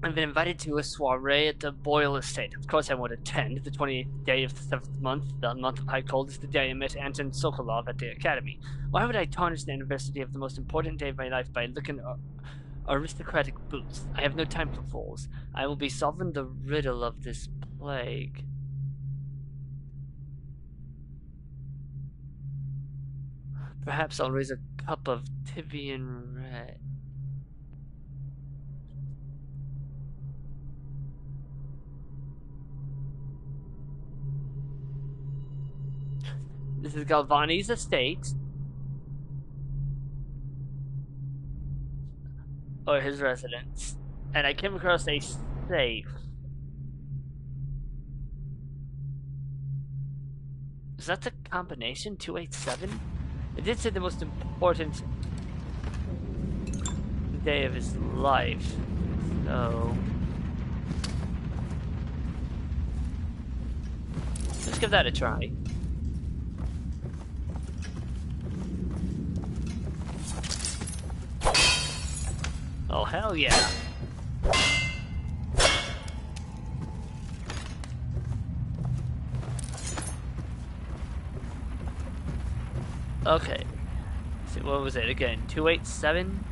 I've been invited to a soiree at the Boyle Estate. Of course I won't attend. The 20th day of the 7th month, the month of High Cold, is the day I met Anton Sokolov at the Academy. Why would I tarnish the anniversary of the most important day of my life by looking aristocratic boots? I have no time for fools. I will be solving the riddle of this plague. Perhaps I'll raise a cup of Tibian Red. This is Galvani's estate. Or his residence. And I came across a safe. Is that the combination? 287? It did say the most important day of his life. So let's give that a try. Oh, hell yeah. Okay. So what was it again? 287?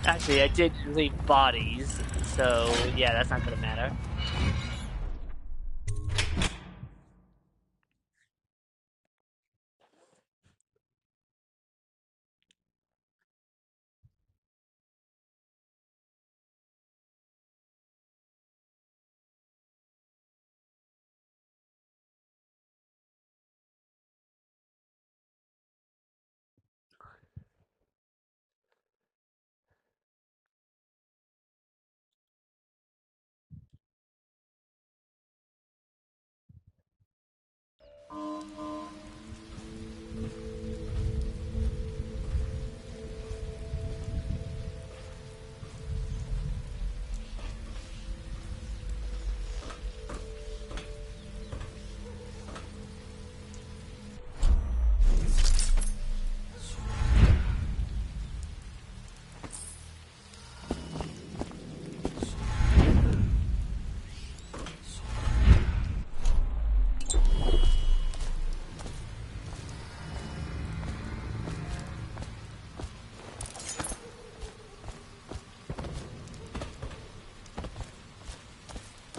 Actually, I did leave bodies, so yeah, that's not gonna matter.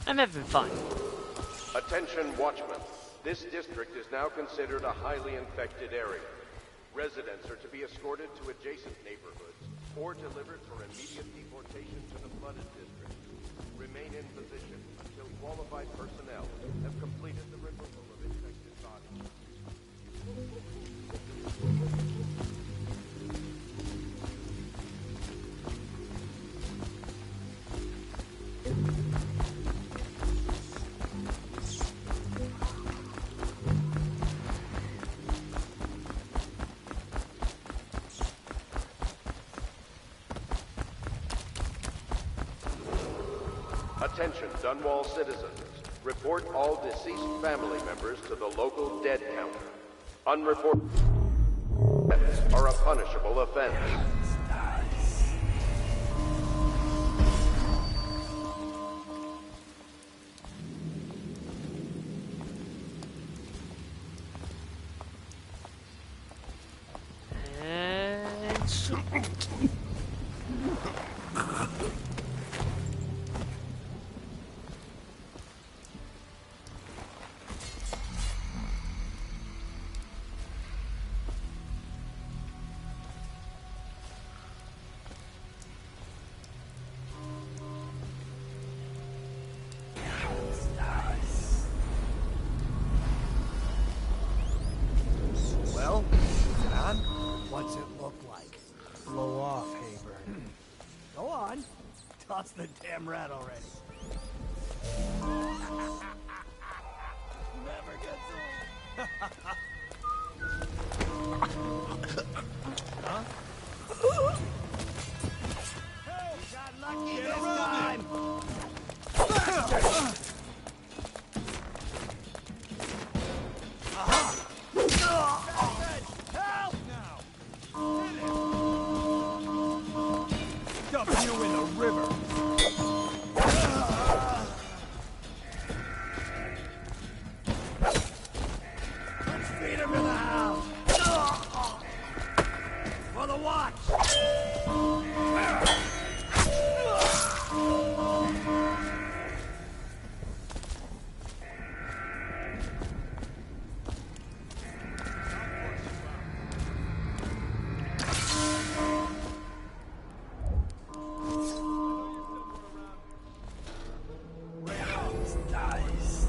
I'm having fun. Attention, Watchmen. This district is now considered a highly infected area. Residents are to be escorted to adjacent neighborhoods or delivered for immediate deportation to the flooded district. Remain in position until qualified personnel have completed the removal of infected bodies. Attention, Dunwall citizens. Report all deceased family members to the local dead counter. Unreported deaths are a punishable offense. Well, is it on? What's it look like? Blow off, Hayburn. Go on. Toss the damn rat already. Never gets old. Huh? Nice.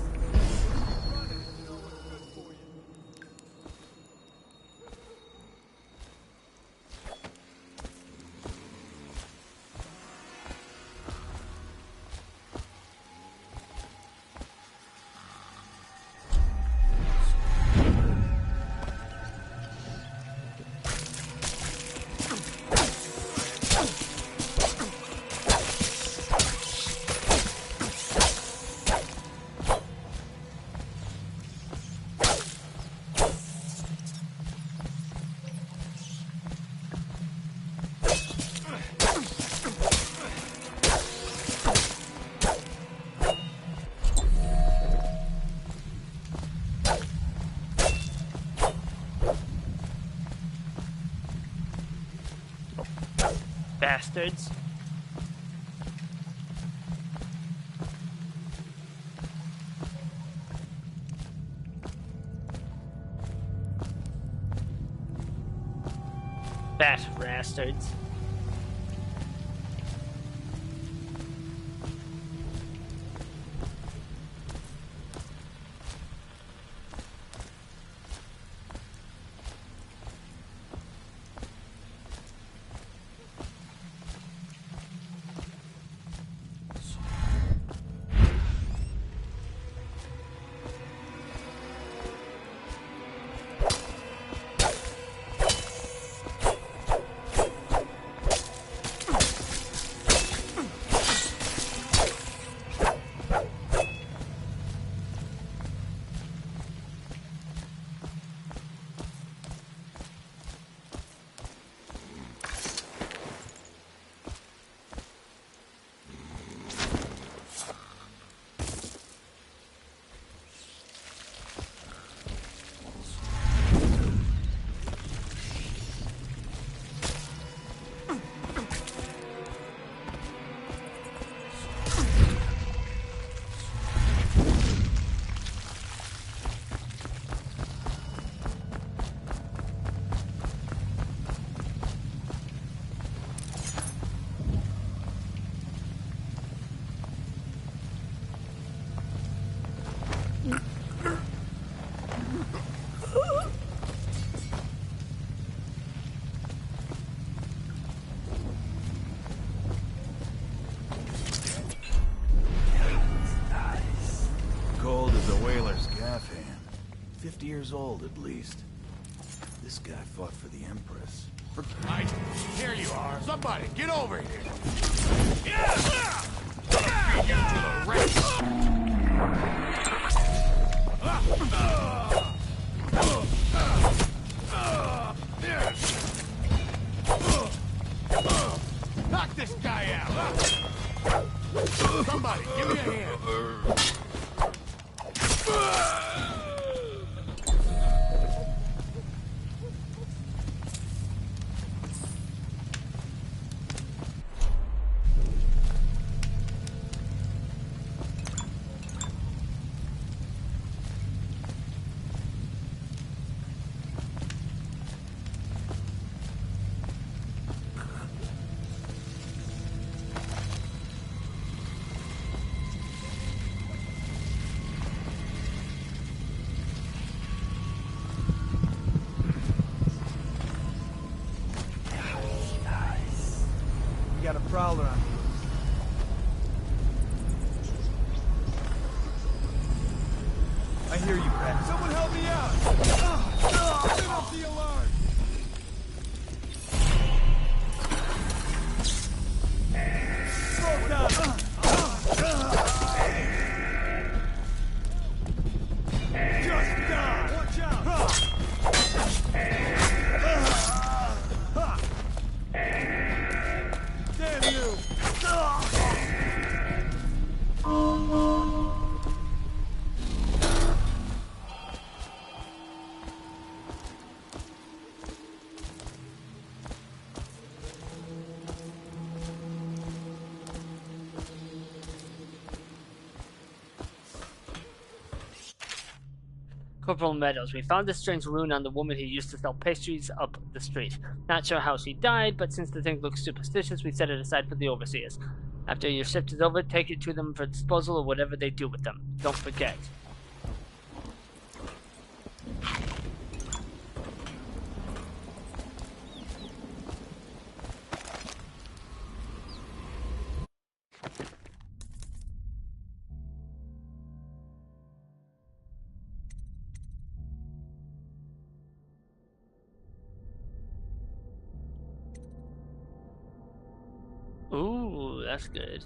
Bastards. Bastards. Cold as a whaler's gaff hand. 50 years old, at least. This guy fought for the Empress. Here you are. Somebody, get over here. Knock this guy out. Somebody, give me a hand. You got a prowler on you. I hear you, Pat. Someone help me out! Turn off the alarm! Slow down! Just die! Watch out! Damn you! Corporal Meadows, we found this strange rune on the woman who used to sell pastries up the street. Not sure how she died, but since the thing looks superstitious, we set it aside for the overseers. After your shift is over, take it to them for disposal or whatever they do with them. Don't forget. Ooh, that's good.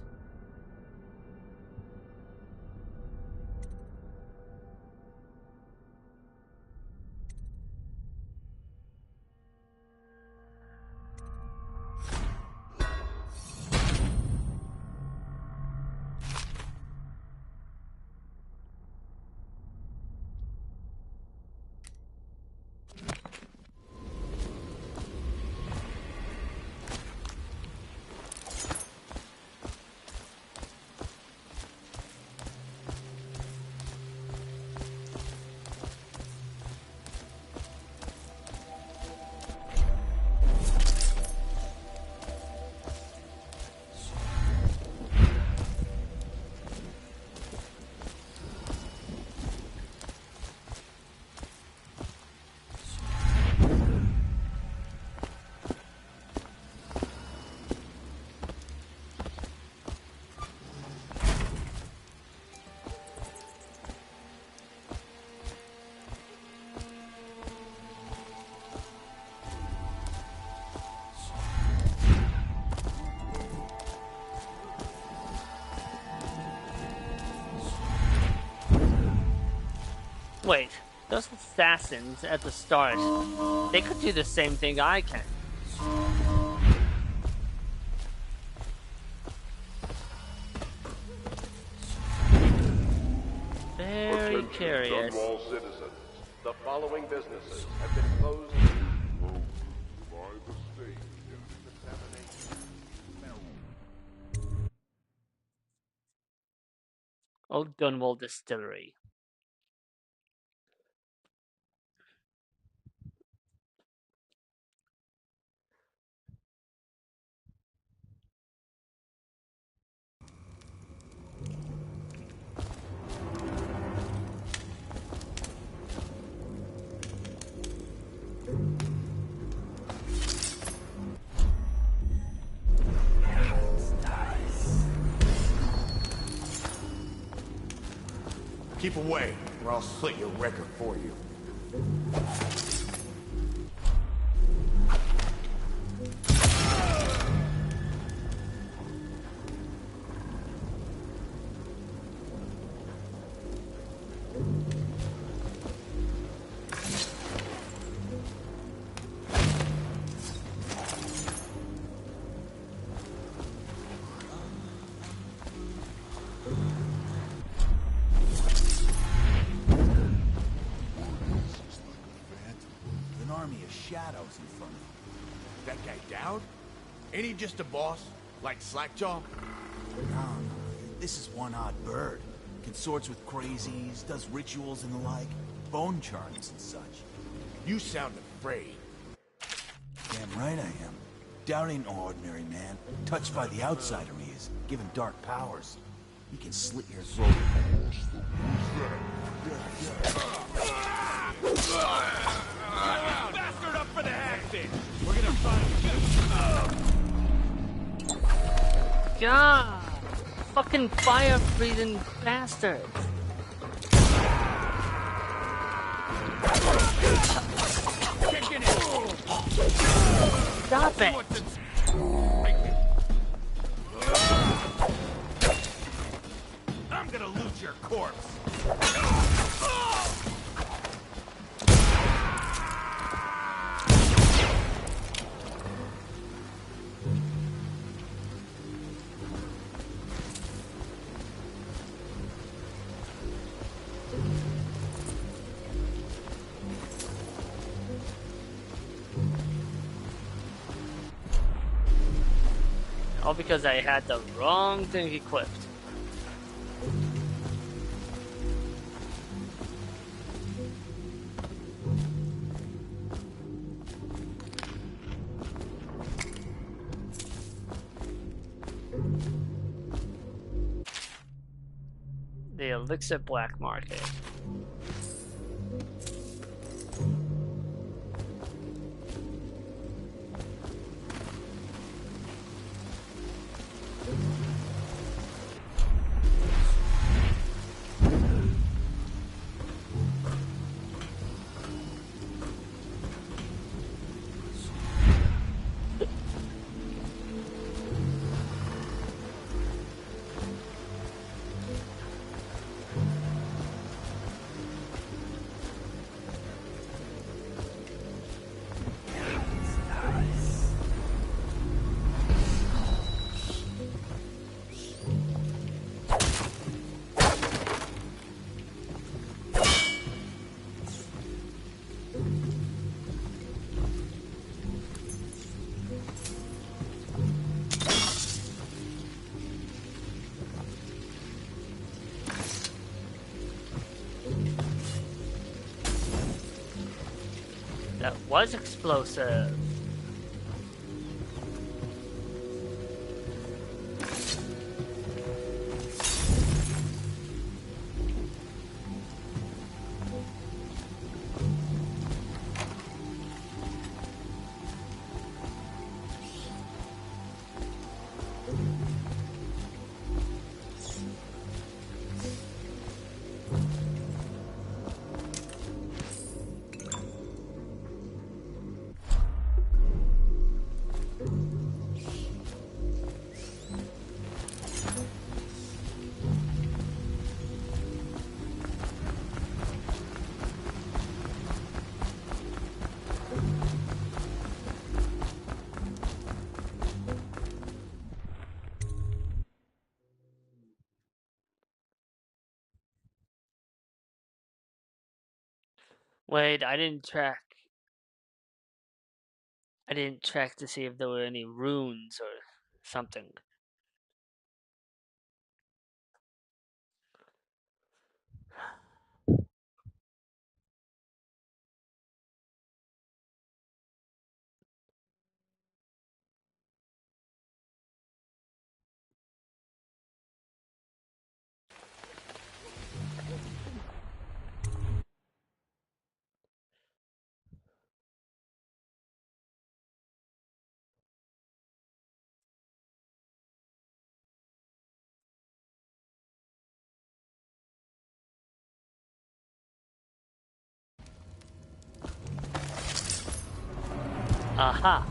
Wait, those assassins at the start, they could do the same thing I can. Very curious. Dunwall citizens, the following businesses have been closed. Old Dunwall Distillery. Keep away, or I'll slit your record for you. Shadows in front of him. That guy Dowd? Ain't he just a boss? Like Slackjaw? No, this is one odd bird. Consorts with crazies, does rituals and the like. Bone charms and such. You sound afraid. Damn right I am. Dowd ain't no ordinary man. Touched by the outsider he is. Given dark powers. He can slit your throat. Bastard up for the acting! We're gonna find... God! Fucking fire-breathing bastard! Stop it! I'm gonna loot your corpse! All because I had the wrong thing equipped. elixir black market. That was explosive. Wait, I didn't track. I didn't track to see if there were any runes or something. Aha!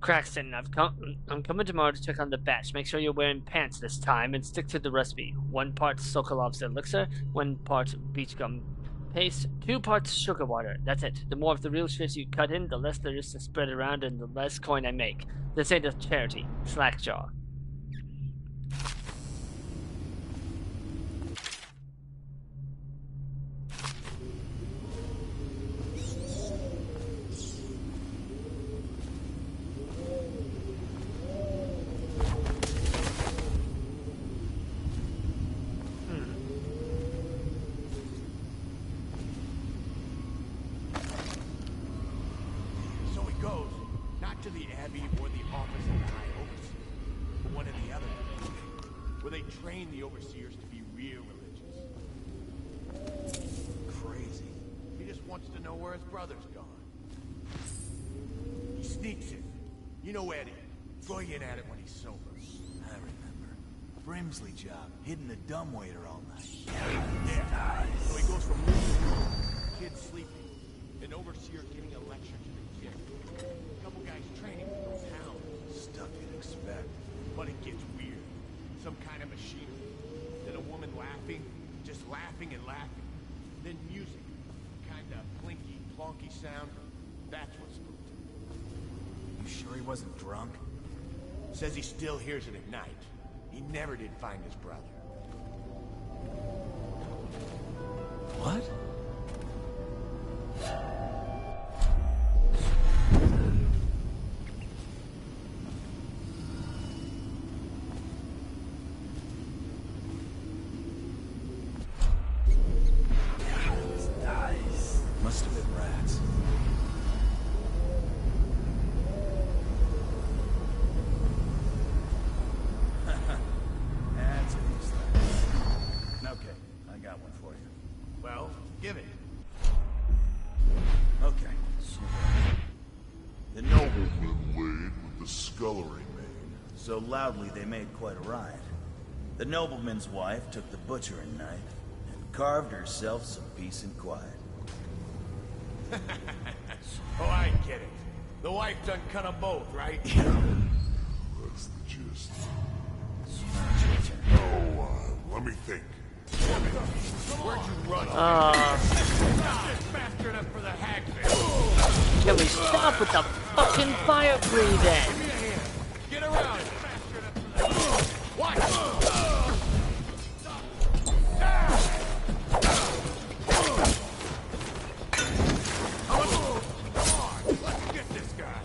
Craxton, I'm coming tomorrow to check on the batch. Make sure you're wearing pants this time and stick to the recipe. 1 part Sokolov's elixir, 1 part beach gum paste, 2 parts sugar water. That's it. The more of the real shit you cut in, the less there is to spread around and the less coin I make. This ain't a charity. Slackjaw. Not to the Abbey or the Office of the High Overseer, but one of the other places, where they train the Overseers to be real religious. Crazy. He just wants to know where his brother's gone. He sneaks in. You know Eddie. Throw you in at it when he's sober. I remember. Brimsley job, hidden the dumbwaiter all night. Yeah. So he goes from room to room, kids sleeping, an overseer giving a lecture to the kid. A couple guys training with those hounds. Stuff you'd expect. But it gets weird. Some kind of machinery. Then a woman laughing, just laughing and laughing. Then music. Kind of plinky, plonky sound. That's what spooked him. You sure he wasn't drunk? Says he still hears it at night. He never did find his brother. What? Nice. Must have been rats. That's a useless. Okay, I got one for you. Well, give it. Okay. The nobleman laid with the scullery maid. So loudly they made quite a riot. The nobleman's wife took the butchering knife and carved herself some peace and quiet. Oh, I get it. The wife done cut them both, right? That's the gist. Oh, let me think. Where'd you run? Faster enough for the hagfish. Can we stop with the fucking fire breathing? Get around. Faster enough for the Watch. Let's get this guy.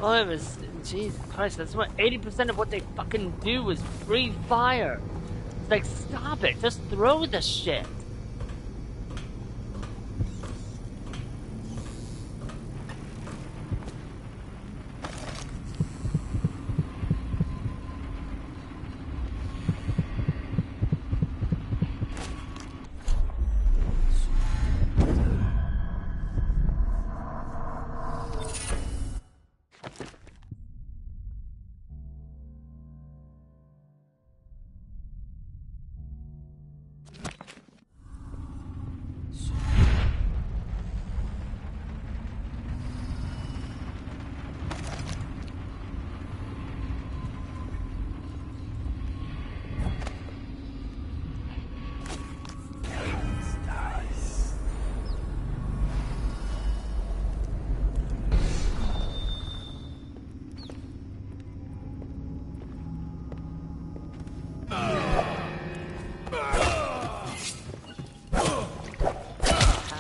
Oh, it was... Jesus Christ, that's what 80% of what they fucking do is breathe fire. It's like, stop it. Just throw the shit.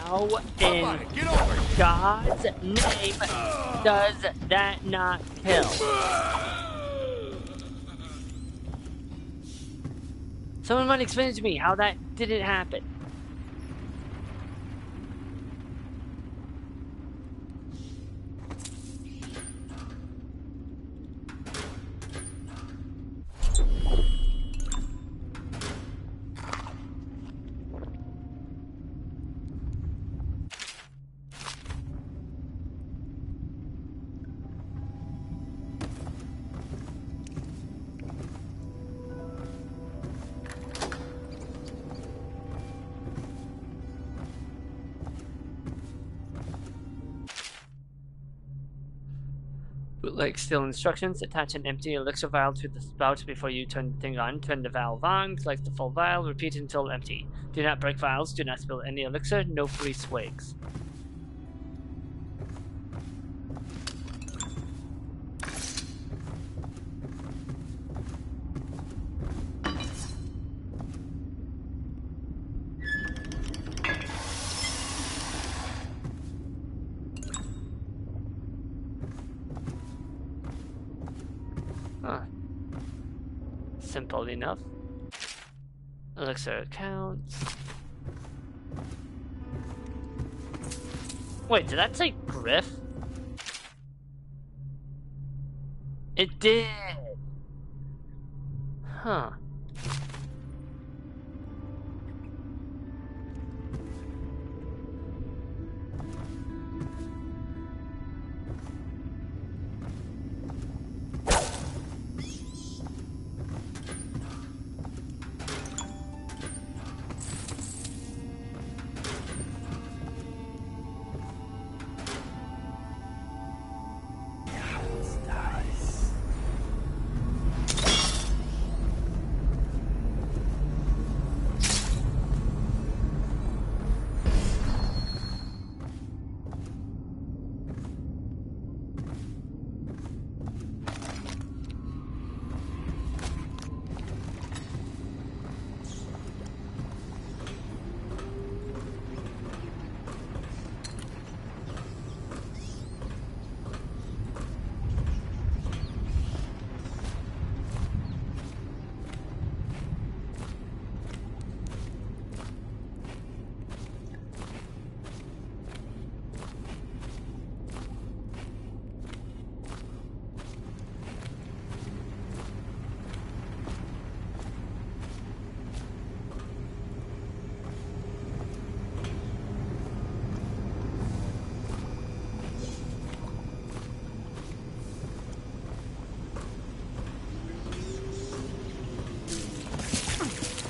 How in God's name does that not kill? Someone might explain to me how that didn't happen. Bootleg still instructions. Attach an empty elixir vial to the spout before you turn the thing on. Turn the valve on. Collect the full vial. Repeat until empty. Do not break vials. Do not spill any elixir. No free swigs. Huh. Simple enough. Elixir accounts. Wait, did that say Griff? It did! Huh.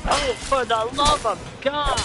Oh, for the love of God!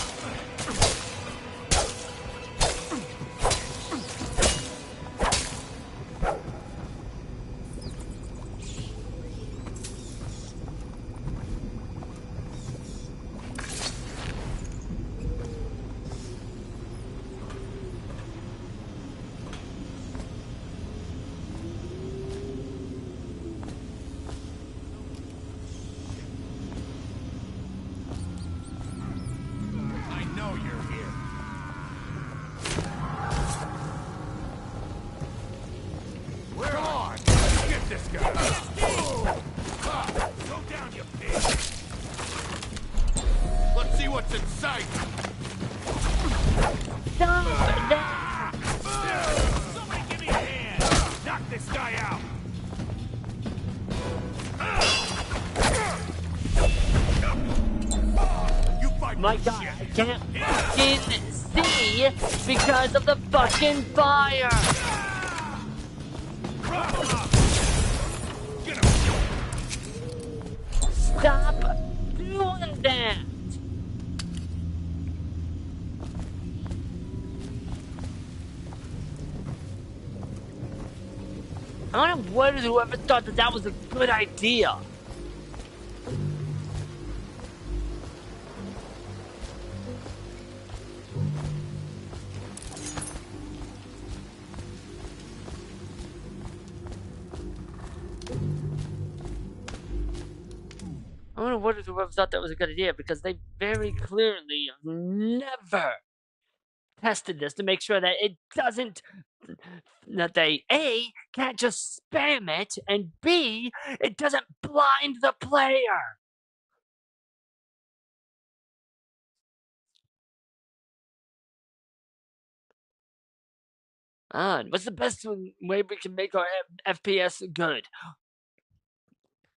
My God, I can't fucking see because of the fucking fire! Stop doing that! I don't know what whoever thought that that was a good idea. I wonder what whoever thought that was a good idea, because they very clearly have never tested this to make sure that it doesn't, that they A, can't just spam it, and B, it doesn't blind the player. What's the best way we can make our FPS good?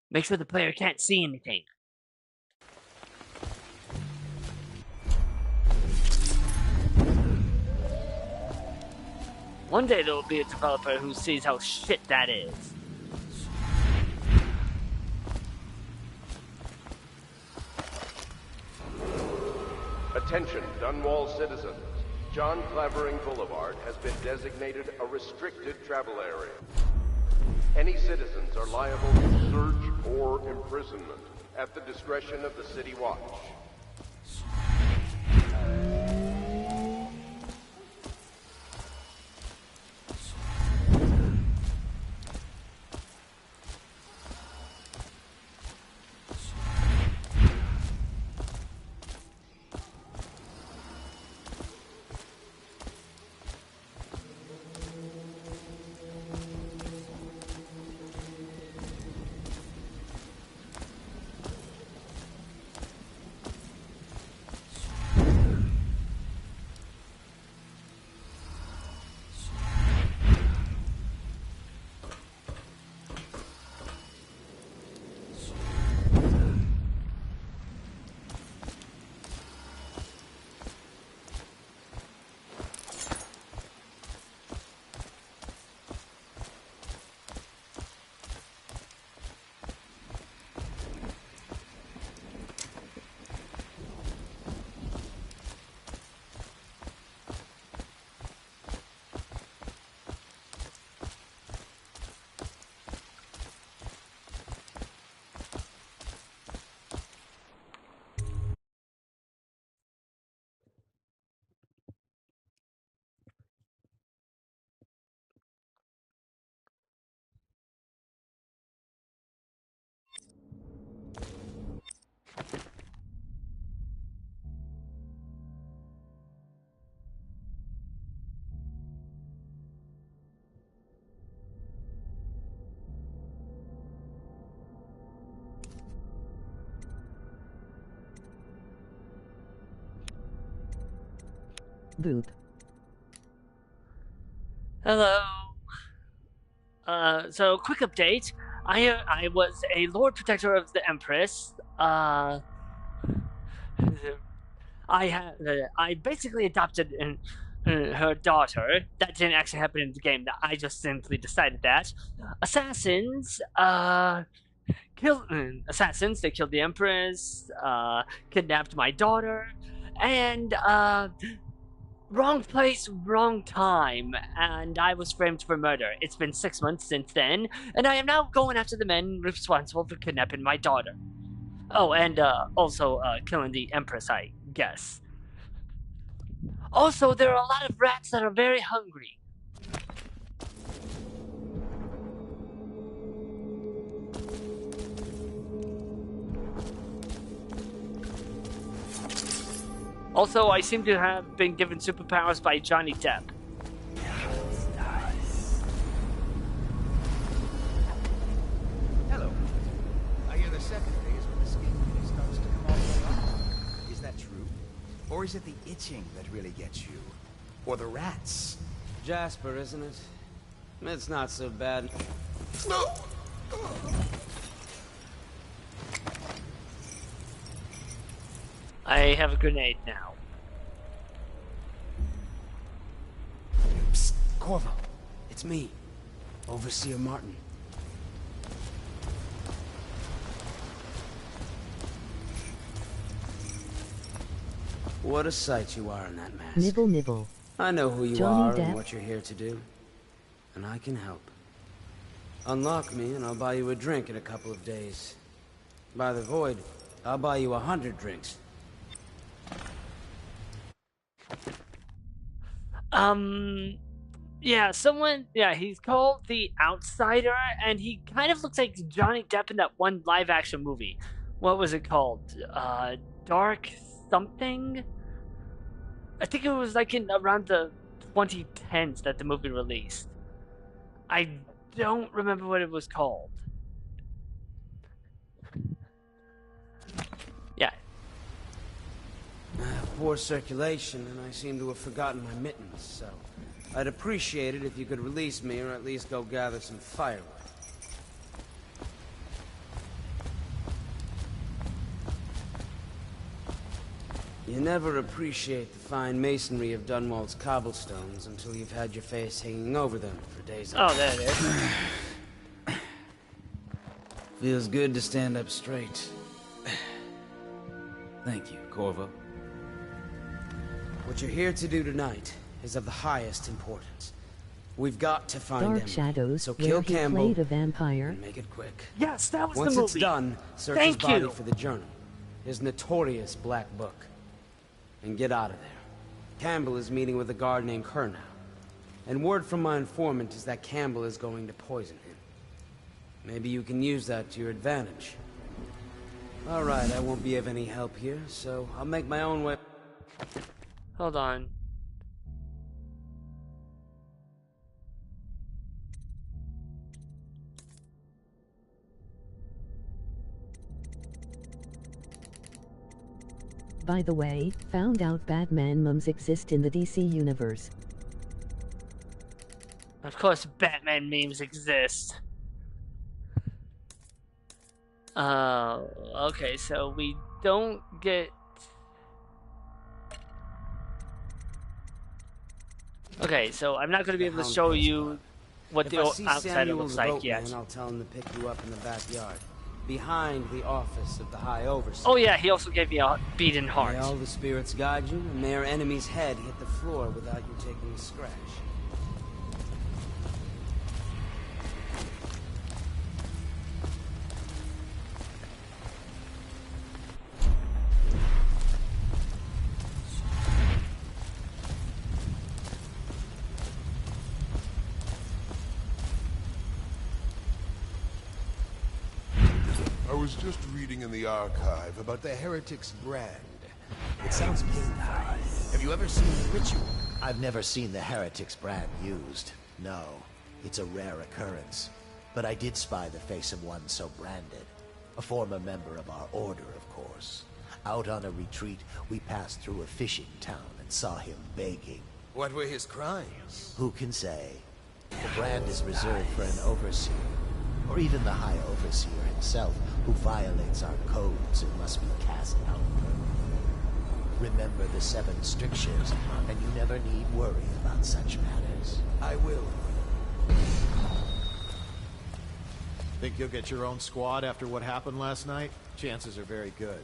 Make sure the player can't see anything. One day there will be a developer who sees how shit that is. Attention, Dunwall citizens. John Clavering Boulevard has been designated a restricted travel area. Any citizens are liable to search or imprisonment at the discretion of the City Watch. Boop. Hello. So quick update. I was a Lord Protector of the Empress. I basically adopted her daughter. That didn't actually happen in the game. I just simply decided that. Assassins, assassins. They killed the Empress, kidnapped my daughter, and wrong place, wrong time, and I was framed for murder. It's been 6 months since then, and I am now going after the men responsible for kidnapping my daughter. Oh, and also killing the Empress, I guess. Also, there are a lot of rats that are very hungry. Also, I seem to have been given superpowers by Johnny Depp. Hello. I hear the second day is when the skin really starts to come off. Is that true? Or is it the itching that really gets you? Or the rats? Jasper, isn't it? It's not so bad. No! I have a grenade now. Psst, Corvo. It's me, Overseer Martin. What a sight you are in that mask. Nibble nibble. I know who you Johnny are Depp. and what you're here to do. And I can help. Unlock me and I'll buy you a drink in a couple of days. By the void, I'll buy you 100 drinks. Yeah, he's called the Outsider, and he kind of looks like Johnny Depp in that one live-action movie. What was it called? Dark something? I think it was like in around the 2010s that the movie released. I don't remember what it was called. Yeah. I have poor circulation, and I seem to have forgotten my mittens, so I'd appreciate it if you could release me, or at least go gather some firewood. You never appreciate the fine masonry of Dunwall's cobblestones until you've had your face hanging over them for days. Oh, there it is. Feels good to stand up straight. Thank you, Corvo. What you're here to do tonight is of the highest importance. We've got to find Dark him. Shadows, So where kill he Campbell played a vampire. and make it quick. Yes, that was Once the it's movie. done, search Thank his body you. for the journal, his notorious black book, and get out of there. Campbell is meeting with a guard named Kernow, and word from my informant is that Campbell is going to poison him. Maybe you can use that to your advantage. All right, I won't be of any help here, so I'll make my own way. Hold on. By the way, found out Batman memes exist in the DC universe. Of course, Batman memes exist. Okay, so we don't get... Okay, so I'm not going to be able to show you what the outsider looks like yet. I'll tell him to pick you up in the backyard, behind the office of the High Overseer. Oh yeah, he also gave me a beaten heart. May all the spirits guide you, and may our enemy's head hit the floor without you taking a scratch. I was just reading in the archive about the Heretic's brand. It sounds painful. Have you ever seen the ritual? I've never seen the Heretic's brand used. No, it's a rare occurrence. But I did spy the face of one so branded. A former member of our order, of course. Out on a retreat, we passed through a fishing town and saw him begging. What were his crimes? Who can say? The brand is reserved for an overseer, or even the High Overseer himself, who violates our codes and must be cast out permanently. Remember the 7 strictures, and you never need worry about such matters. I will. Think you'll get your own squad after what happened last night? Chances are very good.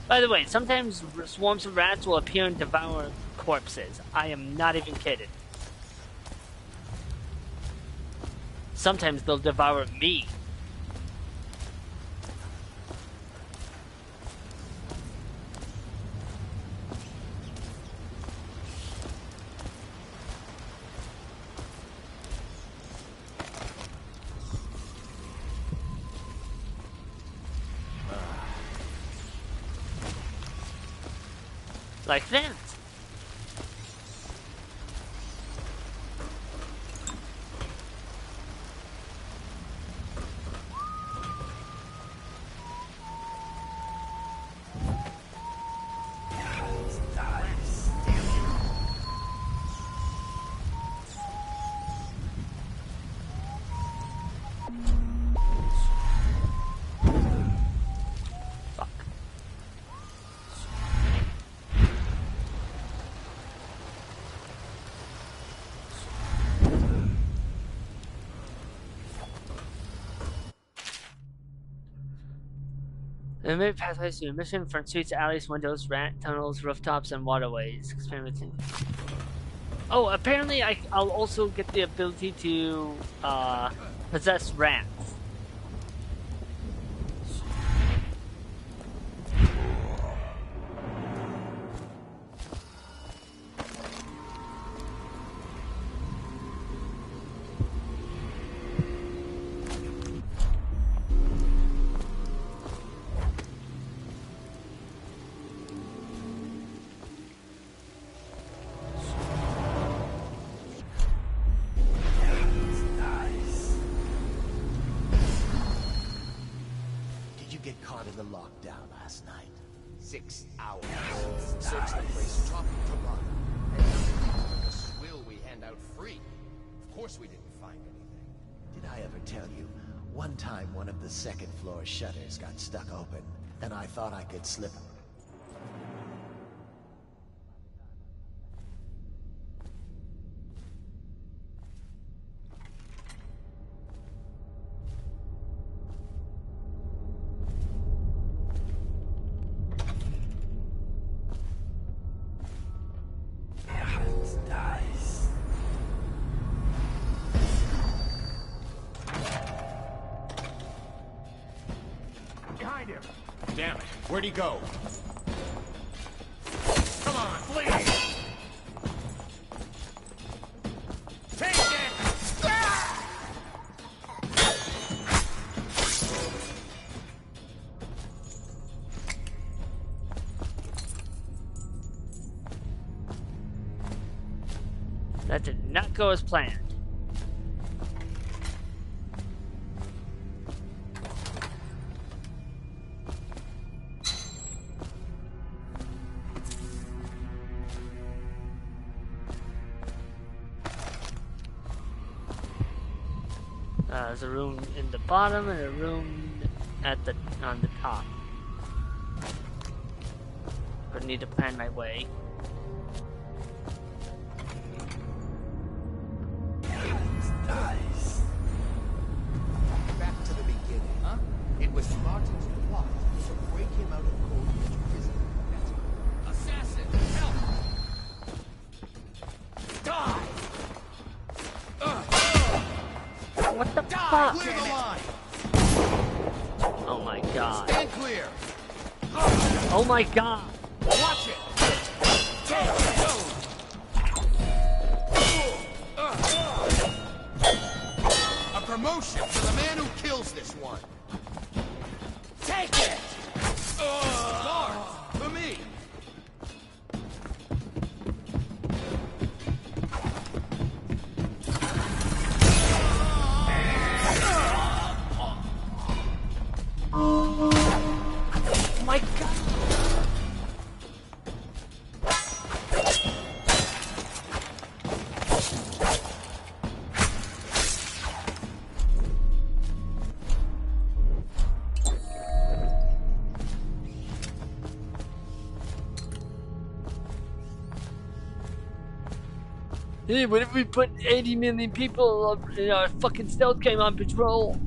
By the way, sometimes swarms of rats will appear and devour corpses. I am not even kidding. Sometimes they'll devour me. Like that. The mid pathways to mission front streets, alleys, windows, rat tunnels, rooftops, and waterways. Experimenting. Oh, apparently I'll also get the ability to possess rats. Get caught in the lockdown last night. 6 hours. 6, the place top to bottom. And nothing but a swill we hand out free. Of course we didn't find anything. Did I ever tell you? One time one of the second floor shutters got stuck open, and I thought I could slip. Damn it. Where'd he go? Come on, please! Take it! That did not go as planned. There's a room in the bottom and a room on the top. But I need to plan my way. It was Martin's plot to break him out of Corvo's prison. That's assassin, help! Die! What the Die! fuck? Clear the line! Oh my god. Stand clear! Oh my god. Watch it! A promotion for the man who kills this one. Take it! Stars for me! Oh my god. Hey, what if we put 80 million people in our fucking stealth game on patrol?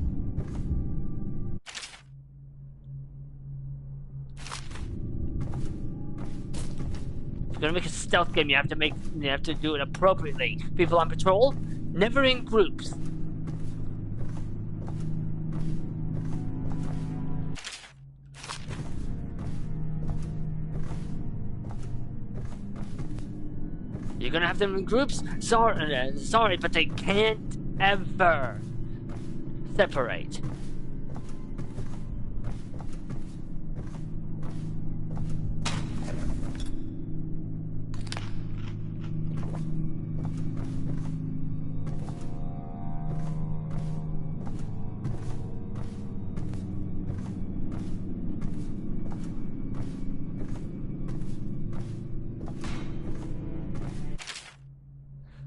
If you're gonna make a stealth game, you have to do it appropriately. People on patrol, never in groups. You're gonna have them in groups? Sorry, but they can't ever separate.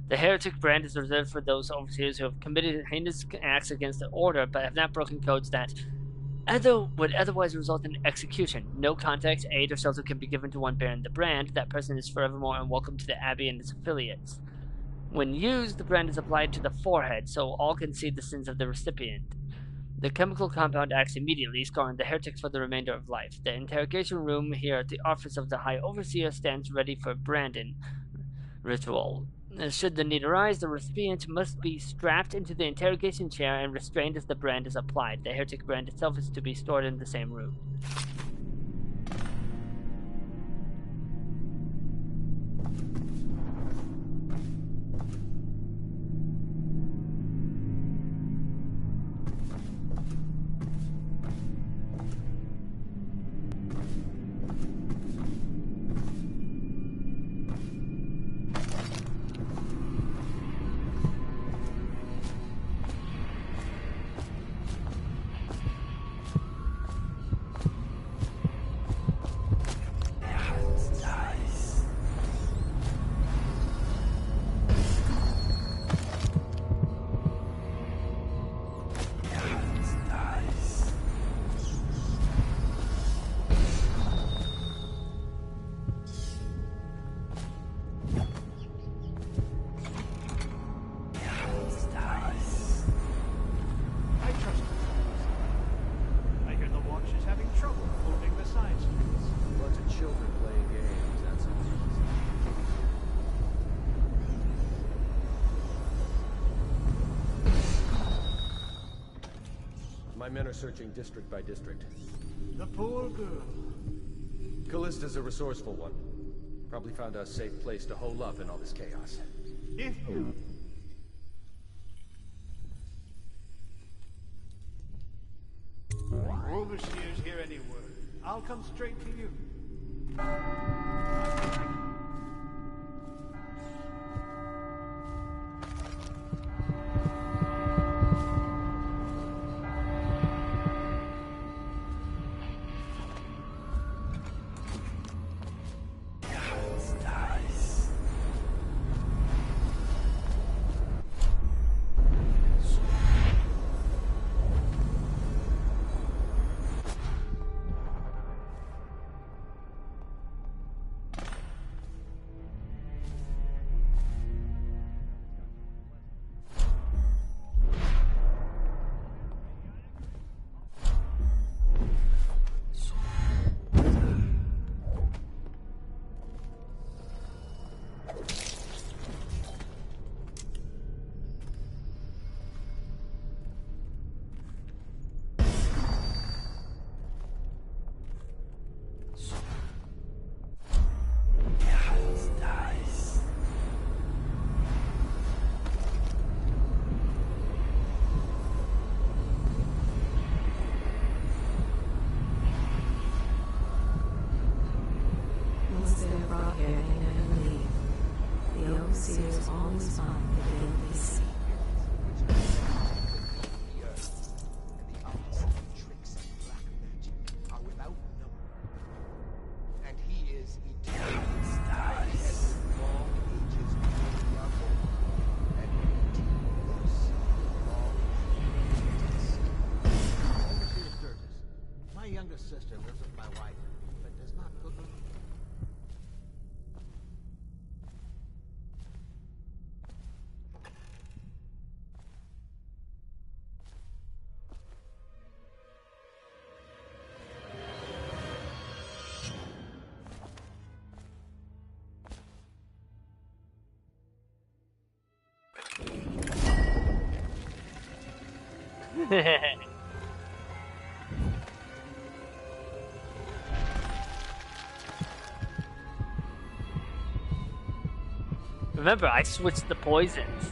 The heretic brand is reserved for those overseers who have committed heinous acts against the order, but have not broken codes that would otherwise result in execution. No contact, aid, or shelter can be given to one bearing the brand. That person is forevermore unwelcome to the Abbey and its affiliates. When used, the brand is applied to the forehead, so all can see the sins of the recipient. The chemical compound acts immediately, scarring the heretics for the remainder of life. The interrogation room here at the office of the High Overseer stands ready for Brandon ritual. Should the need arise, the recipient must be strapped into the interrogation chair and restrained as the brand is applied. The heretic brand itself is to be stored in the same room. My men are searching district by district. The poor girl. Callista's a resourceful one. Probably found a safe place to hole up in all this chaos. If Overseers hear any word, I'll come straight to you. always find the guilty secret. And he is eternal. Stars. Long ages beyond our hope. And continuous long ages. Overseer Sturgis, my youngest sister lives with my wife, but does not cook. Remember, I switched the poisons.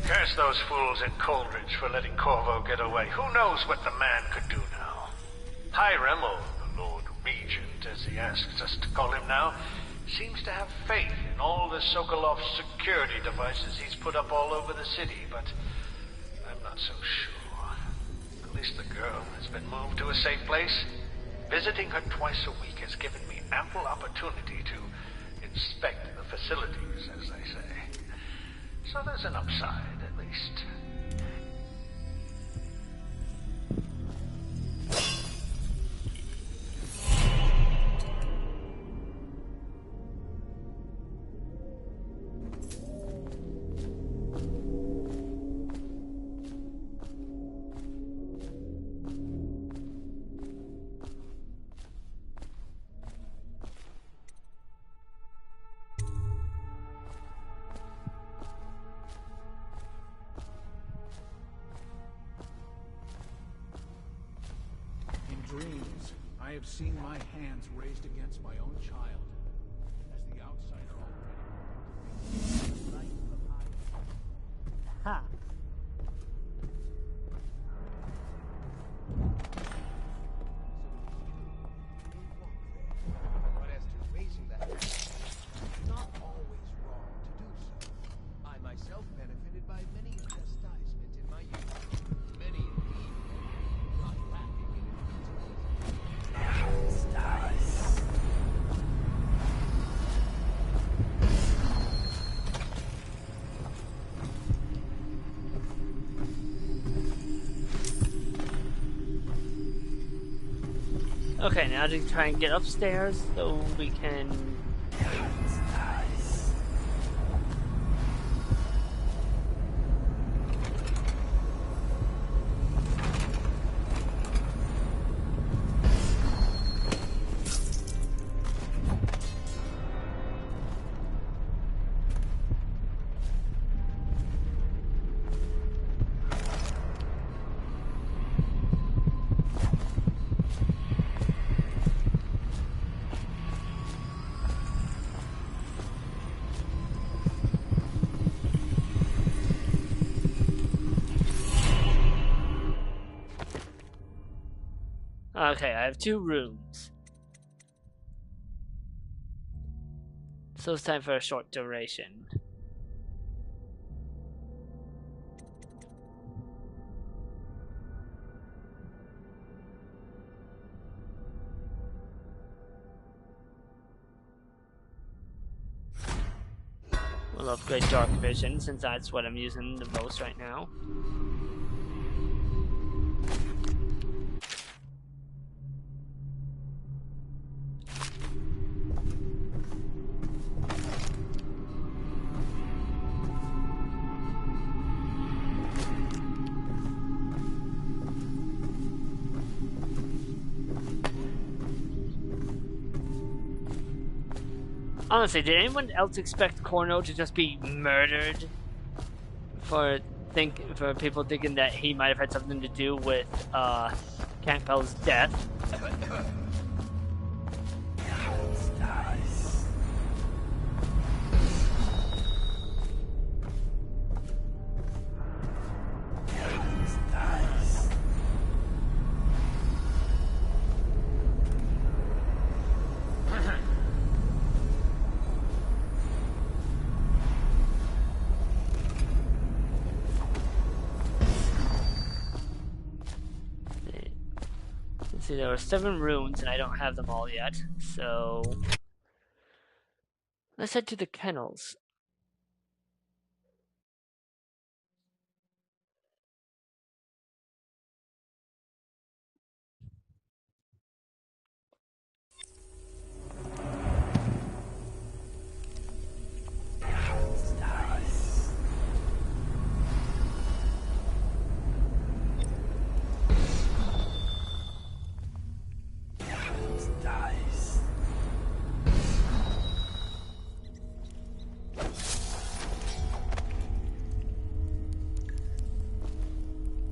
Curse those fools at Coleridge for letting Corvo get away. Who knows what the man could do now? Hiram, or the Lord Regent, as he asks us to call him now, seems to have faith in all the Sokolov security devices he's put up all over the city, but I'm not so sure. At least the girl has been moved to a safe place. Visiting her twice a week has given me ample opportunity to inspect the facilities, as they say. So there's an upside, at least. Dreams, I have seen my hands raised against my own child. As the outsider already. Ha. But as to raising the hand, it's not always wrong to do so. I myself benefited by many a chastisement in my youth. Many indeed, not lacking in Okay, now to try and get upstairs so we can. Okay, I have 2 rooms. So it's time for a short duration. We'll upgrade dark vision since that's what I'm using the most right now. Honestly, did anyone else expect Corno to just be murdered for people thinking that he might have had something to do with Campbell's death? See, there were 7 runes, and I don't have them all yet, so let's head to the kennels.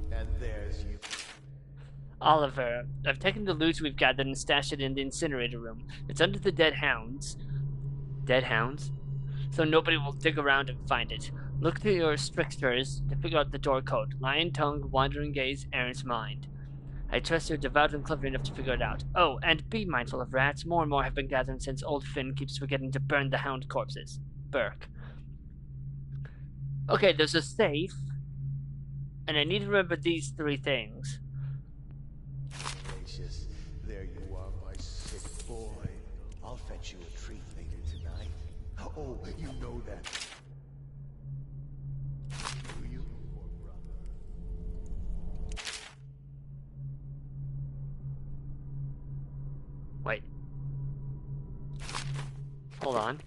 And there's you. Oliver, I've taken the loot we've gathered and stashed it in the incinerator room. It's under the dead hounds. Dead hounds? So nobody will dig around and find it. Look to your strictures to figure out the door code. Lion tongue, wandering gaze, errant mind. I trust you're devout and clever enough to figure it out. Oh, and be mindful of rats. More and more have been gathered since old Finn keeps forgetting to burn the hound corpses. Burke. Okay, there's a safe. And I need to remember these 3 things. Gracious, there you are, my sick boy. I'll fetch you a treat later tonight. Oh, you know that. Do you, poor brother? Wait. Hold on.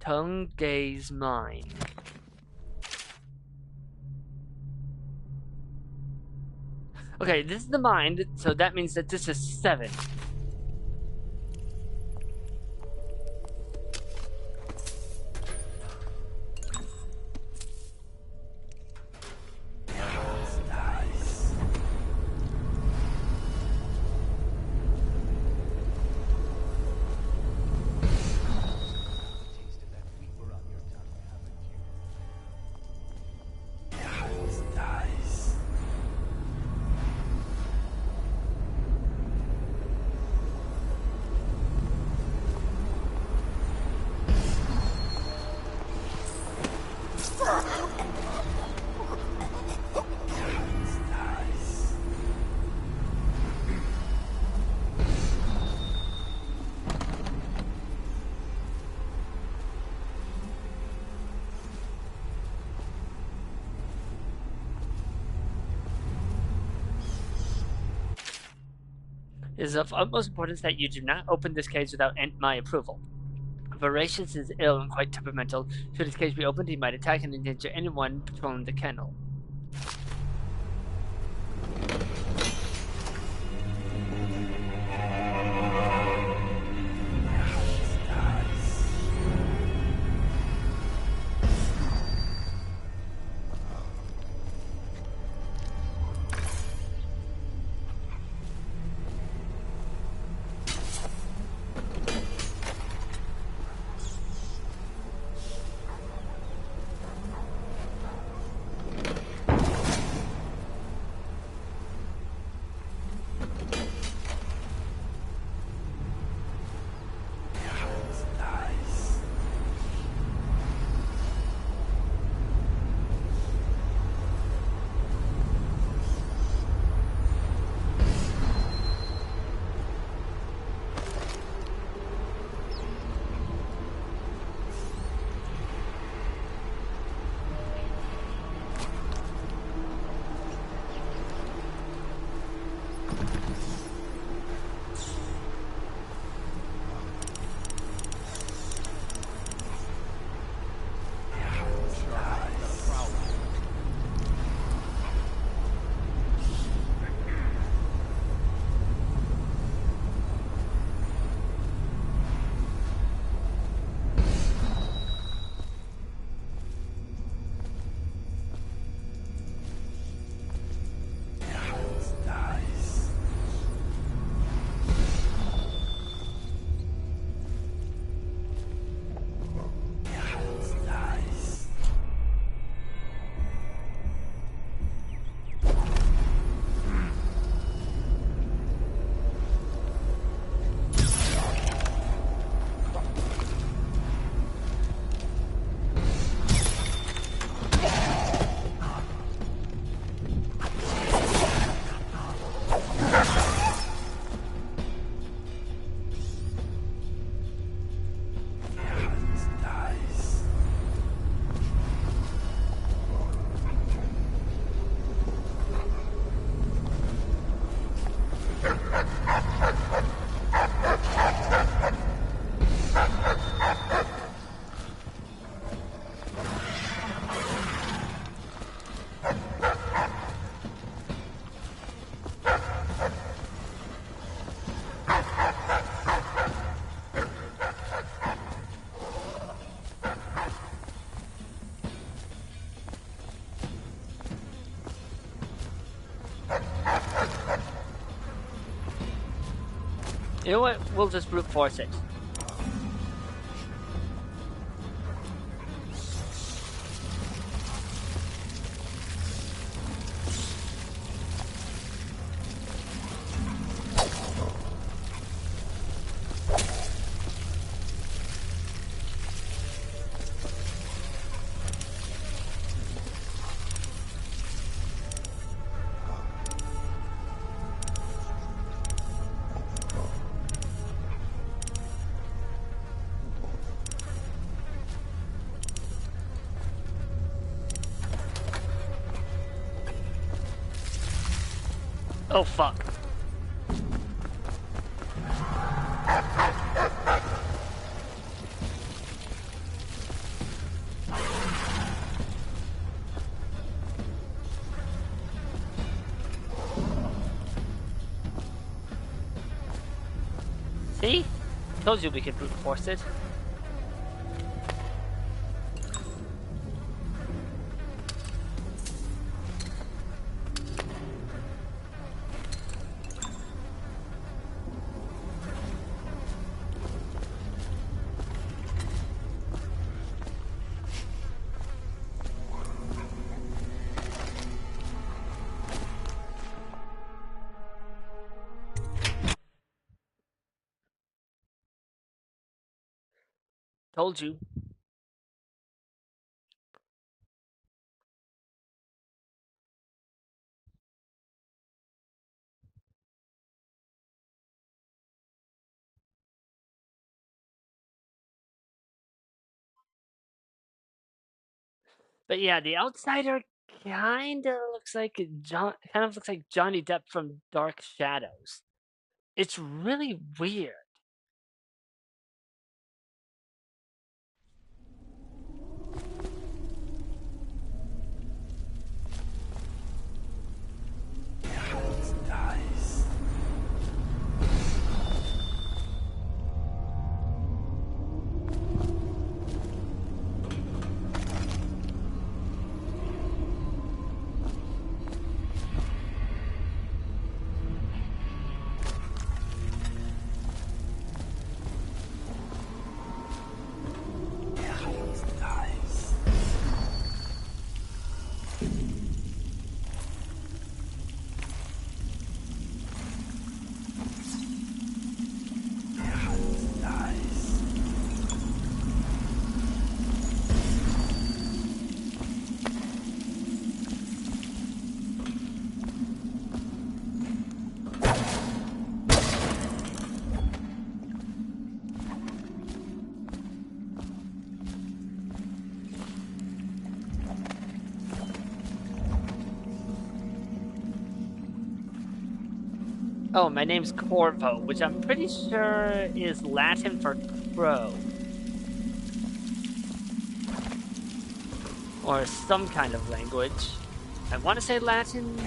Tongue, gaze, mind. Okay, this is the mind, so that means that this is 7. It is of utmost importance that you do not open this cage without my approval. Voracious is ill and quite temperamental. Should his cage be opened, he might attack and endanger anyone patrolling the kennel. You know what? We'll just brute force it. Oh fuck. See? Told you we could brute force it. Told you. But yeah, the outsider kinda looks like Johnny Depp from Dark Shadows. It's really weird. Oh, my name's Corvo, which I'm pretty sure is Latin for crow. Or some kind of language. I want to say Latin.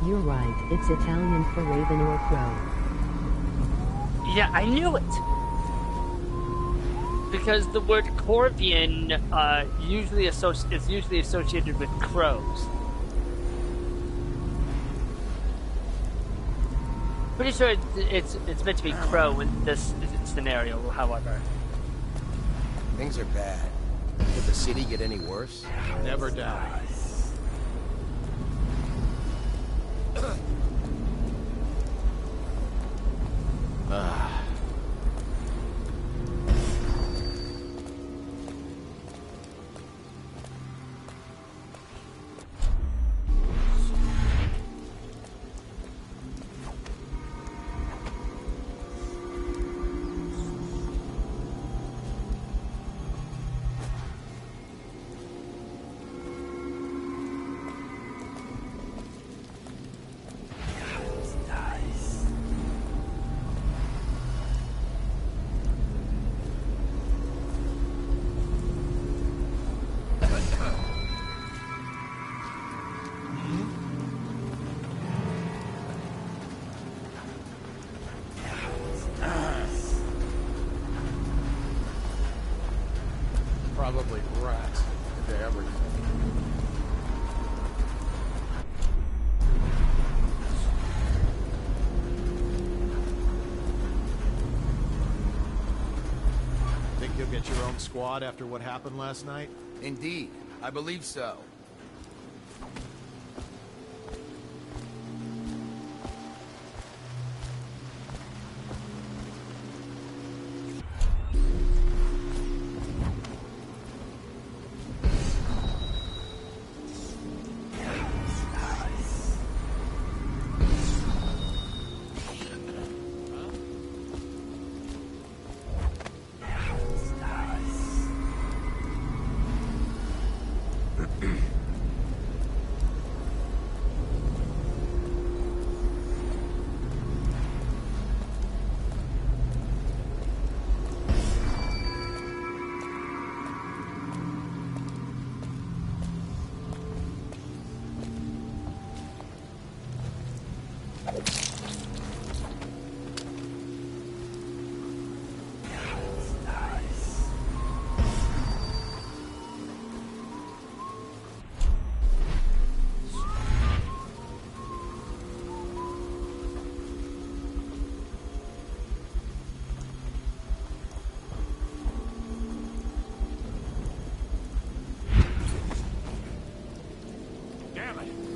You're right, it's Italian for raven or crow. Yeah, I knew it! Because the word Corvian is usually associated with crows. Pretty sure it's meant to be crow in this scenario, however. Things are bad. Could the city get any worse? Never die. Probably rats into everything. Think you'll get your own squad after what happened last night? Indeed, I believe so.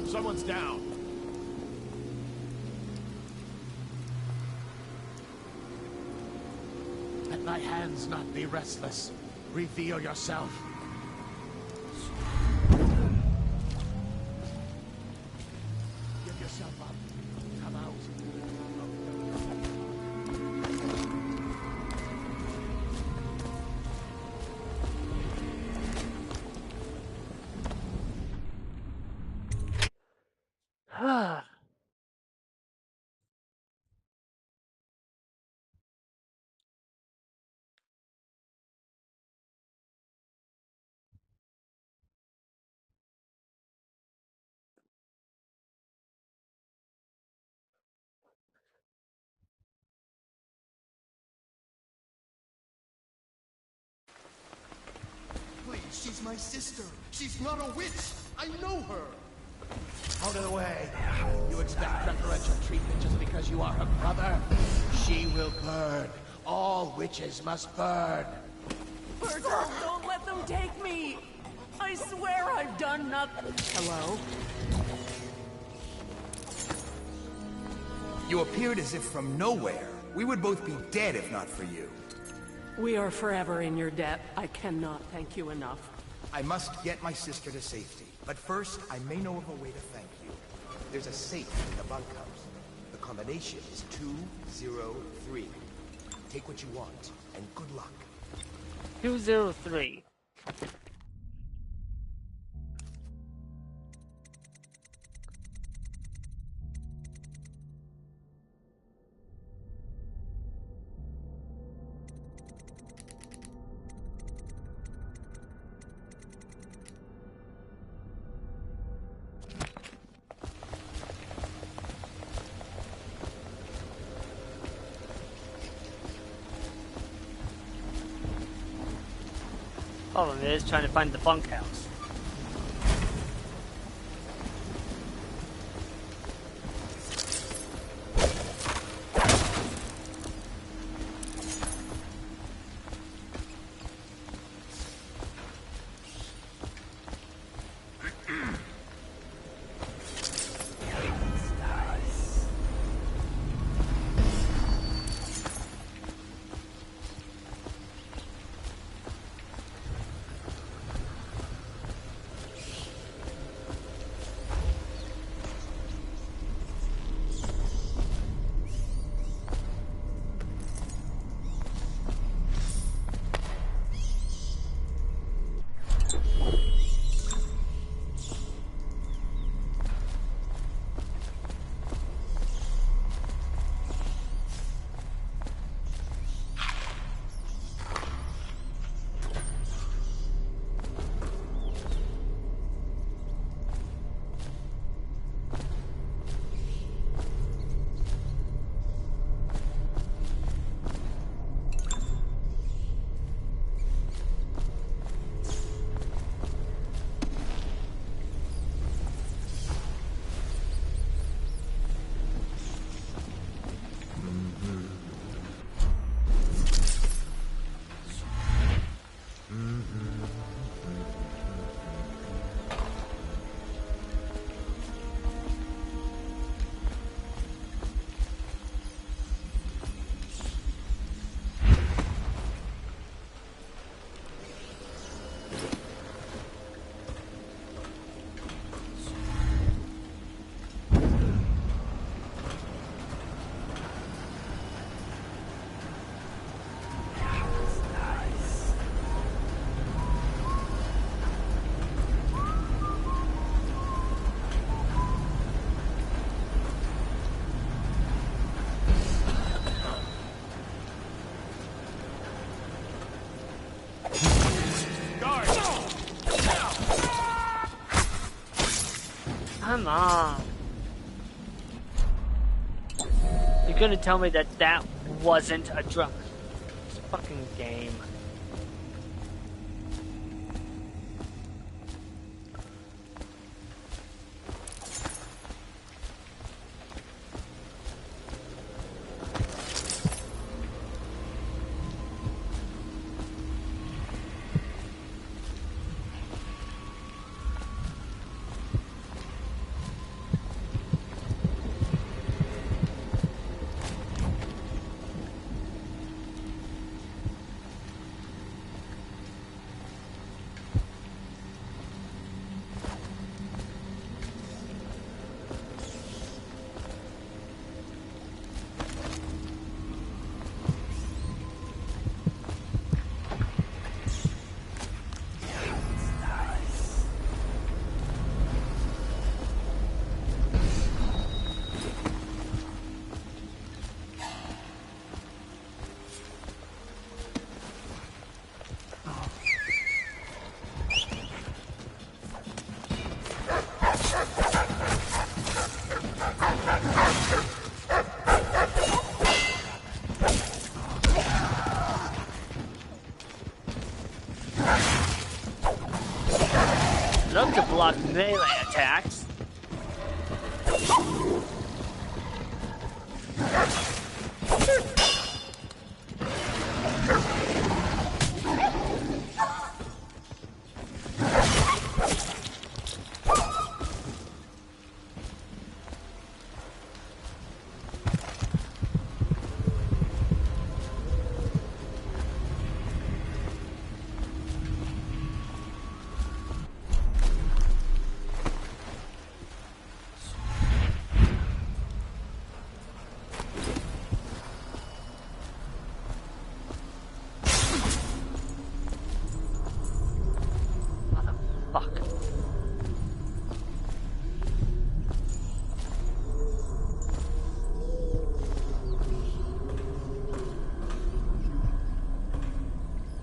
Someone's down. Let thy hands not be restless. Reveal yourself. Give yourself up. Come out. Please, she's my sister. She's not a witch. I know her. Out of the way. You expect preferential treatment just because you are her brother? She will burn. All witches must burn. Berto, don't let them take me! I swear I've done nothing. Hello? You appeared as if from nowhere. We would both be dead if not for you. We are forever in your debt. I cannot thank you enough. I must get my sister to safety. But first, I may know of a way to thank you. There's a safe in the bunkhouse. The combination is 203. Take what you want, and good luck. 203. Problem is trying to find the bunkhouse. Come on. You're gonna tell me that that wasn't a drug? This fucking game. Love to block melee attacks.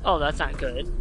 Oh, that's not good.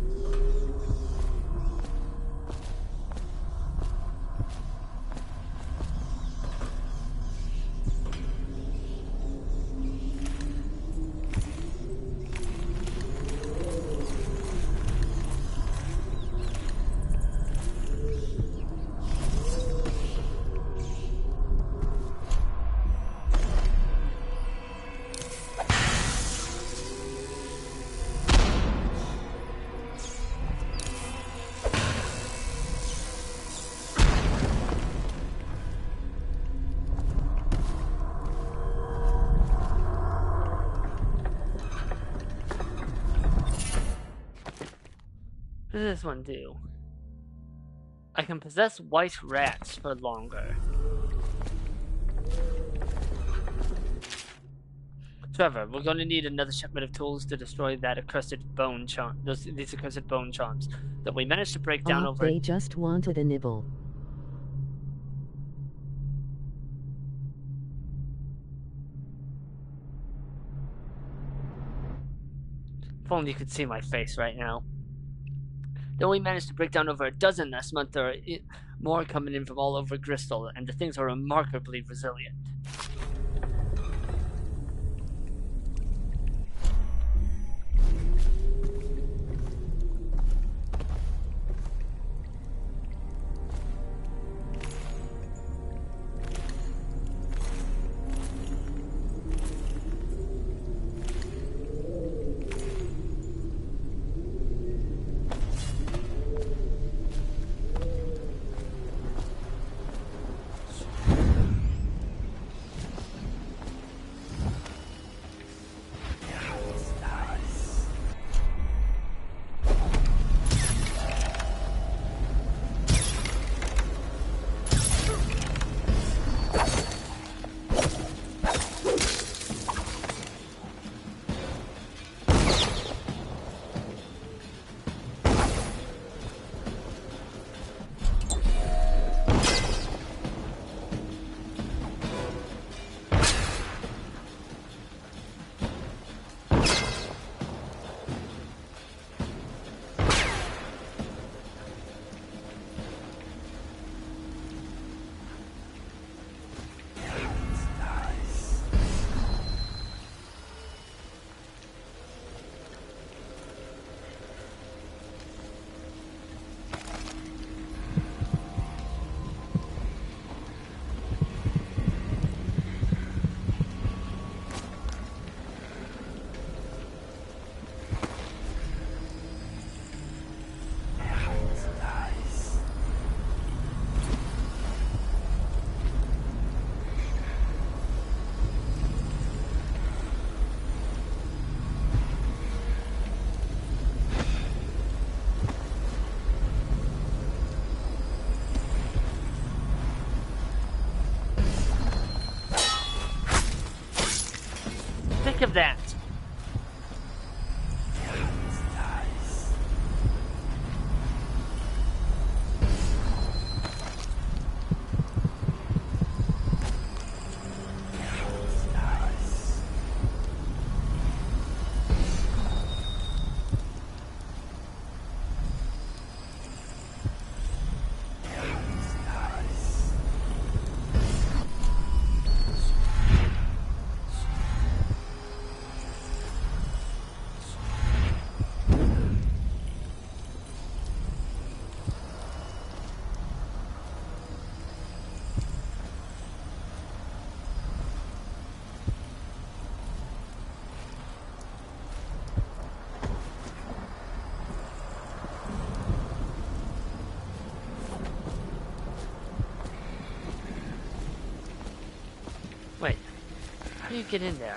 What does this one do? I can possess white rats for longer. Trevor, we're going to need another shipment of tools to destroy that accursed bone charm. These accursed bone charms that we managed to break down over. They just wanted a nibble. If only you could see my face right now. Then we managed to break down over a dozen last month. There are more coming in from all over Bristol, and the things are remarkably resilient. sick of that. Wait, how do you get in there?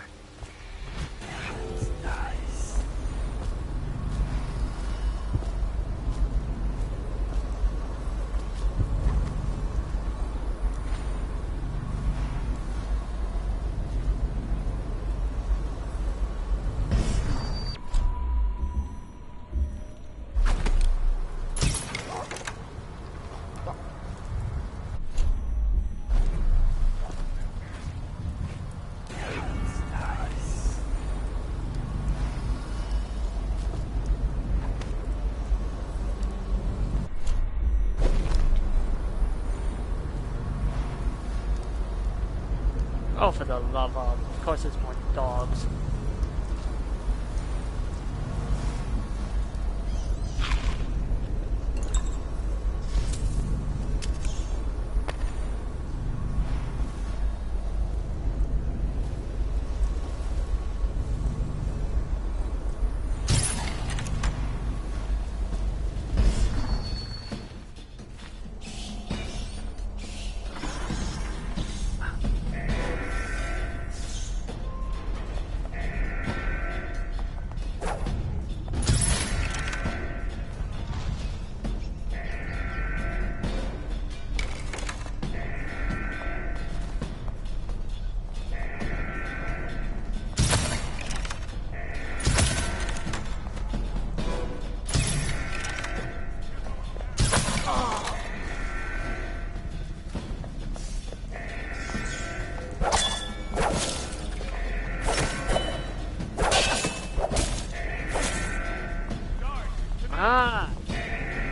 Oh, for the love of course it's more dogs.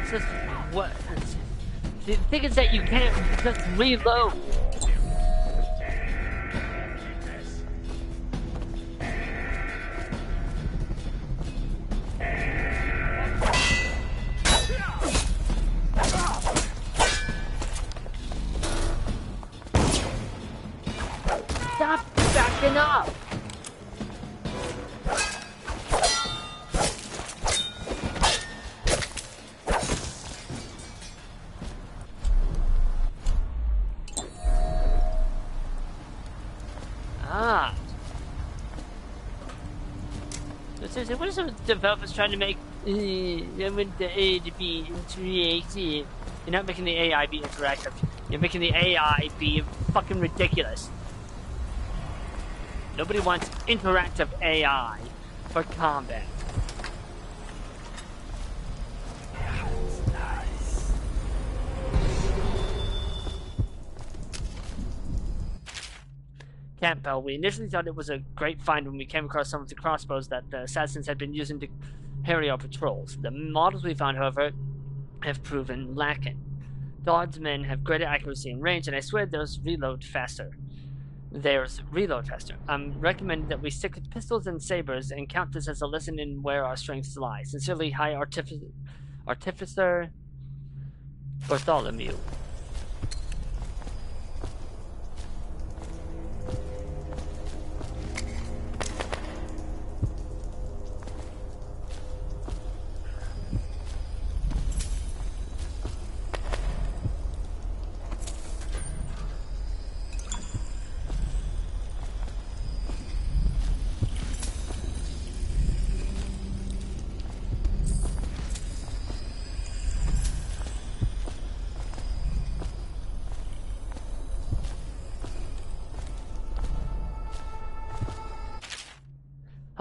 Just what? The thing is that you can't just reload. Stop backing up. Seriously, what are some developers trying to make? I want the AI to be interactive. You're not making the AI be interactive. You're making the AI be fucking ridiculous. Nobody wants interactive AI for combat. Campbell, we initially thought it was a great find when we came across some of the crossbows that the assassins had been using to harry our patrols. The models we found, however, have proven lacking. Dodd's men have greater accuracy and range, and I swear theirs reload faster. I'm recommending that we stick with pistols and sabers and count this as a lesson in where our strengths lie. Sincerely, High Artificer Bartholomew.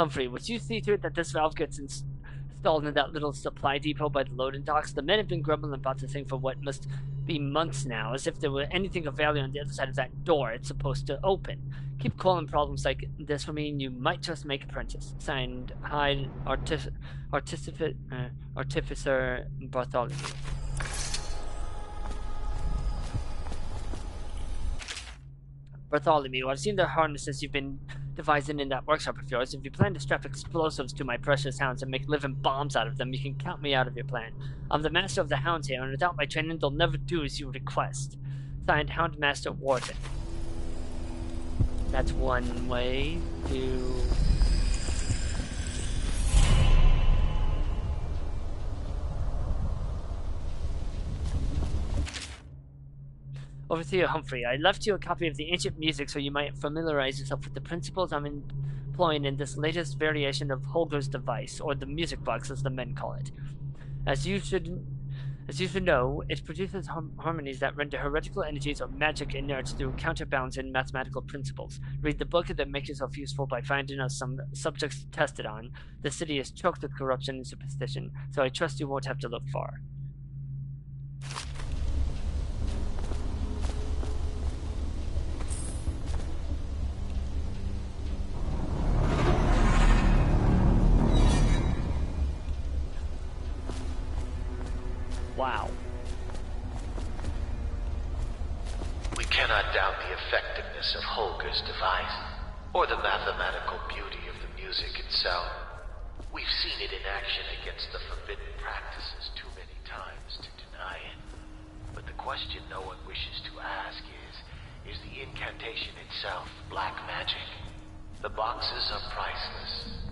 Humphrey, would you see to it that this valve gets installed in that little supply depot by the loading docks? The men have been grumbling about the thing for what must be months now, as if there were anything of value on the other side of that door it's supposed to open. Keep calling problems like this for me and you might just make apprentice. Signed, Hyde Artificer Bartholomew. Bartholomew, I've seen the harnesses you've been devising in that workshop of yours. If you plan to strap explosives to my precious hounds and make living bombs out of them, you can count me out of your plan. I'm the master of the hounds here, and without my training, they'll never do as you request. Signed, Houndmaster Warden. That's one way to... Overseer Humphrey, I left you a copy of the ancient music so you might familiarize yourself with the principles I'm employing in this latest variation of Holger's device, or the music box as the men call it. As you should know, it produces harmonies that render heretical energies or magic inert through counterbalancing mathematical principles. Read the book and then make yourself useful by finding us some subjects to test it on. The city is choked with corruption and superstition, so I trust you won't have to look far. Wow. We cannot doubt the effectiveness of Holger's device, or the mathematical beauty of the music itself. We've seen it in action against the forbidden practices too many times to deny it. But the question no one wishes to ask is the incantation itself black magic? The boxes are priceless,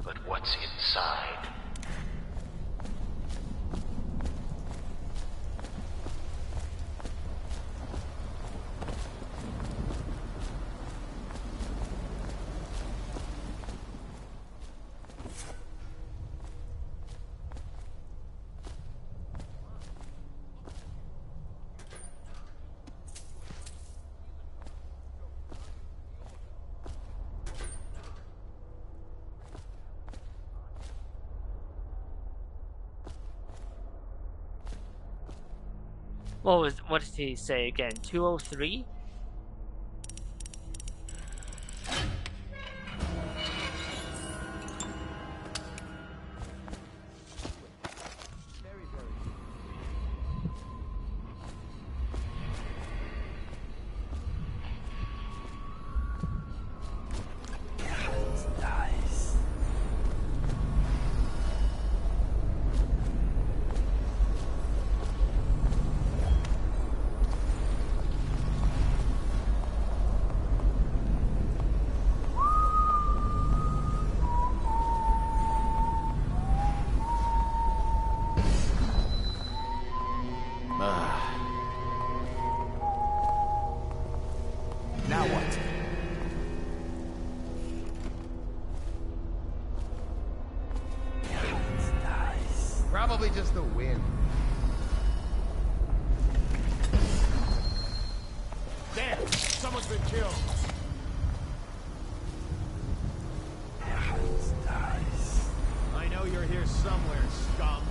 but what's inside? What did he say again? 203? Now what? Probably just the wind. Damn! Someone's been killed! I know you're here somewhere, scum.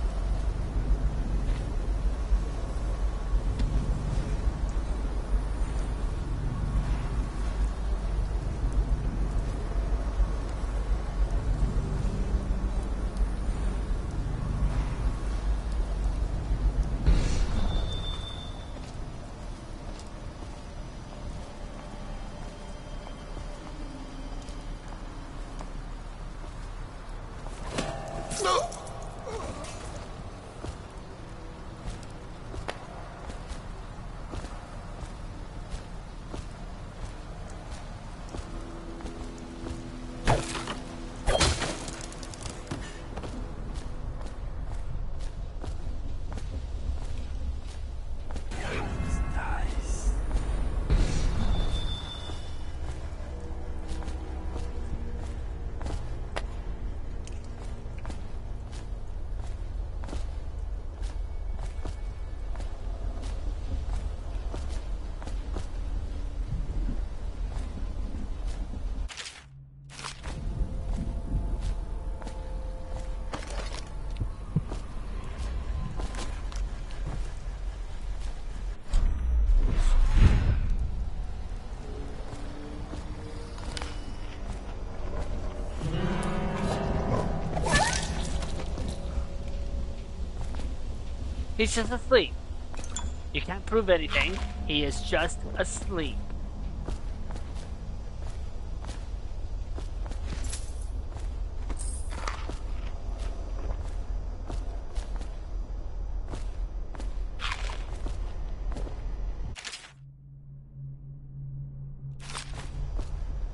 He's just asleep. You can't prove anything. He is just asleep.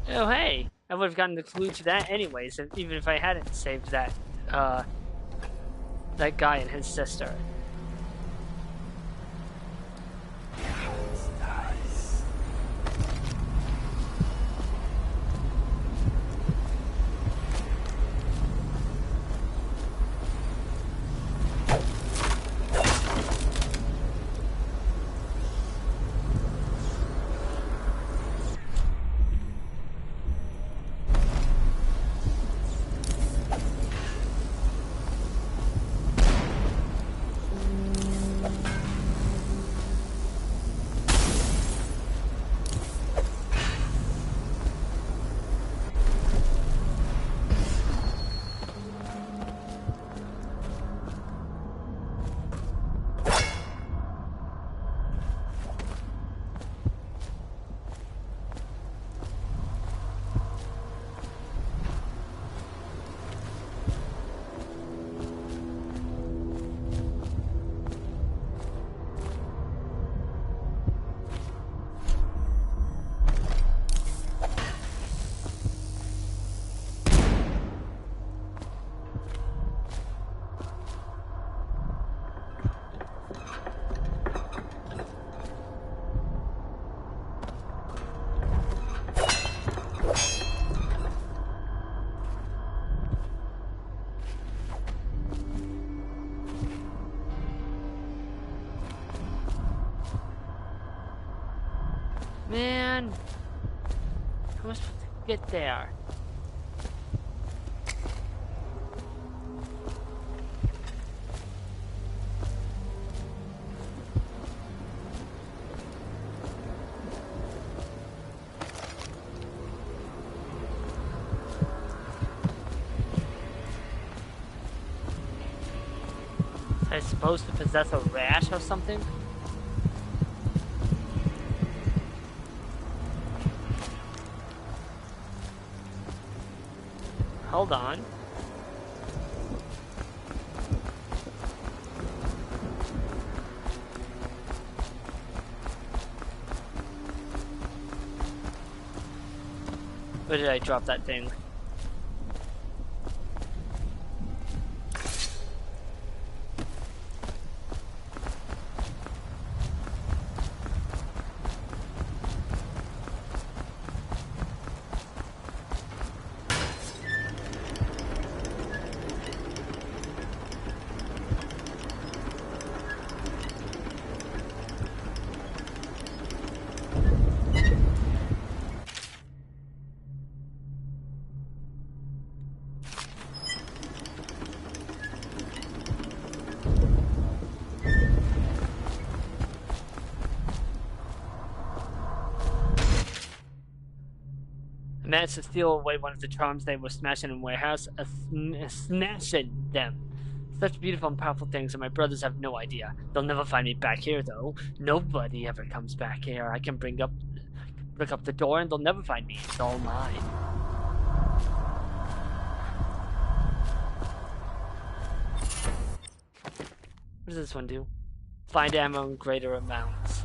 Oh hey, I would have gotten the clue to that anyways, even if I hadn't saved that, that guy and his sister. Man, how am I supposed to get there? Am I supposed to possess a rash or something? Hold on. Where did I drop that thing? Managed to steal away one of the charms they were smashing in the warehouse, smashing them. Such beautiful and powerful things, and my brothers have no idea. They'll never find me back here, though. Nobody ever comes back here. I can break up the door, and they'll never find me. It's all mine. What does this one do? Find ammo in greater amounts.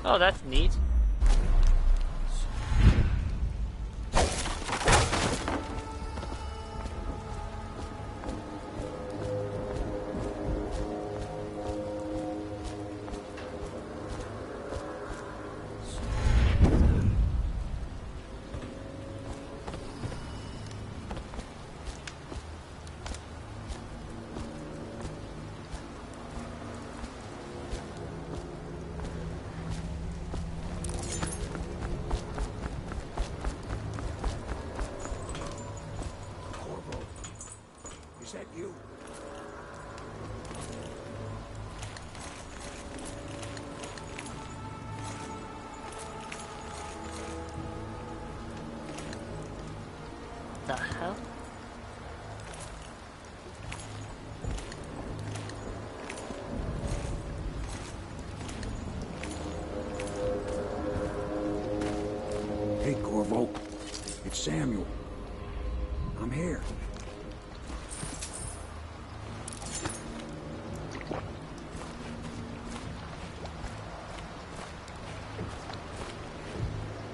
Oh, that's neat. Samuel. I'm here.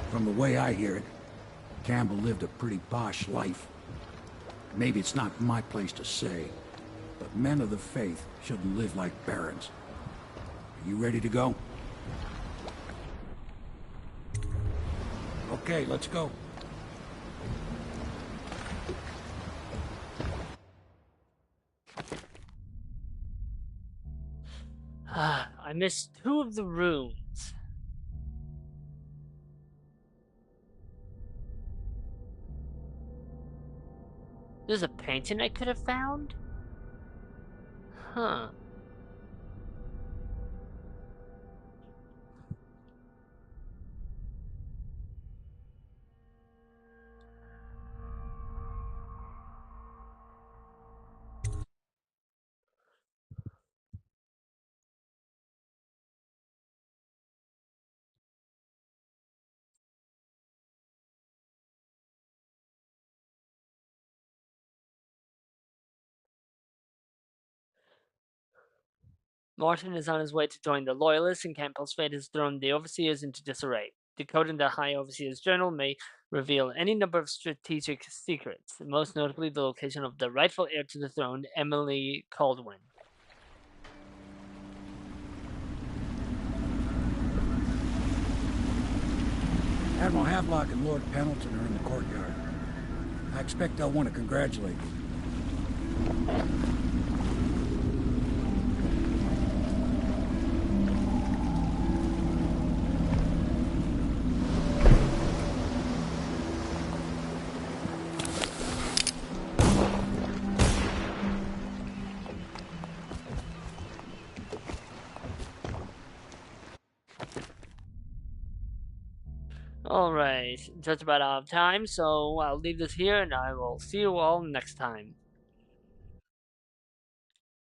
From the way I hear it, Campbell lived a pretty posh life. Maybe it's not my place to say, but men of the faith shouldn't live like barons. Are you ready to go? Okay, let's go. I missed 2 of the rooms. There's a painting I could have found? Huh. Martin is on his way to join the Loyalists, and Campbell's fate has thrown the Overseers into disarray. Decoding the High Overseer's journal may reveal any number of strategic secrets, most notably the location of the rightful heir to the throne, Emily Caldwin. Admiral Havelock and Lord Pendleton are in the courtyard. I expect they'll want to congratulate you. Alright, just about out of time, so I'll leave this here and I will see you all next time.